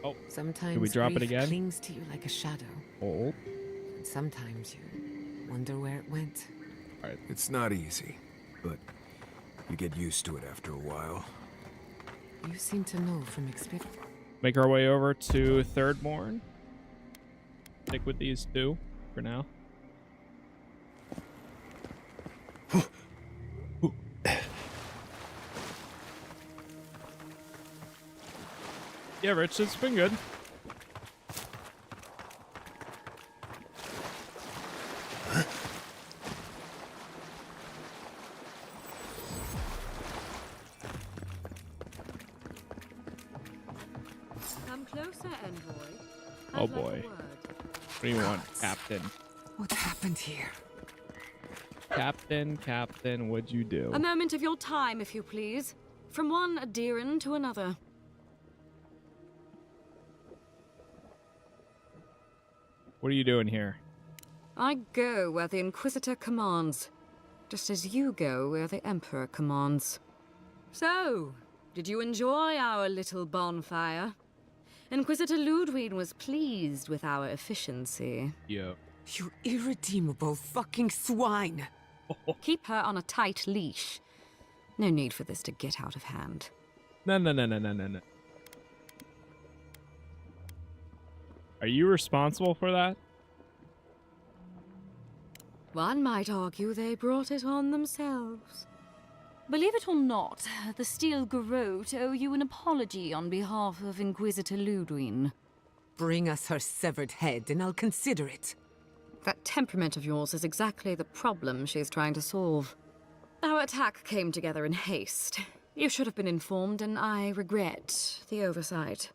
Oh, sometimes did we drop it grief again? Clings to you like a shadow. Oh. And sometimes you wonder where it went. Right. It's not easy, but you get used to it after a while. You seem to know from experience. Make our way over to Thirdborn. Stick with these two. for now. Yeah, Rich, it's been good. Come closer, envoy. Oh boy. What do you want, Captain? What happened here? Captain, what'd you do? A moment of your time, if you please. From one Adiran to another. What are you doing here? I go where the Inquisitor commands, just as you go where the Emperor commands. So, did you enjoy our little bonfire? Inquisitor Ludwig was pleased with our efficiency. Yeah. You irredeemable fucking swine! Keep her on a tight leash. No need for this to get out of hand. No. Are you responsible for that? One might argue they brought it on themselves. Believe it or not, the Steel Garrote owe you an apology on behalf of Inquisitor Ludwig. Bring us her severed head and I'll consider it. That temperament of yours is exactly the problem she's trying to solve. Our attack came together in haste. You should have been informed, and I regret the oversight.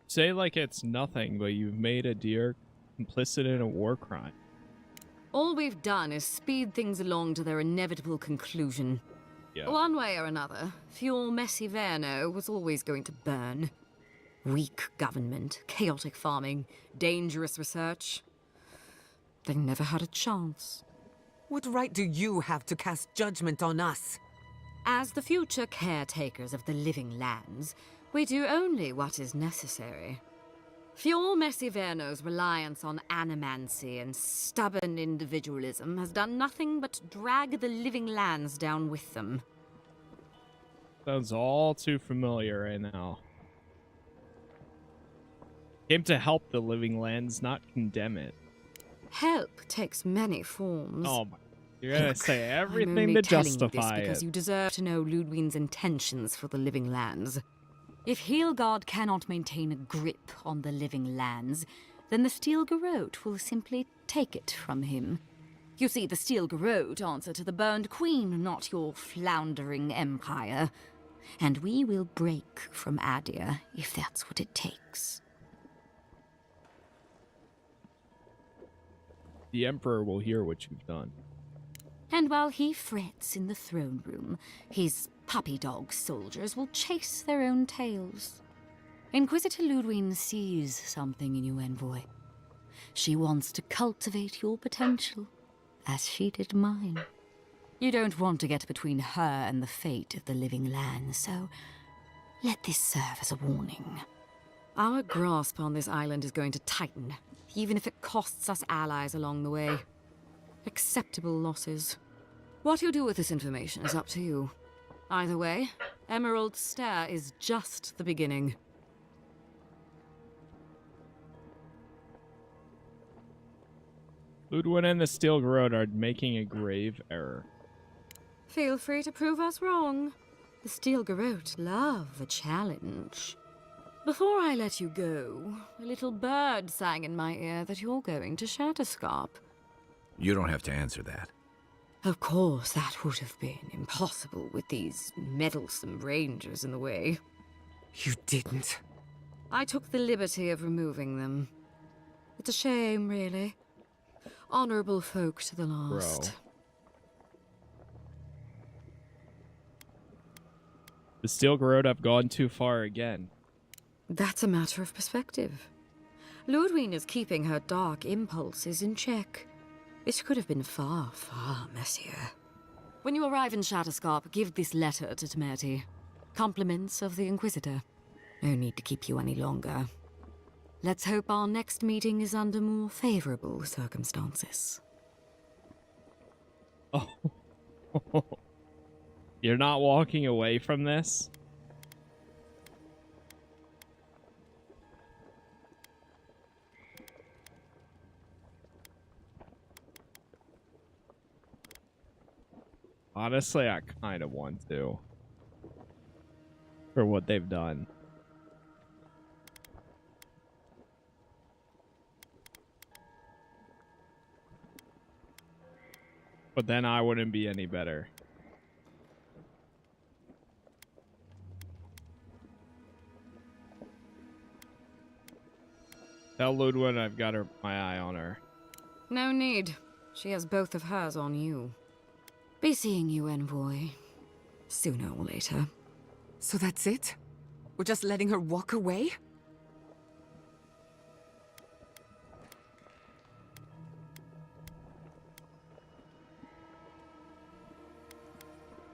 Say like it's nothing, but you've made a deer complicit in a war crime. All we've done is speed things along to their inevitable conclusion. Yeah. One way or another, Fuel Messi Verno was always going to burn. Weak government, chaotic farming, dangerous research. They never had a chance. What right do you have to cast judgment on us? As the future caretakers of the living lands, we do only what is necessary. Fuel Messi Verno's reliance on animancy and stubborn individualism has done nothing but drag the living lands down with them. Sounds all too familiar right now. Came to help the living lands, not condemn it. Help takes many forms. Oh my! You're gonna say I'm everything only to telling you justify this because it. you deserve to know Ludwig's intentions for the living lands. If Heelgard cannot maintain a grip on the living lands, then the Steel Garrote will simply take it from him. You see, the Steel Garrote answer to the Burned Queen, not your floundering empire. And we will break from Adir if that's what it takes. The Emperor will hear what you've done. And while he frets in the throne room, his puppy dog soldiers will chase their own tails. Inquisitor Ludwig sees something in you, envoy. She wants to cultivate your potential, as she did mine. You don't want to get between her and the fate of the living land, so let this serve as a warning. Our grasp on this island is going to tighten, even if it costs us allies along the way. Acceptable losses. What you do with this information is up to you. Either way, Emerald Stair is just the beginning. Ludwig and the Steel Garrote are making a grave error. Feel free to prove us wrong. The Steel Garrote love a challenge. Before I let you go, a little bird sang in my ear that you're going to Shatterscarp. You don't have to answer that. Of course, that would have been impossible with these meddlesome rangers in the way. You didn't. I took the liberty of removing them. It's a shame, really. Honorable folk to the last. Bro. The Steel Garrote have gone too far again. That's a matter of perspective. Ludwig is keeping her dark impulses in check. This could have been far, far messier. When you arrive in Shatterscarp, give this letter to Temerity. Compliments of the Inquisitor. No need to keep you any longer. Let's hope our next meeting is under more favorable circumstances. Oh. You're not walking away from this? Honestly, I kind of want to. For what they've done. But then I wouldn't be any better. Tell Ludwig I've got my eye on her. No need. She has both of hers on you. Be seeing you, envoy. Sooner or later. So that's it? We're just letting her walk away?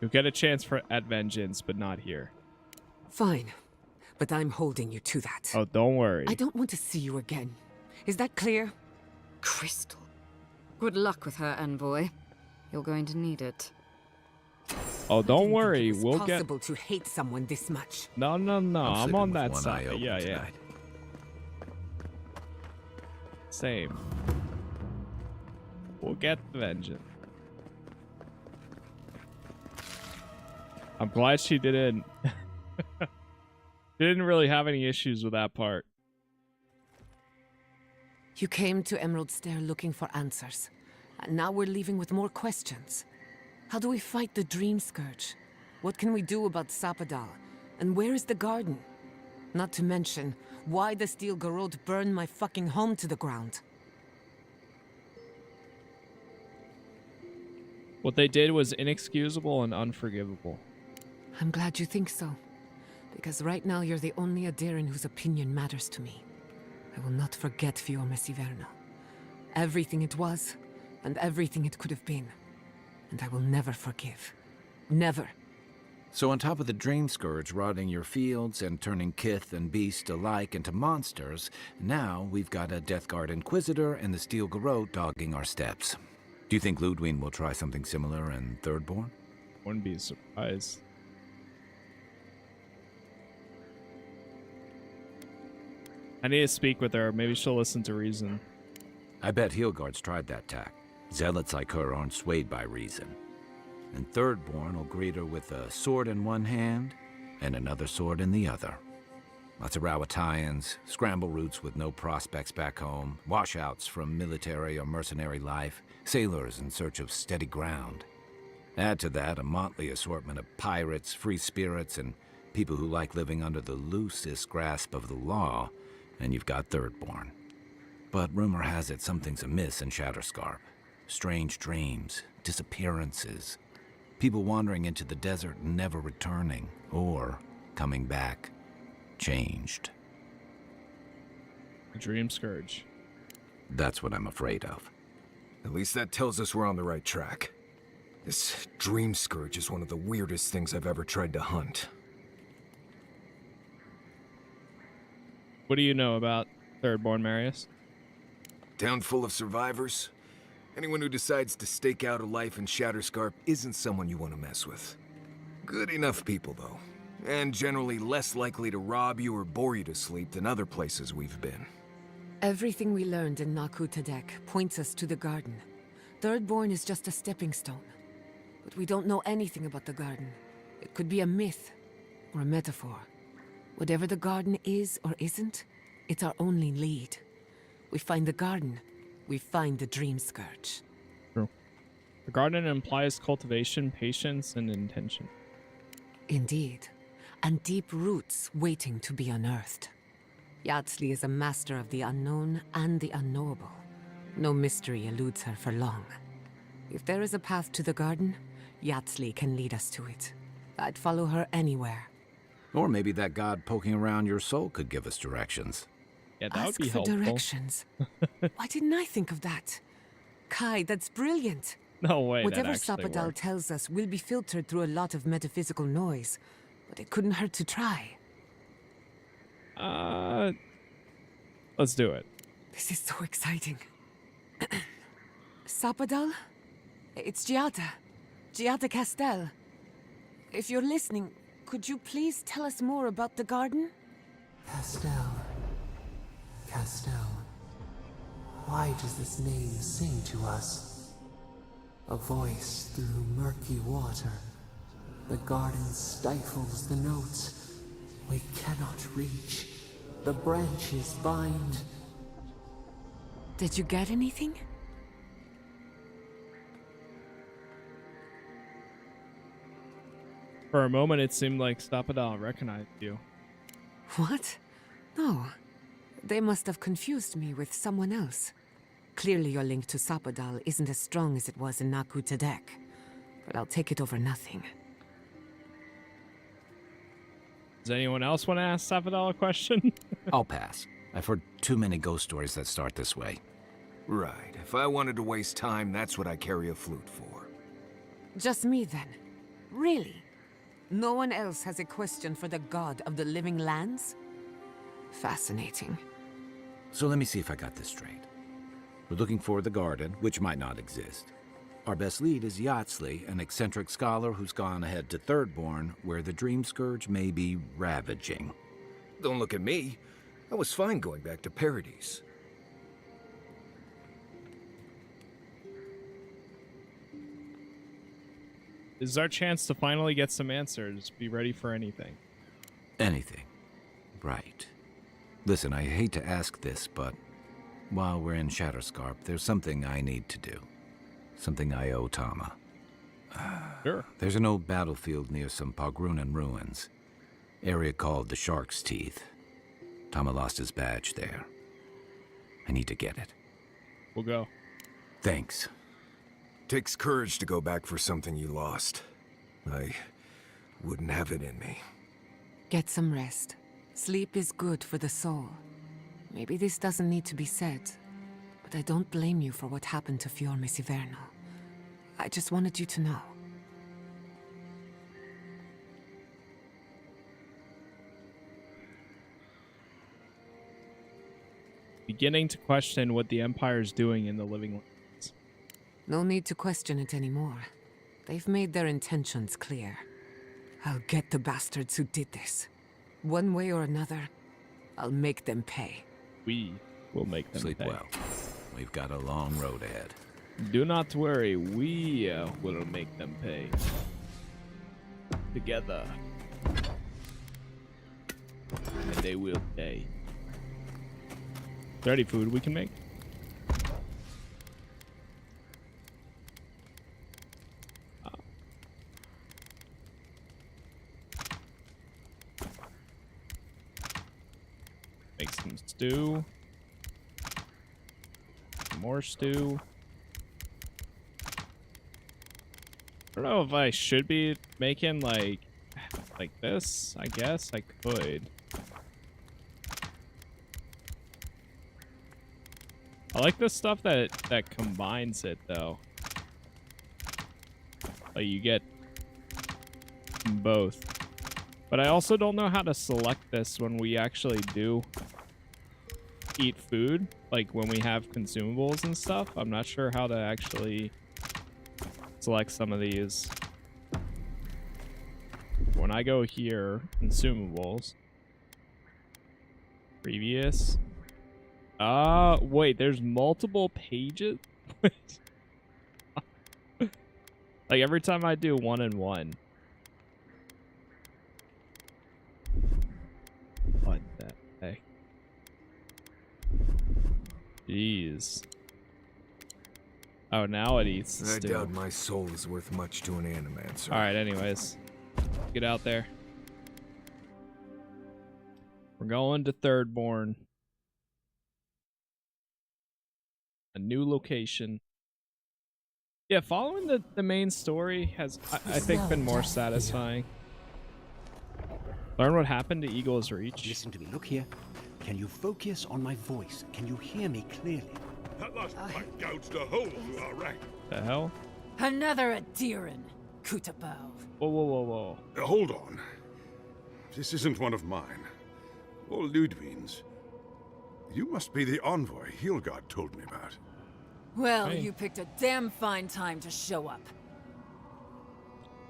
You'll get a chance at vengeance, but not here. Fine. But I'm holding you to that. Oh, don't worry. I don't want to see you again. Is that clear? Crystal. Good luck with her, envoy. You're going to need it. Oh, don't worry. We'll get... possible to hate someone this much. No. I'm on that side. Yeah. Tonight. Same. We'll get the vengeance. I'm glad she didn't really have any issues with that part. You came to Emerald Stair looking for answers. And now we're leaving with more questions. How do we fight the Dream Scourge? What can we do about Sapadal? And where is the garden? Not to mention, why the Steel Garrote burned my fucking home to the ground. What they did was inexcusable and unforgivable. I'm glad you think so. Because right now you're the only Adiran whose opinion matters to me. I will not forget Fiume Siverna. Everything it was, and everything it could have been. And I will never forgive. Never. So on top of the Dream Scourge rotting your fields and turning kith and beast alike into monsters, now we've got a Death Guard Inquisitor and the Steel Garrote dogging our steps. Do you think Ludwig will try something similar in Thirdborn? Wouldn't be surprised. I need to speak with her. Maybe she'll listen to reason. I bet Heelguard's tried that tack. Zealots like her aren't swayed by reason. And Thirdborn will greet her with a sword in one hand and another sword in the other. Lots of Rawatayans, scramble routes with no prospects back home, washouts from military or mercenary life, sailors in search of steady ground. Add to that a motley assortment of pirates, free spirits, and people who like living under the loosest grasp of the law, and you've got Thirdborn. But rumor has it something's amiss in Shatterscarp. Strange dreams, disappearances, people wandering into the desert and never returning, or coming back, changed. The Dream Scourge. That's what I'm afraid of. At least that tells us we're on the right track. This Dream Scourge is one of the weirdest things I've ever tried to hunt. What do you know about Thirdborn, Marius? Town full of survivors. Anyone who decides to stake out a life in Shatterscarp isn't someone you want to mess with. Good enough people, though. And generally less likely to rob you or bore you to sleep than other places we've been. Everything we learned in Naku Tadec points us to the garden. Thirdborn is just a stepping stone. But we don't know anything about the garden. It could be a myth or a metaphor. Whatever the garden is or isn't, it's our only lead. We find the garden, we find the Dream Scourge. True. The garden implies cultivation, patience, and intention. Indeed. And deep roots waiting to be unearthed. Yatsli is a master of the unknown and the unknowable. No mystery eludes her for long. If there is a path to the garden, Yatsli can lead us to it. I'd follow her anywhere. Or maybe that god poking around your soul could give us directions. Yeah, that would Ask be for helpful. directions. Why didn't I think of that? Kai, that's brilliant. No way. Whatever that actually Sapadal worked. tells us will be filtered through a lot of metaphysical noise, but it couldn't hurt to try. Let's do it. This is so exciting. Sapadal? It's Giatta. Giatta Castel. If you're listening, could you please tell us more about the garden? Castel. Castel. Why does this name sing to us? A voice through murky water. The garden stifles the notes. We cannot reach. The branches bind. Did you get anything? For a moment, it seemed like Stapadal recognized you. What? No. They must have confused me with someone else. Clearly your link to Sapadal isn't as strong as it was in Naku Tadec, but I'll take it over nothing. Does anyone else want to ask Sapadal a question? I'll pass. I've heard too many ghost stories that start this way. Right. If I wanted to waste time, that's what I carry a flute for. Just me then? Really? No one else has a question for the god of the living lands? Fascinating. So let me see if I got this straight. We're looking for the garden, which might not exist. Our best lead is Yatsley, an eccentric scholar who's gone ahead to Thirdborn, where the Dream Scourge may be ravaging. Don't look at me. I was fine going back to Paradise. This is our chance to finally get some answers. Be ready for anything. Anything. Right. Listen, I hate to ask this, but while we're in Shatterscarp, there's something I need to do. Something I owe Tama. Sure. There's an old battlefield near some Pogrunan ruins. Area called the Shark's Teeth. Tama lost his badge there. I need to get it. We'll go. Thanks. Takes courage to go back for something you lost. I wouldn't have it in me. Get some rest. Sleep is good for the soul. Maybe this doesn't need to be said, but I don't blame you for what happened to Fiorme Siverno. I just wanted you to know. Beginning to question what the Empire's doing in the living lands. No need to question it anymore. They've made their intentions clear. I'll get the bastards who did this. One way or another, I'll make them pay. We will make them Sleep pay. well. We've got a long road ahead. Do not worry, we will make them pay. Together. And they will pay. Is there any food we can make? Make some stew. Some more stew. I don't know if I should be making like this. I guess I could. I like the stuff that combines it though. Like you get both. But I also don't know how to select this when we actually do eat food, like when we have consumables and stuff. I'm not sure how to actually select some of these. When I go here, consumables, previous. Wait, there's multiple pages? Like every time I do 1 and 1. What the heck? Jeez. Oh, now it eats the I stew. doubt my soul is worth much to an animancer. Alright, anyways. Get out there. We're going to Thirdborn. A new location. Yeah, following the main story has, I think, been more satisfying. Learn what happened to Eagle's Reach. Listen to me. Look here. Can you focus on my voice? Can you hear me clearly? That last fight gouged a hole through our rank. The hell? Another Adiran, Kutabao. Whoa, whoa, whoa, whoa. Hold on. This isn't one of mine. Or Ludwig's. You must be the envoy Hilgard told me about. Well, you picked a damn fine time to show up.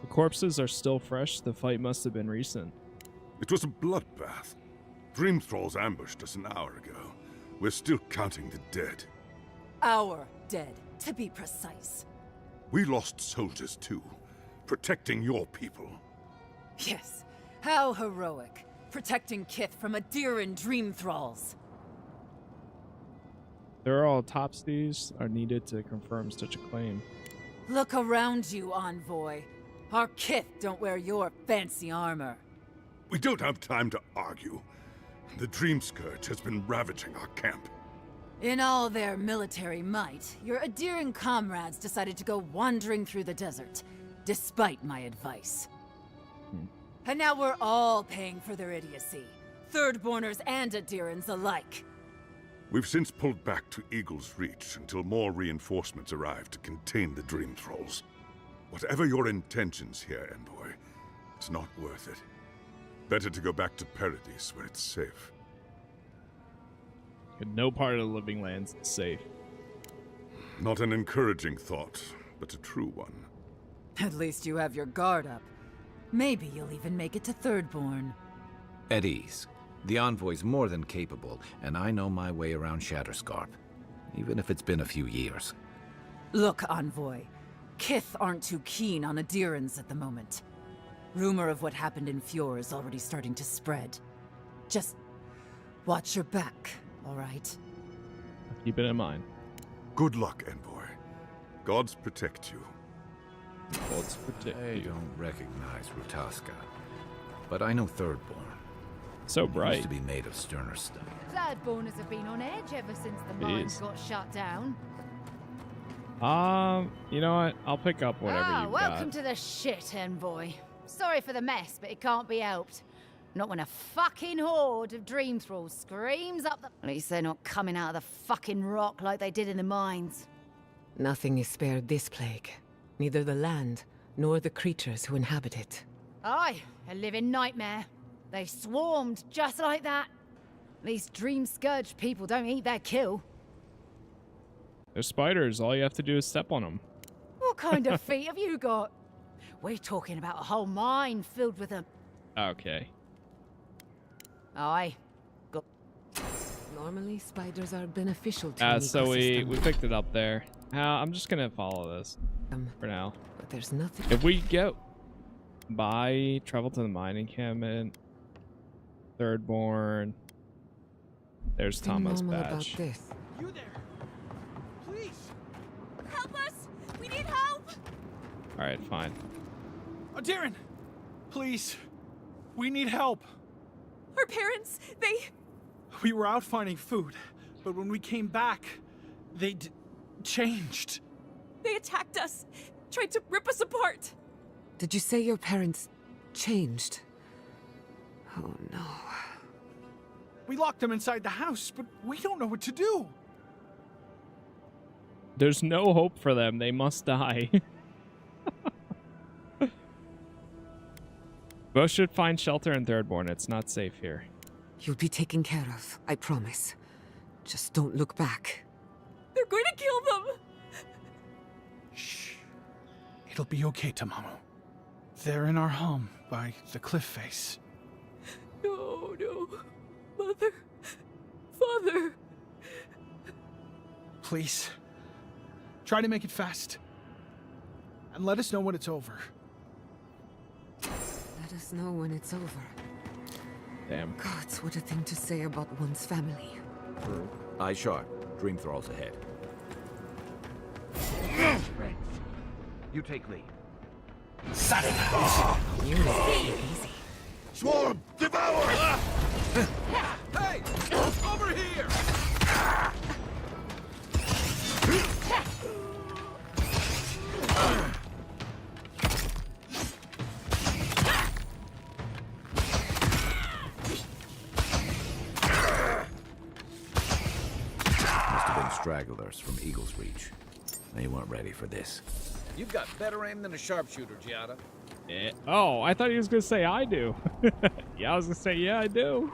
The corpses are still fresh. The fight must have been recent. It was a bloodbath. Dream Thralls ambushed us an hour ago. We're still counting the dead. Our dead, to be precise. We lost soldiers too, protecting your people. Yes, how heroic. Protecting Kith from Adiran dream thralls. Thorough autopsies are needed to confirm such a claim. Look around you, Envoy. Our Kith don't wear your fancy armor. We don't have time to argue. The Dream Scourge has been ravaging our camp. In all their military might, your Adiran comrades decided to go wandering through the desert, despite my advice. And now we're all paying for their idiocy. Thirdborners and Adirans alike. We've since pulled back to Eagle's Reach until more reinforcements arrive to contain the Dream Thralls. Whatever your intentions here, Envoy, it's not worth it. Better to go back to Paradise where it's safe. No part of the Living Lands is safe. Not an encouraging thought, but a true one. At least you have your guard up. Maybe you'll even make it to Thirdborn. At ease. The Envoy's more than capable, and I know my way around Shatterscarp, even if it's been a few years. Look, Envoy. Kith aren't too keen on Adirans at the moment. Rumor of what happened in Fjord is already starting to spread. Just watch your back, all right? I'll keep it in mind. Good luck, Envoy. Gods protect you. Gods protect you. I don't recognize Rutaska, but I know Thirdborn. So bright. It used to be made of sterner stuff. Thirdborners have been on edge ever since the mines got shut down. You know what? I'll pick up whatever you've welcome got. to the shit, Envoy. Sorry for the mess, but it can't be helped. Not when a fucking horde of dream thralls screams up the... At least they're not coming out of the fucking rock like they did in the mines. Nothing is spared this plague. Neither the land, nor the creatures who inhabit it. Aye, a living nightmare. They swarmed just like that. These dream scourge people don't eat their kill. They're spiders. All you have to do is step on them. What kind of feet have you got? We're talking about a whole mine filled with them. Okay. Aye. Go. Normally, spiders are beneficial to an So we ecosystem. picked it up there. I'm just gonna follow this for now. But there's nothing. If we go by, travel to the mining encampment, Thirdborn. There's Thomas normal about badge. this. You there? Please! Help us! We need help! All right, fine. Oh, Darren! Please! We need help! Our parents, We were out finding food, but when we came back, they changed. they attacked us, tried to rip us apart. Did you say your parents changed? Oh no. We locked them inside the house, but we don't know what to do. There's no hope for them. They must die. Both should find shelter in Thirdborn. It's not safe here. You'll be taken care of, I promise. Just don't look back. They're going to kill them! Shh. It'll be okay, Tamamu. They're in our home by the cliff face. No, no. Mother. Father. Please. Try to make it fast. And let us know when it's over. Let us know when it's over. Damn. Gods, what a thing to say about one's family. Eye sharp. Dream Thralls ahead. You take lead. Easy. Swarm! Devour! Hey! Over here! Must have been stragglers from Eagle's Reach. They weren't ready for this. You've got better aim than a sharpshooter, Giatta. Oh, I thought he was gonna say I do. Yeah, I was gonna say yeah, I do.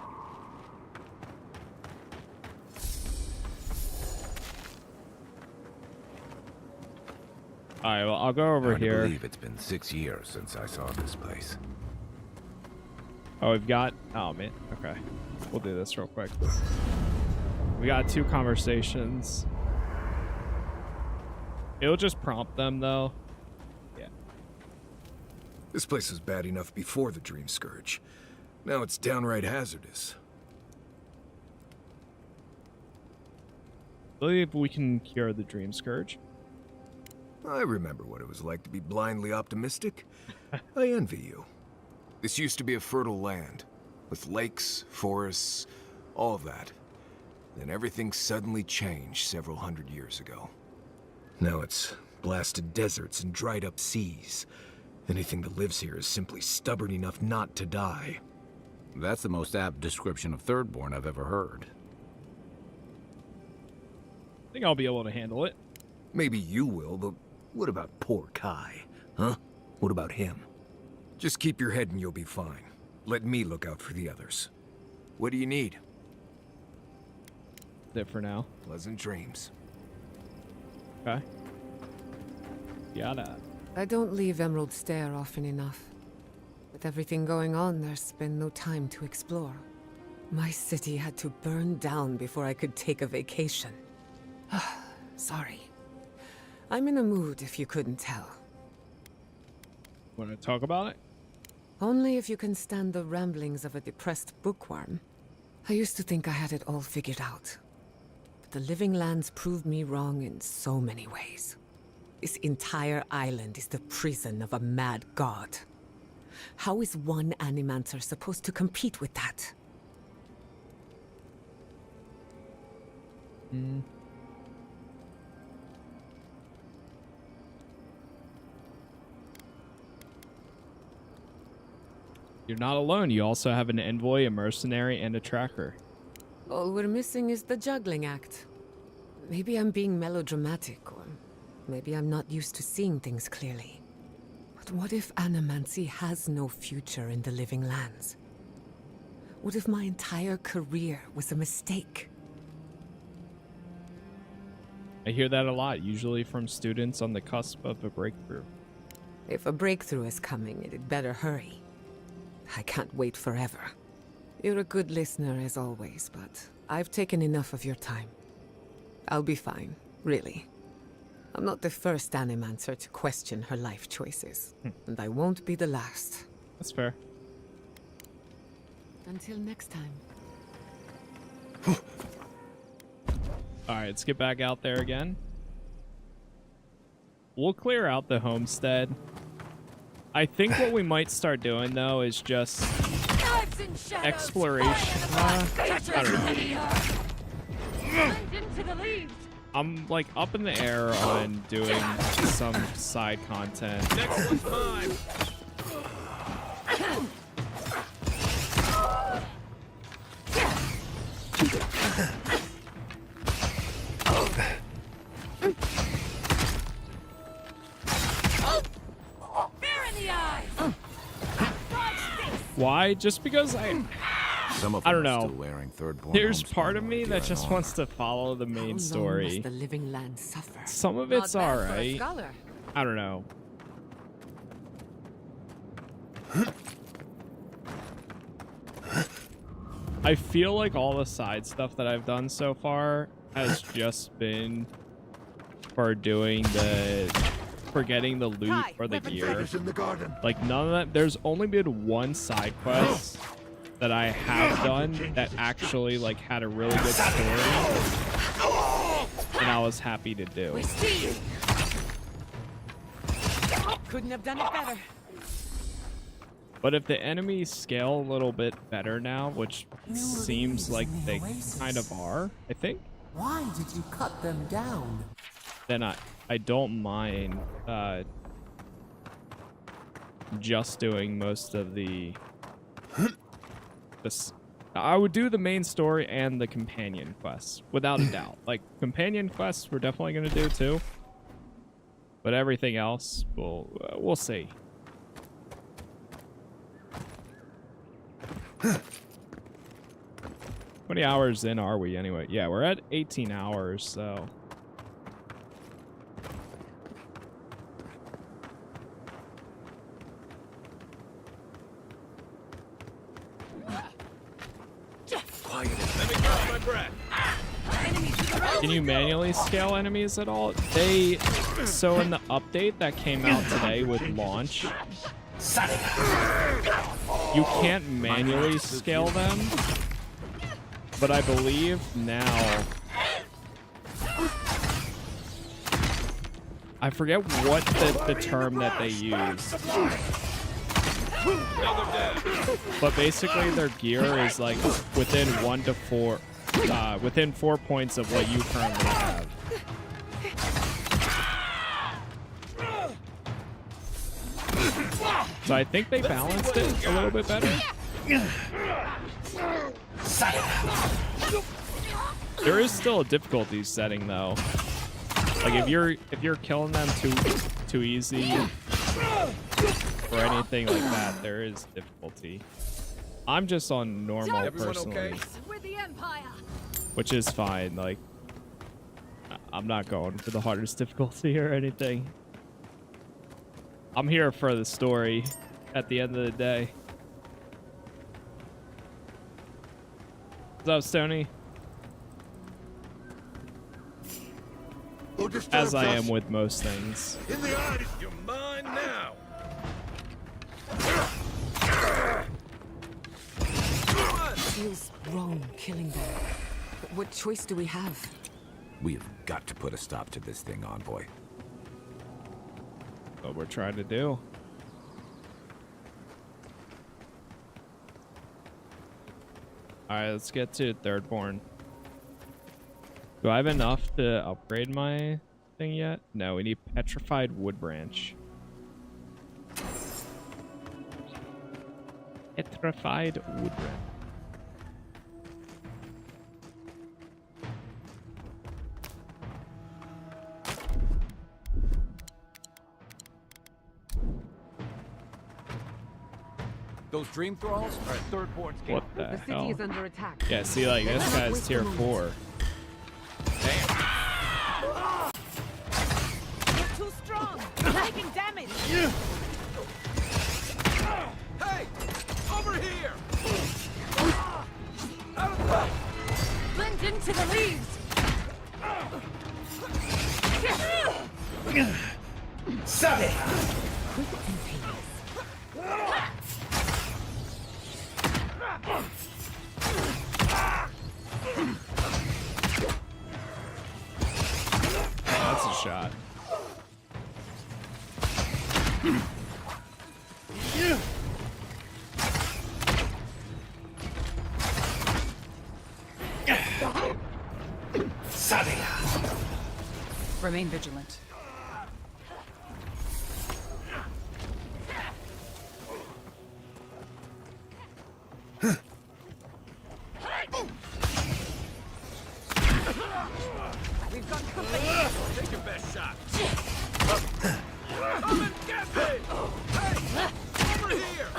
All right, well, I'll go over Hard to here. believe it's been 6 years since I saw this place. Oh, we've got... Oh, man. Okay. We'll do this real quick. We got 2 conversations. It'll just prompt them, though. This place was bad enough before the Dream Scourge. Now it's downright hazardous. I believe we can cure the Dream Scourge. I remember what it was like to be blindly optimistic. I envy you. This used to be a fertile land, with lakes, forests, all of that. Then everything suddenly changed several hundred years ago. Now it's blasted deserts and dried up seas. Anything that lives here is simply stubborn enough not to die. That's the most apt description of Thirdborn I've ever heard. I think I'll be able to handle it. Maybe you will, but what about poor Kai? Huh? What about him? Just keep your head and you'll be fine. Let me look out for the others. What do you need? That's it for now. Pleasant dreams. Okay. Giatta. I don't leave Emerald Stair often enough. With everything going on, there's been no time to explore. My city had to burn down before I could take a vacation. Sorry. I'm in a mood, if you couldn't tell. Want to talk about it? Only if you can stand the ramblings of a depressed bookworm. I used to think I had it all figured out. But the Living Lands proved me wrong in so many ways. This entire island is the prison of a mad god. How is one animancer supposed to compete with that? You're not alone. You also have an envoy, a mercenary, and a tracker. All we're missing is the juggling act. Maybe I'm being melodramatic, or maybe I'm not used to seeing things clearly. But what if animancy has no future in the Living Lands? What if my entire career was a mistake? I hear that a lot, usually from students on the cusp of a breakthrough. If a breakthrough is coming, it'd better hurry. I can't wait forever. You're a good listener as always, but I've taken enough of your time. I'll be fine, really. I'm not the first animancer to question her life choices, and I won't be the last. That's fair. Until next time. Alright, let's get back out there again. We'll clear out the homestead. I think what we might start doing, though, is just exploration. I don't know. I'm, like, up in the air on doing some side content. Next one's mine. Why? Just because Some of I don't them are know. still wearing Thirdborn There's homestead part of me gear that and just all. wants to follow the main How long story. must the Living Land suffer? Some of it's Not bad for a alright. scholar. I don't know. I feel like all the side stuff that I've done so far has just been for doing for getting the loot or the gear. Like none of that. There's only been one side quest that I have done that actually like had a really good story, and I was happy to do. Couldn't have done it better. But if the enemies scale a little bit better now, which seems like they kind of are, I think, Why did you cut them down? then I don't mind just doing most of the this. I would do the main story and the companion quests without a doubt. Like companion quests, we're definitely gonna do too. But everything else, we'll see. How many hours in are we anyway? Yeah, we're at 18 hours, so. Quiet. Let me catch my breath. Can you manually scale enemies at all? So in the update that came out today with launch, You can't manually scale them, but I believe now... I forget what the term that they use. But basically their gear is like within 1 to 4, within 4 points of what you currently have. So I think they balanced it a little bit better. There is still a difficulty setting though. Like if you're killing them too easy or anything like that, there is difficulty. I'm just on normal personally, which is fine. Like I'm not going for the hardest difficulty or anything. I'm here for the story at the end of the day. What's up, Stoney? As I am with most things. In the eyes, you're mine now. Feels wrong killing them. What choice do we have? We've got to put a stop to this thing, Envoy. What we're trying to do. Alright, let's get to Thirdborn. Do I have enough to upgrade my thing yet? No, we need petrified wood branch. Petrified wood branch. Those dream thralls are at Thirdborn's camp. What the city hell? is under attack. Yeah, see, like, this guy's tier 4. You're too strong. You're taking damage. Hey! Over here! Out of the way! Blend into the leaves. Sabe! That's a shot. Remain vigilant. We've got company. Take your best shot. Come and get me! Hey! Over here!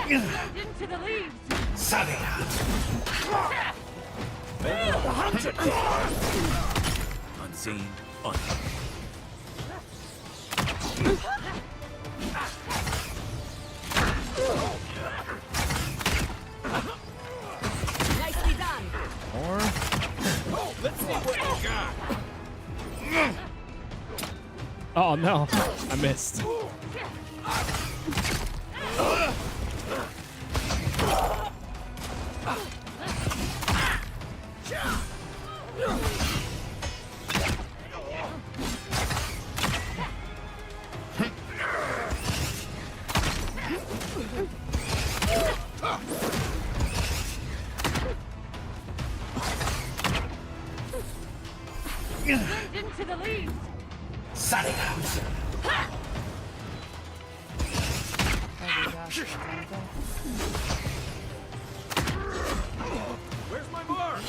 Blend into the leaves. Unseen, Nicely done. Or Oh, let's see what you got. oh no, I missed. Blend into the leaves. Where's my mark?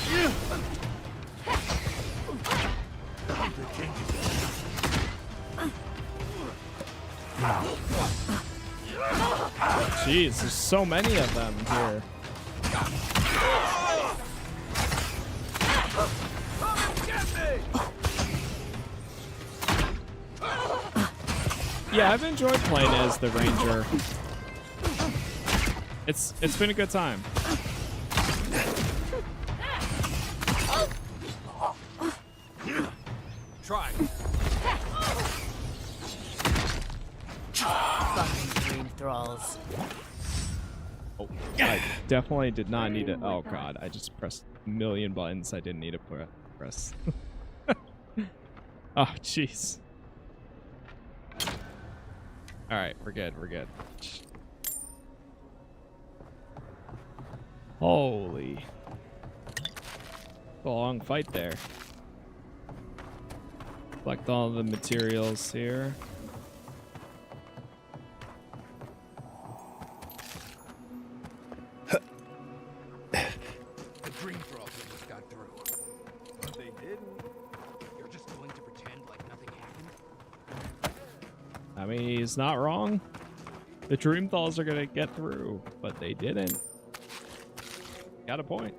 Jeez, there's so many of them here. Come and get me! Yeah, I've enjoyed playing as the ranger. It's been a good time. Try. thralls. Oh, I definitely did not need to. Oh god, I just pressed a million buttons I didn't need to press. Oh jeez. All right, we're good. We're good. Holy, a long fight there. Collect all the materials here. The dream thralls just got through. But they didn't. You're just going to pretend like nothing happened? I mean, he's not wrong. The dream thralls are gonna get through, but they didn't. Got a point.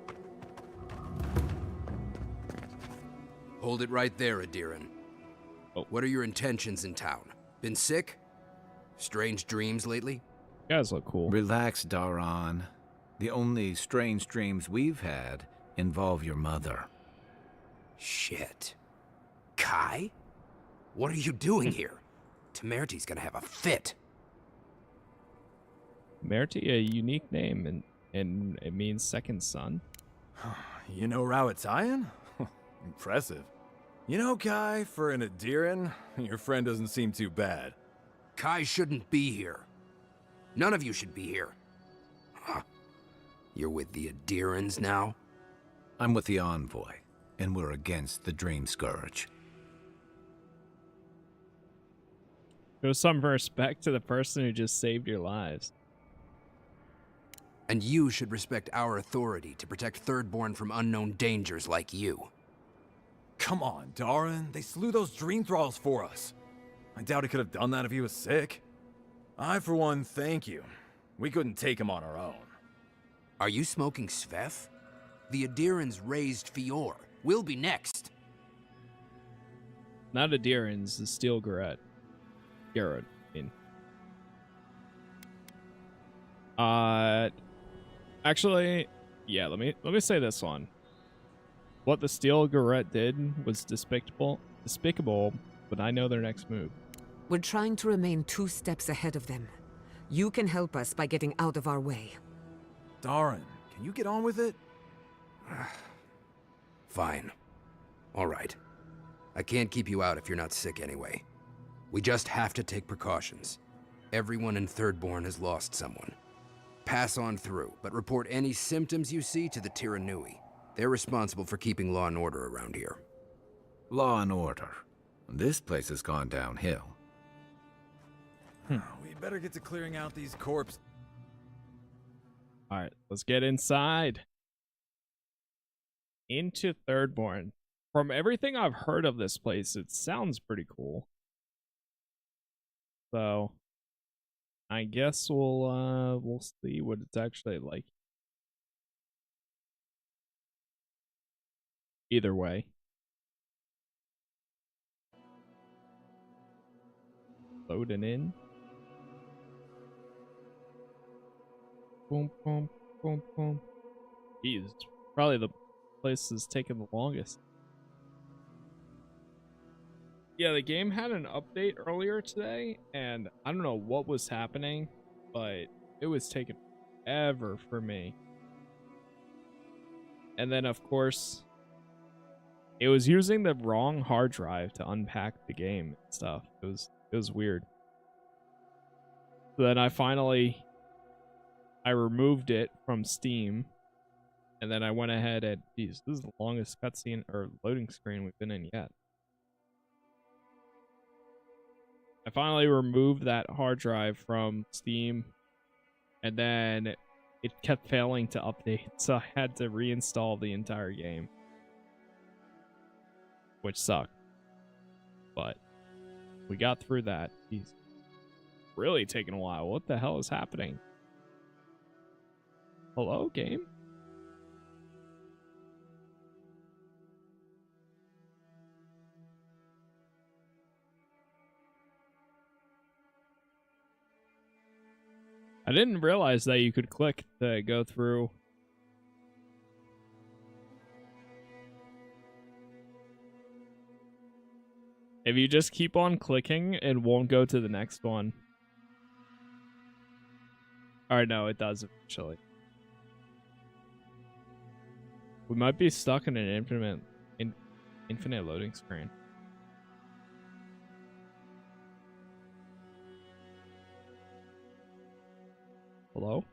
Hold it right there, Adiran. Oh. What are your intentions in town? Been sick? Strange dreams lately? You guys look cool. Relax, Daran. The only strange dreams we've had involve your mother. Shit. Kai? What are you doing here? Temerty's gonna have a fit. Merty, a unique name, and it means second son. You know Rawatayan? Impressive. You know, Kai, for an Adiran, your friend doesn't seem too bad. Kai shouldn't be here. None of you should be here. Huh. You're with the Adirans now? I'm with the Envoy, and we're against the Dream Scourge. Show some respect to the person who just saved your lives. And you should respect our authority to protect Thirdborn from unknown dangers like you. Come on, Daran. They slew those dream thralls for us. I doubt he could have done that if he was sick. I, for one, thank you. We couldn't take him on our own. Are you smoking Sveth? The Adirans raised Fior. We'll be next. Not Adirans, the Steel Garret. Garret, I mean. Actually, yeah, let me say this one. What the Steel Garret did was despicable, but I know their next move. We're trying to remain 2 steps ahead of them. You can help us by getting out of our way. Daran, can you get on with it? Fine. All right. I can't keep you out if you're not sick anyway. We just have to take precautions. Everyone in Thirdborn has lost someone. Pass on through, but report any symptoms you see to the Tiranui. They're responsible for keeping law and order around here. Law and order. This place has gone downhill. We better get to clearing out these corpses. All right, let's get inside. Into Thirdborn. From everything I've heard of this place, it sounds pretty cool. So, I guess we'll see what it's actually like. Either way. Loading in. Boom, boom, boom, boom. Jeez, probably the place that's taking the longest. Yeah, the game had an update earlier today, and I don't know what was happening, but it was taking forever for me. And then, of course, it was using the wrong hard drive to unpack the game and stuff. It was weird. So then I removed it from Steam, and then I went ahead and, geez, this is the longest cutscene or loading screen we've been in yet. I finally removed that hard drive from Steam, and then it kept failing to update, so I had to reinstall the entire game, which sucked. But we got through that. He's really taking a while. What the hell is happening? Hello, game? I didn't realize that you could click to go through. If you just keep on clicking, it won't go to the next one. Or no, it does eventually. We might be stuck in an infinite loading screen. Hello?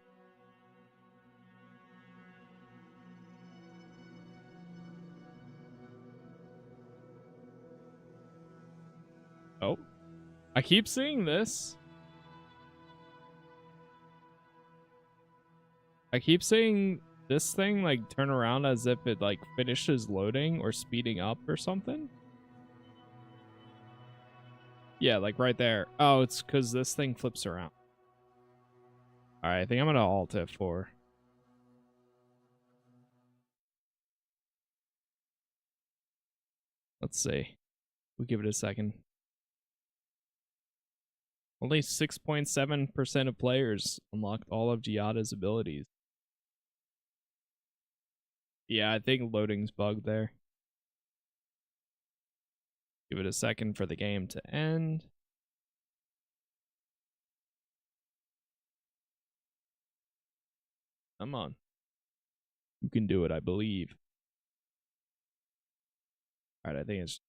Oh. I keep seeing this. I keep seeing this thing like turn around as if it like finishes loading or speeding up or something. Yeah, like right there. Oh, it's because this thing flips around. Alright, I think I'm gonna alt F4. Let's see. We'll give it a second. Only 6.7% of players unlocked all of Giatta's abilities. Yeah, I think loading's bugged there. Give it a second for the game to end. Come on. You can do it, I believe. Alright, I think it's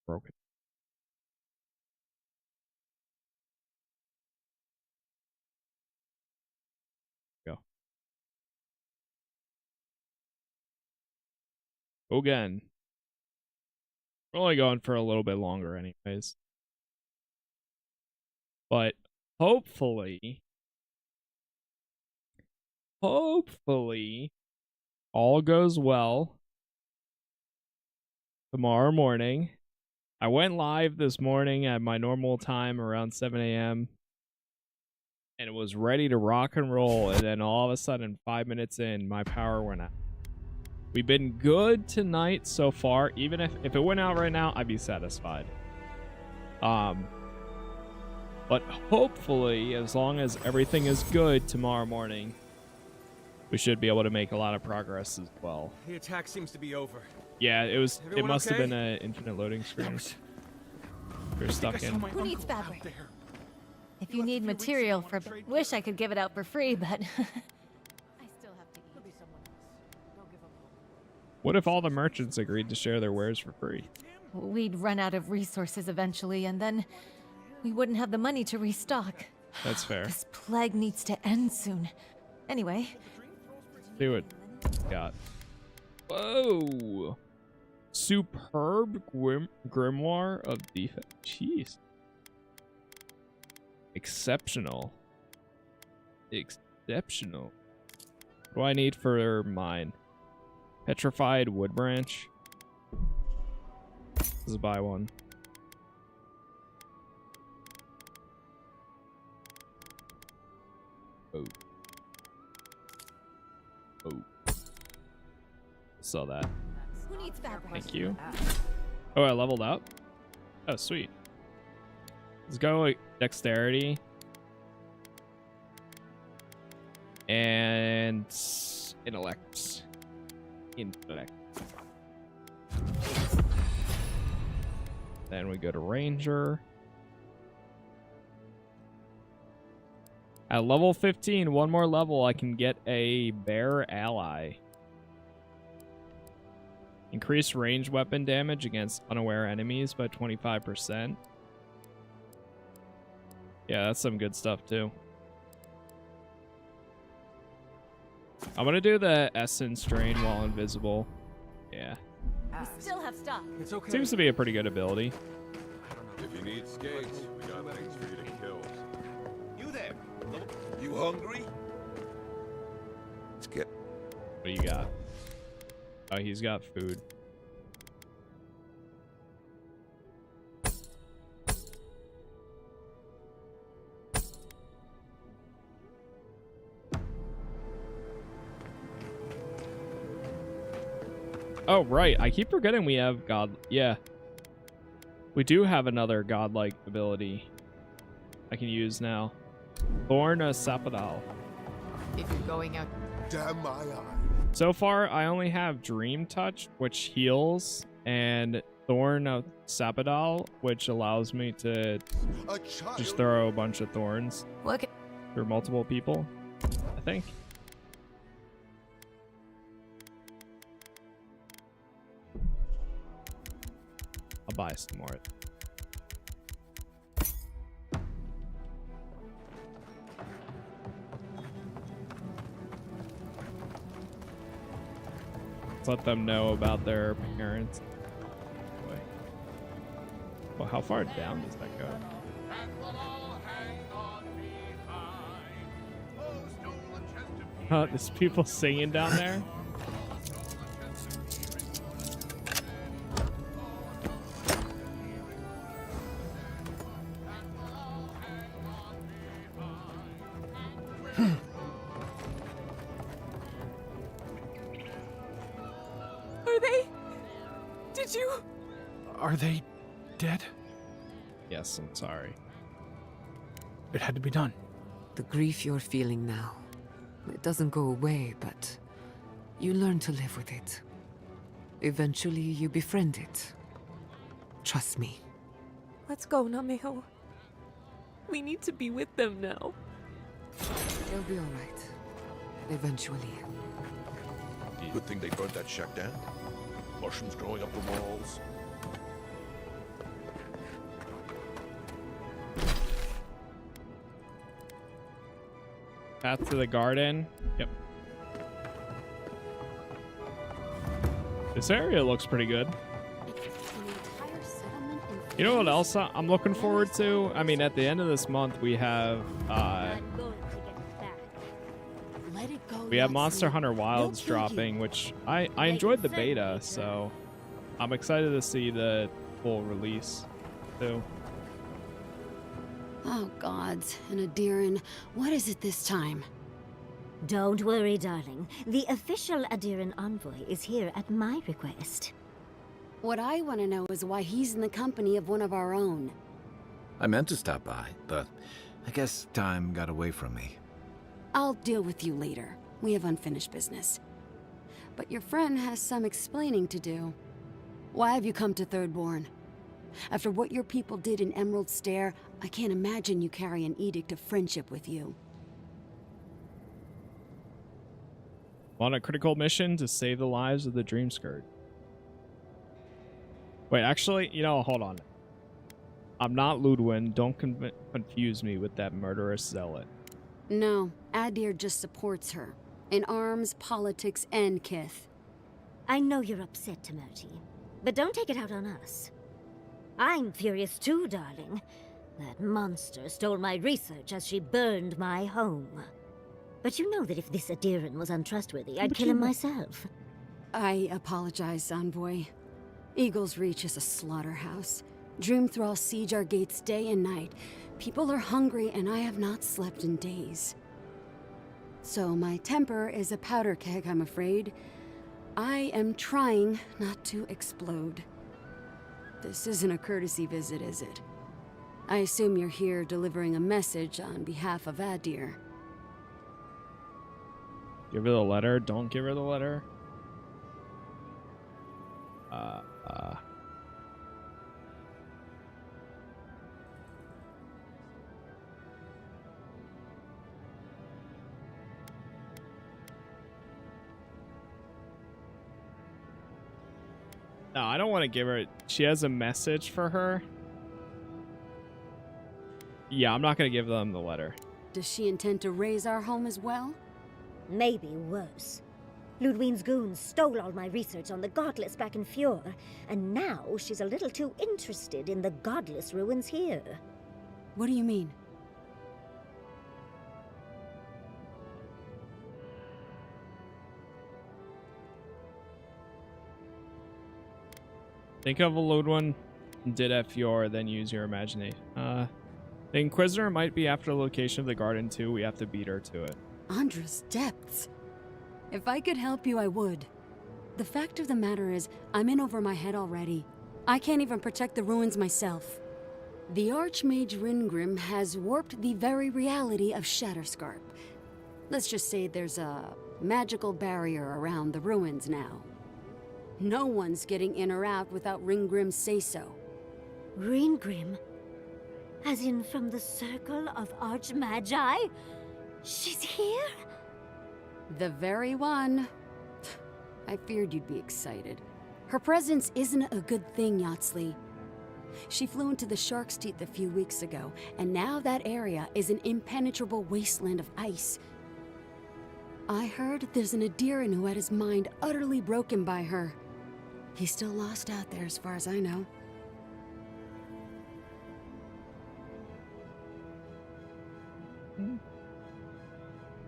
broken. Go. Again. We're only going for a little bit longer anyways. But hopefully all goes well tomorrow morning. I went live this morning at my normal time around 7 a.m. and it was ready to rock and roll, and then all of a sudden 5 minutes in my power went out. We've been good tonight so far. Even if it went out right now, I'd be satisfied. But hopefully, as long as everything is good tomorrow morning, we should be able to make a lot of progress as well. The attack seems to be over. Yeah, it was. Everyone It must have okay? been an infinite loading screen. We're stuck in. Who needs fabric? If you need material for... Wish I could give it out for free, but... What if all the merchants agreed to share their wares for free? We'd run out of resources eventually, and then we wouldn't have the money to restock. That's fair. This plague needs to end soon. Anyway. Do it. Got. Whoa. Superb grimoire of defense. Jeez. Exceptional. Exceptional. What do I need for mine? Petrified wood branch. Let's buy one. Oh. Oh. Saw that. Who needs fabric? Thank you. Oh, I leveled up? Oh, sweet. Let's go like dexterity. And intellect. Intellect. Then we go to ranger. At level 15, one more level, I can get a bear ally. Increase range weapon damage against unaware enemies by 25%. Yeah, that's some good stuff too. I'm gonna do the essence drain while invisible. Yeah. We still have stock. It's okay. Seems to be a pretty good ability. If you need skates, we got things for you to kill. You there? You hungry? Let's get. What do you got? Oh, he's got food. Oh, right. I keep forgetting we have God. Yeah. We do have another godlike ability I can use now. Thorn of Sapadal. If you're going out... Damn my eye. So far, I only have Dream Touch, which heals, and Thorn of Sapadal, which allows me to just throw a bunch of thorns Look. through multiple people. think. I'll buy some more. Let's let them know about their parents. Wait. Well, how far down does that go? There's people singing down there. Are they? Did you? Are they dead? Yes, I'm sorry. It had to be done. The grief you're feeling now, it doesn't go away, but you learn to live with it. Eventually, you befriend it. Trust me. Let's go, Nameho. We need to be with them now. They'll be all right. Eventually. Good thing they burnt that shack down. Mushrooms growing up the walls. Path to the garden. Yep. This area looks pretty good. You know what else I'm looking forward to? I mean, at the end of this month, we have Monster Hunter Wilds dropping, which I enjoyed the beta, so I'm excited to see the full release too. Oh, gods. And Adiran, what is it this time? Don't worry, darling. The official Adiran envoy is here at my request. What I want to know is why he's in the company of one of our own. I meant to stop by, but I guess time got away from me. I'll deal with you later. We have unfinished business. But your friend has some explaining to do. Why have you come to Thirdborn? After what your people did in Emerald Stair, I can't imagine you carry an edict of friendship with you. On a critical mission to save the lives of the Dream Skirt. Wait, actually, you know, hold on. I'm not Ludwin. Don't confuse me with that murderous zealot. No, Adir just supports her. In arms, politics, and kith. I know you're upset, Timoti, but don't take it out on us. I'm furious too, darling. That monster stole my research as she burned my home. But you know that if this Adiran was untrustworthy, I'd kill him myself. I apologize, Envoy. Eagle's Reach is a slaughterhouse. Dreamthralls siege our gates day and night. People are hungry, and I have not slept in days. So my temper is a powder keg, I'm afraid. I am trying not to explode. This isn't a courtesy visit, is it? I assume you're here delivering a message on behalf of Adir. Give her the letter. Don't give her the letter. No, I don't want to give her. She has a message for her. Yeah, I'm not going to give them the letter. Does she intend to raise our home as well? Maybe worse. Ludwig's goons stole all my research on the godless back in Fjord, and now she's a little too interested in the godless ruins here. What do you mean? Think of a Ludwin did at Fjord, then use your imagination. The Inquisitor might be after the location of the garden too. We have to beat her to it. Andra's depths. If I could help you, I would. The fact of the matter is, I'm in over my head already. I can't even protect the ruins myself. The Archmage Ringrim has warped the very reality of Shatterscarp. Let's just say there's a magical barrier around the ruins now. No one's getting in or out without Ringgrim's say-so. Ringgrim? As in from the Circle of Archmagi? She's here? The very one. I feared you'd be excited. Her presence isn't a good thing, Yatsley. She flew into the Shark's Teeth a few weeks ago, and now that area is an impenetrable wasteland of ice. I heard there's an Adiran who had his mind utterly broken by her. He's still lost out there as far as I know.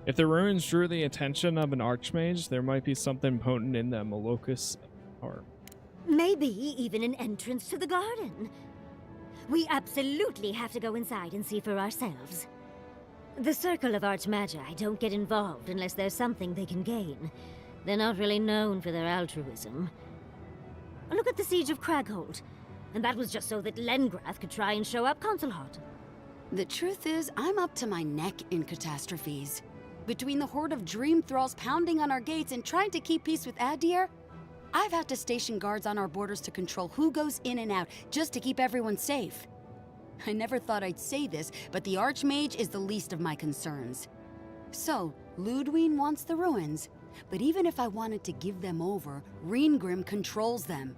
If the ruins drew the attention of an Archmage, there might be something potent in them, a locus or... Maybe even an entrance to the garden. We absolutely have to go inside and see for ourselves. The Circle of Archmagi don't get involved unless there's something they can gain. They're not really known for their altruism. Look at the Siege of Craghold. And that was just so that Lengrath could try and show up Consul Hot. The truth is, I'm up to my neck in catastrophes. Between the horde of dream thralls pounding on our gates and trying to keep peace with Adir, I've had to station guards on our borders to control who goes in and out, just to keep everyone safe. I never thought I'd say this, but the Archmage is the least of my concerns. So, Ludwine wants the ruins, but even if I wanted to give them over, Reengrim controls them.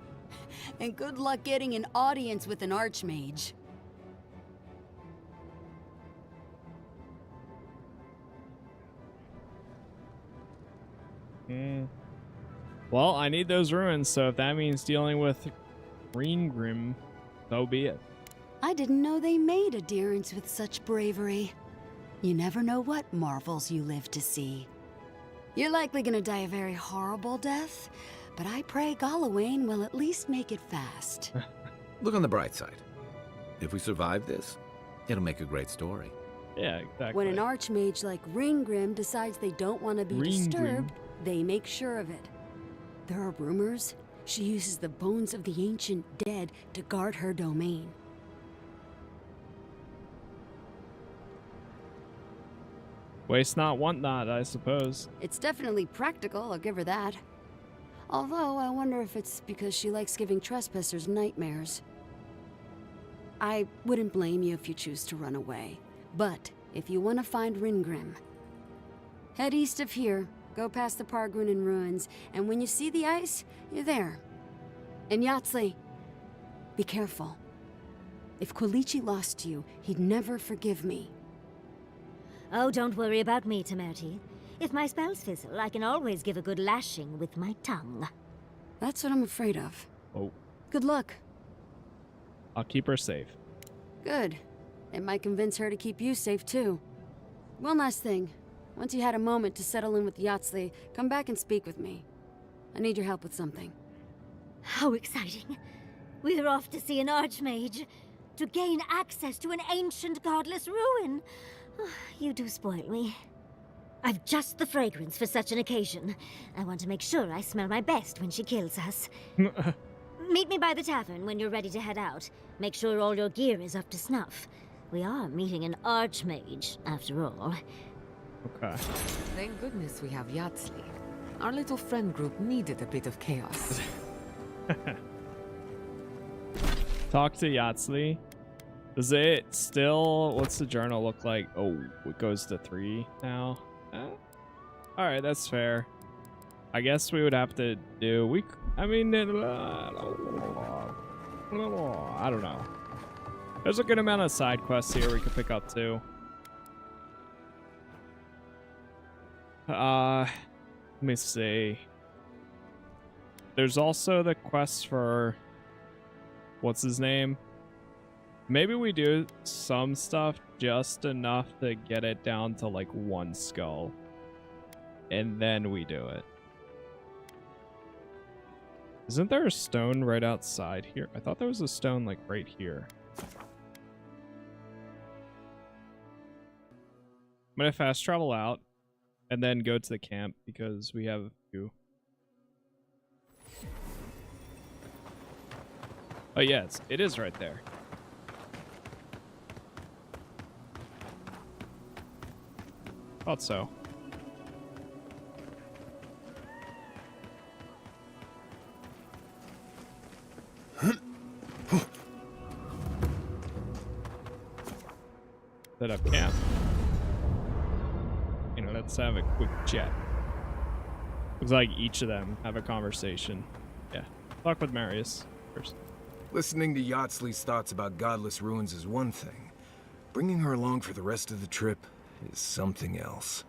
And good luck getting an audience with an Archmage. Well, I need those ruins, so if that means dealing with Reengrim, so be it. I didn't know they made adherents with such bravery. You never know what marvels you live to see. You're likely gonna die a very horrible death, but I pray Galawain will at least make it fast. Look on the bright side. If we survive this, it'll make a great story. Yeah, exactly. When an Archmage like Reengrim decides they don't want to be disturbed, they make sure of it. There are rumors she uses the bones of the ancient dead to guard her domain. Waste not, want not, I suppose. It's definitely practical, I'll give her that. Although, I wonder if it's because she likes giving trespassers nightmares. I wouldn't blame you if you choose to run away. But, if you want to find Reengrim, head east of here, go past the Pargrunen ruins, and when you see the ice, you're there. And Yatsley, be careful. If Quilichi lost you, he'd never forgive me. Oh, don't worry about me, Temerty. If my spells fizzle, I can always give a good lashing with my tongue. That's what I'm afraid of. Oh. Good luck. I'll keep her safe. Good. It might convince her to keep you safe, too. One last thing. Once you had a moment to settle in with Yatsley, come back and speak with me. I need your help with something. How exciting. We're off to see an Archmage. To gain access to an ancient godless ruin. You do spoil me. I've just the fragrance for such an occasion. I want to make sure I smell my best when she kills us. Meet me by the tavern when you're ready to head out. Make sure all your gear is up to snuff. We are meeting an Archmage, after all. Okay. Thank goodness we have Yatsley. Our little friend group needed a bit of chaos. Talk to Yatsley. Does it still... What's the journal look like? Oh, it goes to 3 now. Alright, that's fair. I guess we would have to do... I mean... I don't know. There's a good amount of side quests here we could pick up too. Let me see. There's also the quest for... What's his name? Maybe we do some stuff just enough to get it down to like 1 skull. And then we do it. Isn't there a stone right outside here? I thought there was a stone like right here. I'm gonna fast travel out and then go to the camp because we have a few. Oh yeah, it is right there. Thought so. Set up camp. You know, let's have a quick chat. Looks like each of them have a conversation. Yeah. Talk with Marius first. Listening to Yatsley's thoughts about godless ruins is one thing. Bringing her along for the rest of the trip is something else.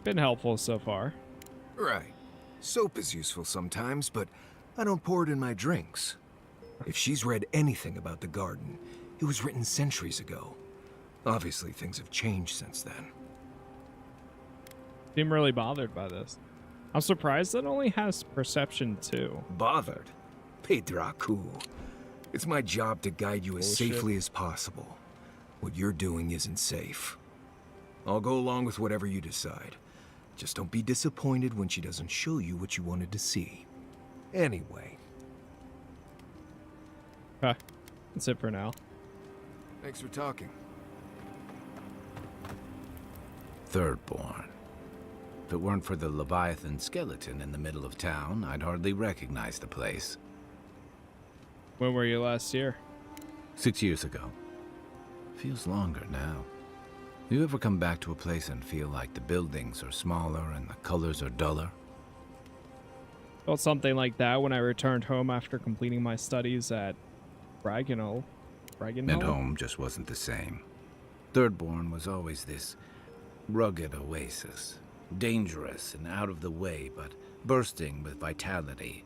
Been helpful so far. Right. Soap is useful sometimes, but I don't pour it in my drinks. If she's read anything about the garden, it was written centuries ago. Obviously, things have changed since then. Seem really bothered by this. I'm surprised it only has perception 2. Bothered? Pedraku. It's my job to guide you as Bullshit. safely as possible. What you're doing isn't safe. I'll go along with whatever you decide. Just don't be disappointed when she doesn't show you what you wanted to see. Anyway. Okay. That's it for now. Thanks for talking. Thirdborn. If it weren't for the Leviathan skeleton in the middle of town, I'd hardly recognize the place. When were you last here? 6 years ago. Feels longer now. You ever come back to a place and feel like the buildings are smaller and the colors are duller? Felt something like that when I returned home after completing my studies at Bragenol. And home just wasn't the same. Thirdborn was always this rugged oasis. Dangerous and out of the way, but bursting with vitality.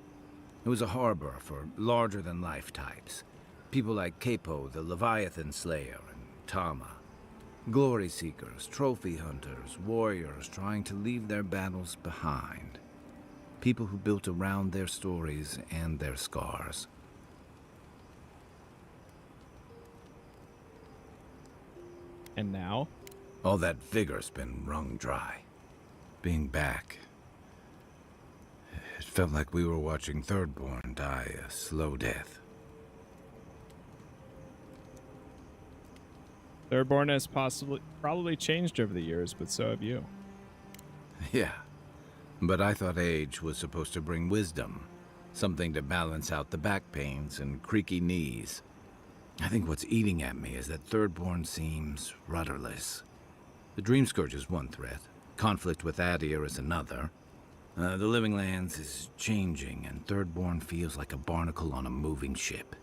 It was a harbor for larger-than-life types. People like Capo, the Leviathan Slayer, and Tama. Glory seekers, trophy hunters, warriors trying to leave their battles behind. People who built around their stories and their scars. And now? All that vigor's been wrung dry. Being back, it felt like we were watching Thirdborn die a slow death. Thirdborn has probably changed over the years, but so have you. Yeah, but I thought age was supposed to bring wisdom. Something to balance out the back pains and creaky knees. I think what's eating at me is that Thirdborn seems rudderless. The Dream Scourge is one threat. Conflict with Adir is another. The Living Lands is changing, and Thirdborn feels like a barnacle on a moving ship.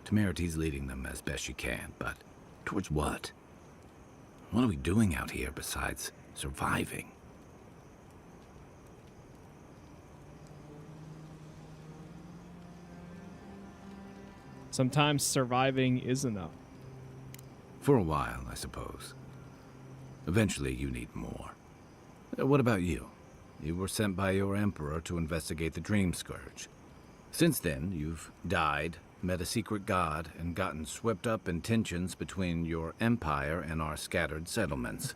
Temerity's leading them as best she can, but towards what? What are we doing out here besides surviving? Sometimes surviving is enough. For a while, I suppose. Eventually, you need more. What about you? You were sent by your emperor to investigate the Dream Scourge. Since then, you've died, met a secret god, and gotten swept up in tensions between your empire and our scattered settlements.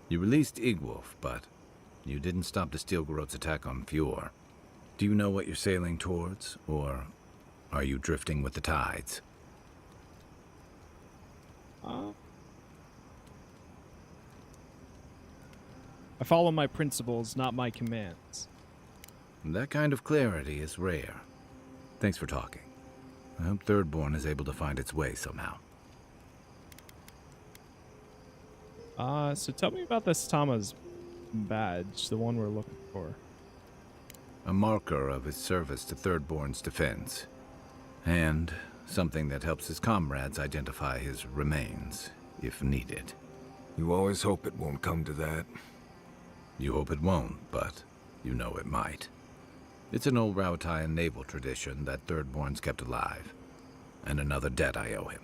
You released Igwolf, but you didn't stop the Stilgarot's attack on Fjord. Do you know what you're sailing towards, or are you drifting with the tides? I follow my principles, not my commands. That kind of clarity is rare. Thanks for talking. I hope Thirdborn is able to find its way somehow. So tell me about this Tama's badge, the one we're looking for. A marker of his service to Thirdborn's defense. And something that helps his comrades identify his remains, if needed. You always hope it won't come to that. You hope it won't, but you know it might. It's an old Rauatayan naval tradition that Thirdborn's kept alive. And another debt I owe him.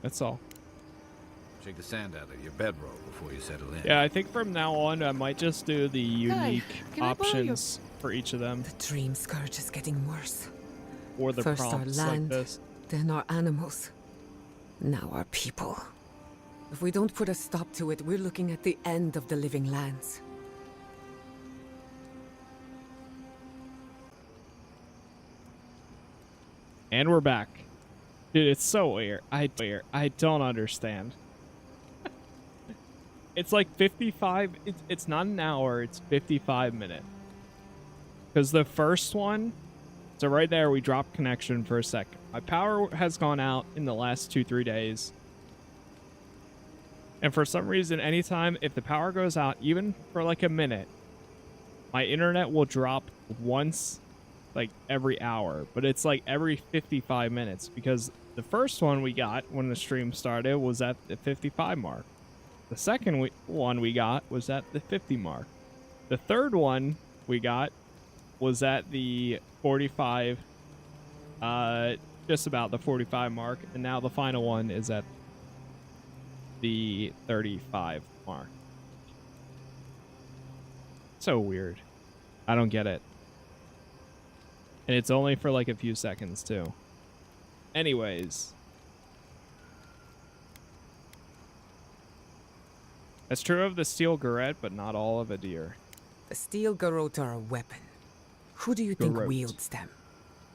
That's all. Shake the sand out of your bedroll before you settle in. Yeah, I think from now on I might just do the unique can I borrow your- options for each of them. The Dream Scourge is getting worse. Or the First our prompts land, like this. then our animals. Now our people. If we don't put a stop to it, we're looking at the end of the Living Lands. And we're back. Dude, it's so weird. I don't understand. It's like 55. It's not an hour. It's 55 minutes. Because the first one, so right there, we dropped connection for a second. My power has gone out in the last 2-3 days. And for some reason, anytime if the power goes out, even for like a minute, my internet will drop once like every hour, but it's like every 55 minutes because the first one we got when the stream started was at the 55 mark. The second one we got was at the 50 mark. The third one we got was at the 45, just about the 45 mark, and now the final one is at the 35 mark. So weird. I don't get it. And it's only for like a few seconds too. Anyways. That's true of the steel garrote, but not all of a deer. The steel garrote are a weapon. Who do you think Garrote. wields them?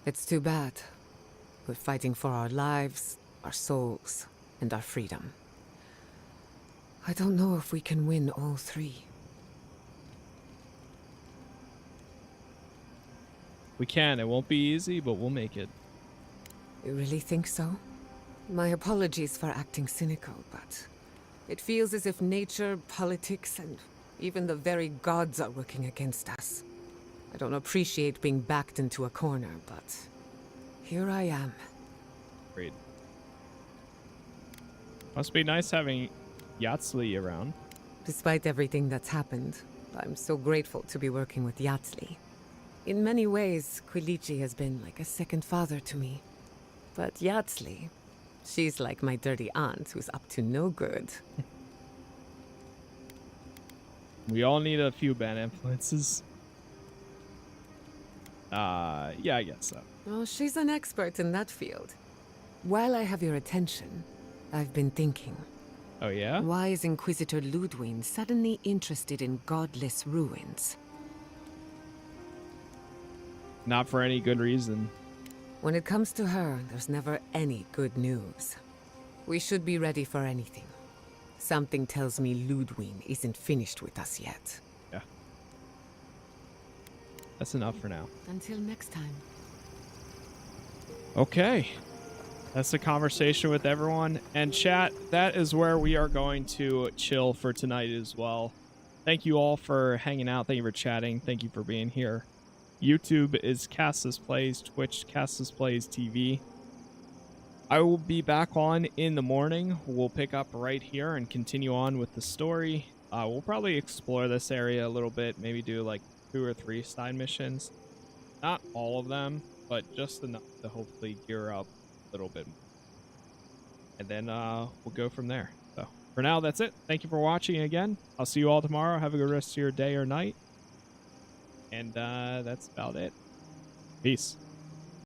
It's too bad. We're fighting for our lives, our souls, and our freedom. I don't know if we can win all three. We can. It won't be easy, but we'll make it. You really think so? My apologies for acting cynical, but it feels as if nature, politics, and even the very gods are working against us. I don't appreciate being backed into a corner, but here I am. Great. Must be nice having Yatsli around. Despite everything that's happened, I'm so grateful to be working with Yatsli. In many ways, Quilichi has been like a second father to me. But Yatsli, she's like my dirty aunt who's up to no good. We all need a few bad influences. Yeah, I guess so. Oh, she's an expert in that field. While I have your attention, I've been thinking. Oh, yeah? Why is Inquisitor Ludwig suddenly interested in godless ruins? Not for any good reason. When it comes to her, there's never any good news. We should be ready for anything. Something tells me Ludwig isn't finished with us yet. Yeah. That's enough for now. Until next time. Okay. That's the conversation with everyone. And chat, that is where we are going to chill for tonight as well. Thank you all for hanging out. Thank you for chatting. Thank you for being here. YouTube is Casas Plays, Twitch Casas Plays TV. I will be back on in the morning. We'll pick up right here and continue on with the story. We'll probably explore this area a little bit, maybe do like 2 or 3 side missions. Not all of them, but just enough to hopefully gear up a little bit. And then we'll go from there. So for now, that's it. Thank you for watching again. I'll see you all tomorrow. Have a good rest of your day or night. And that's about it. Peace.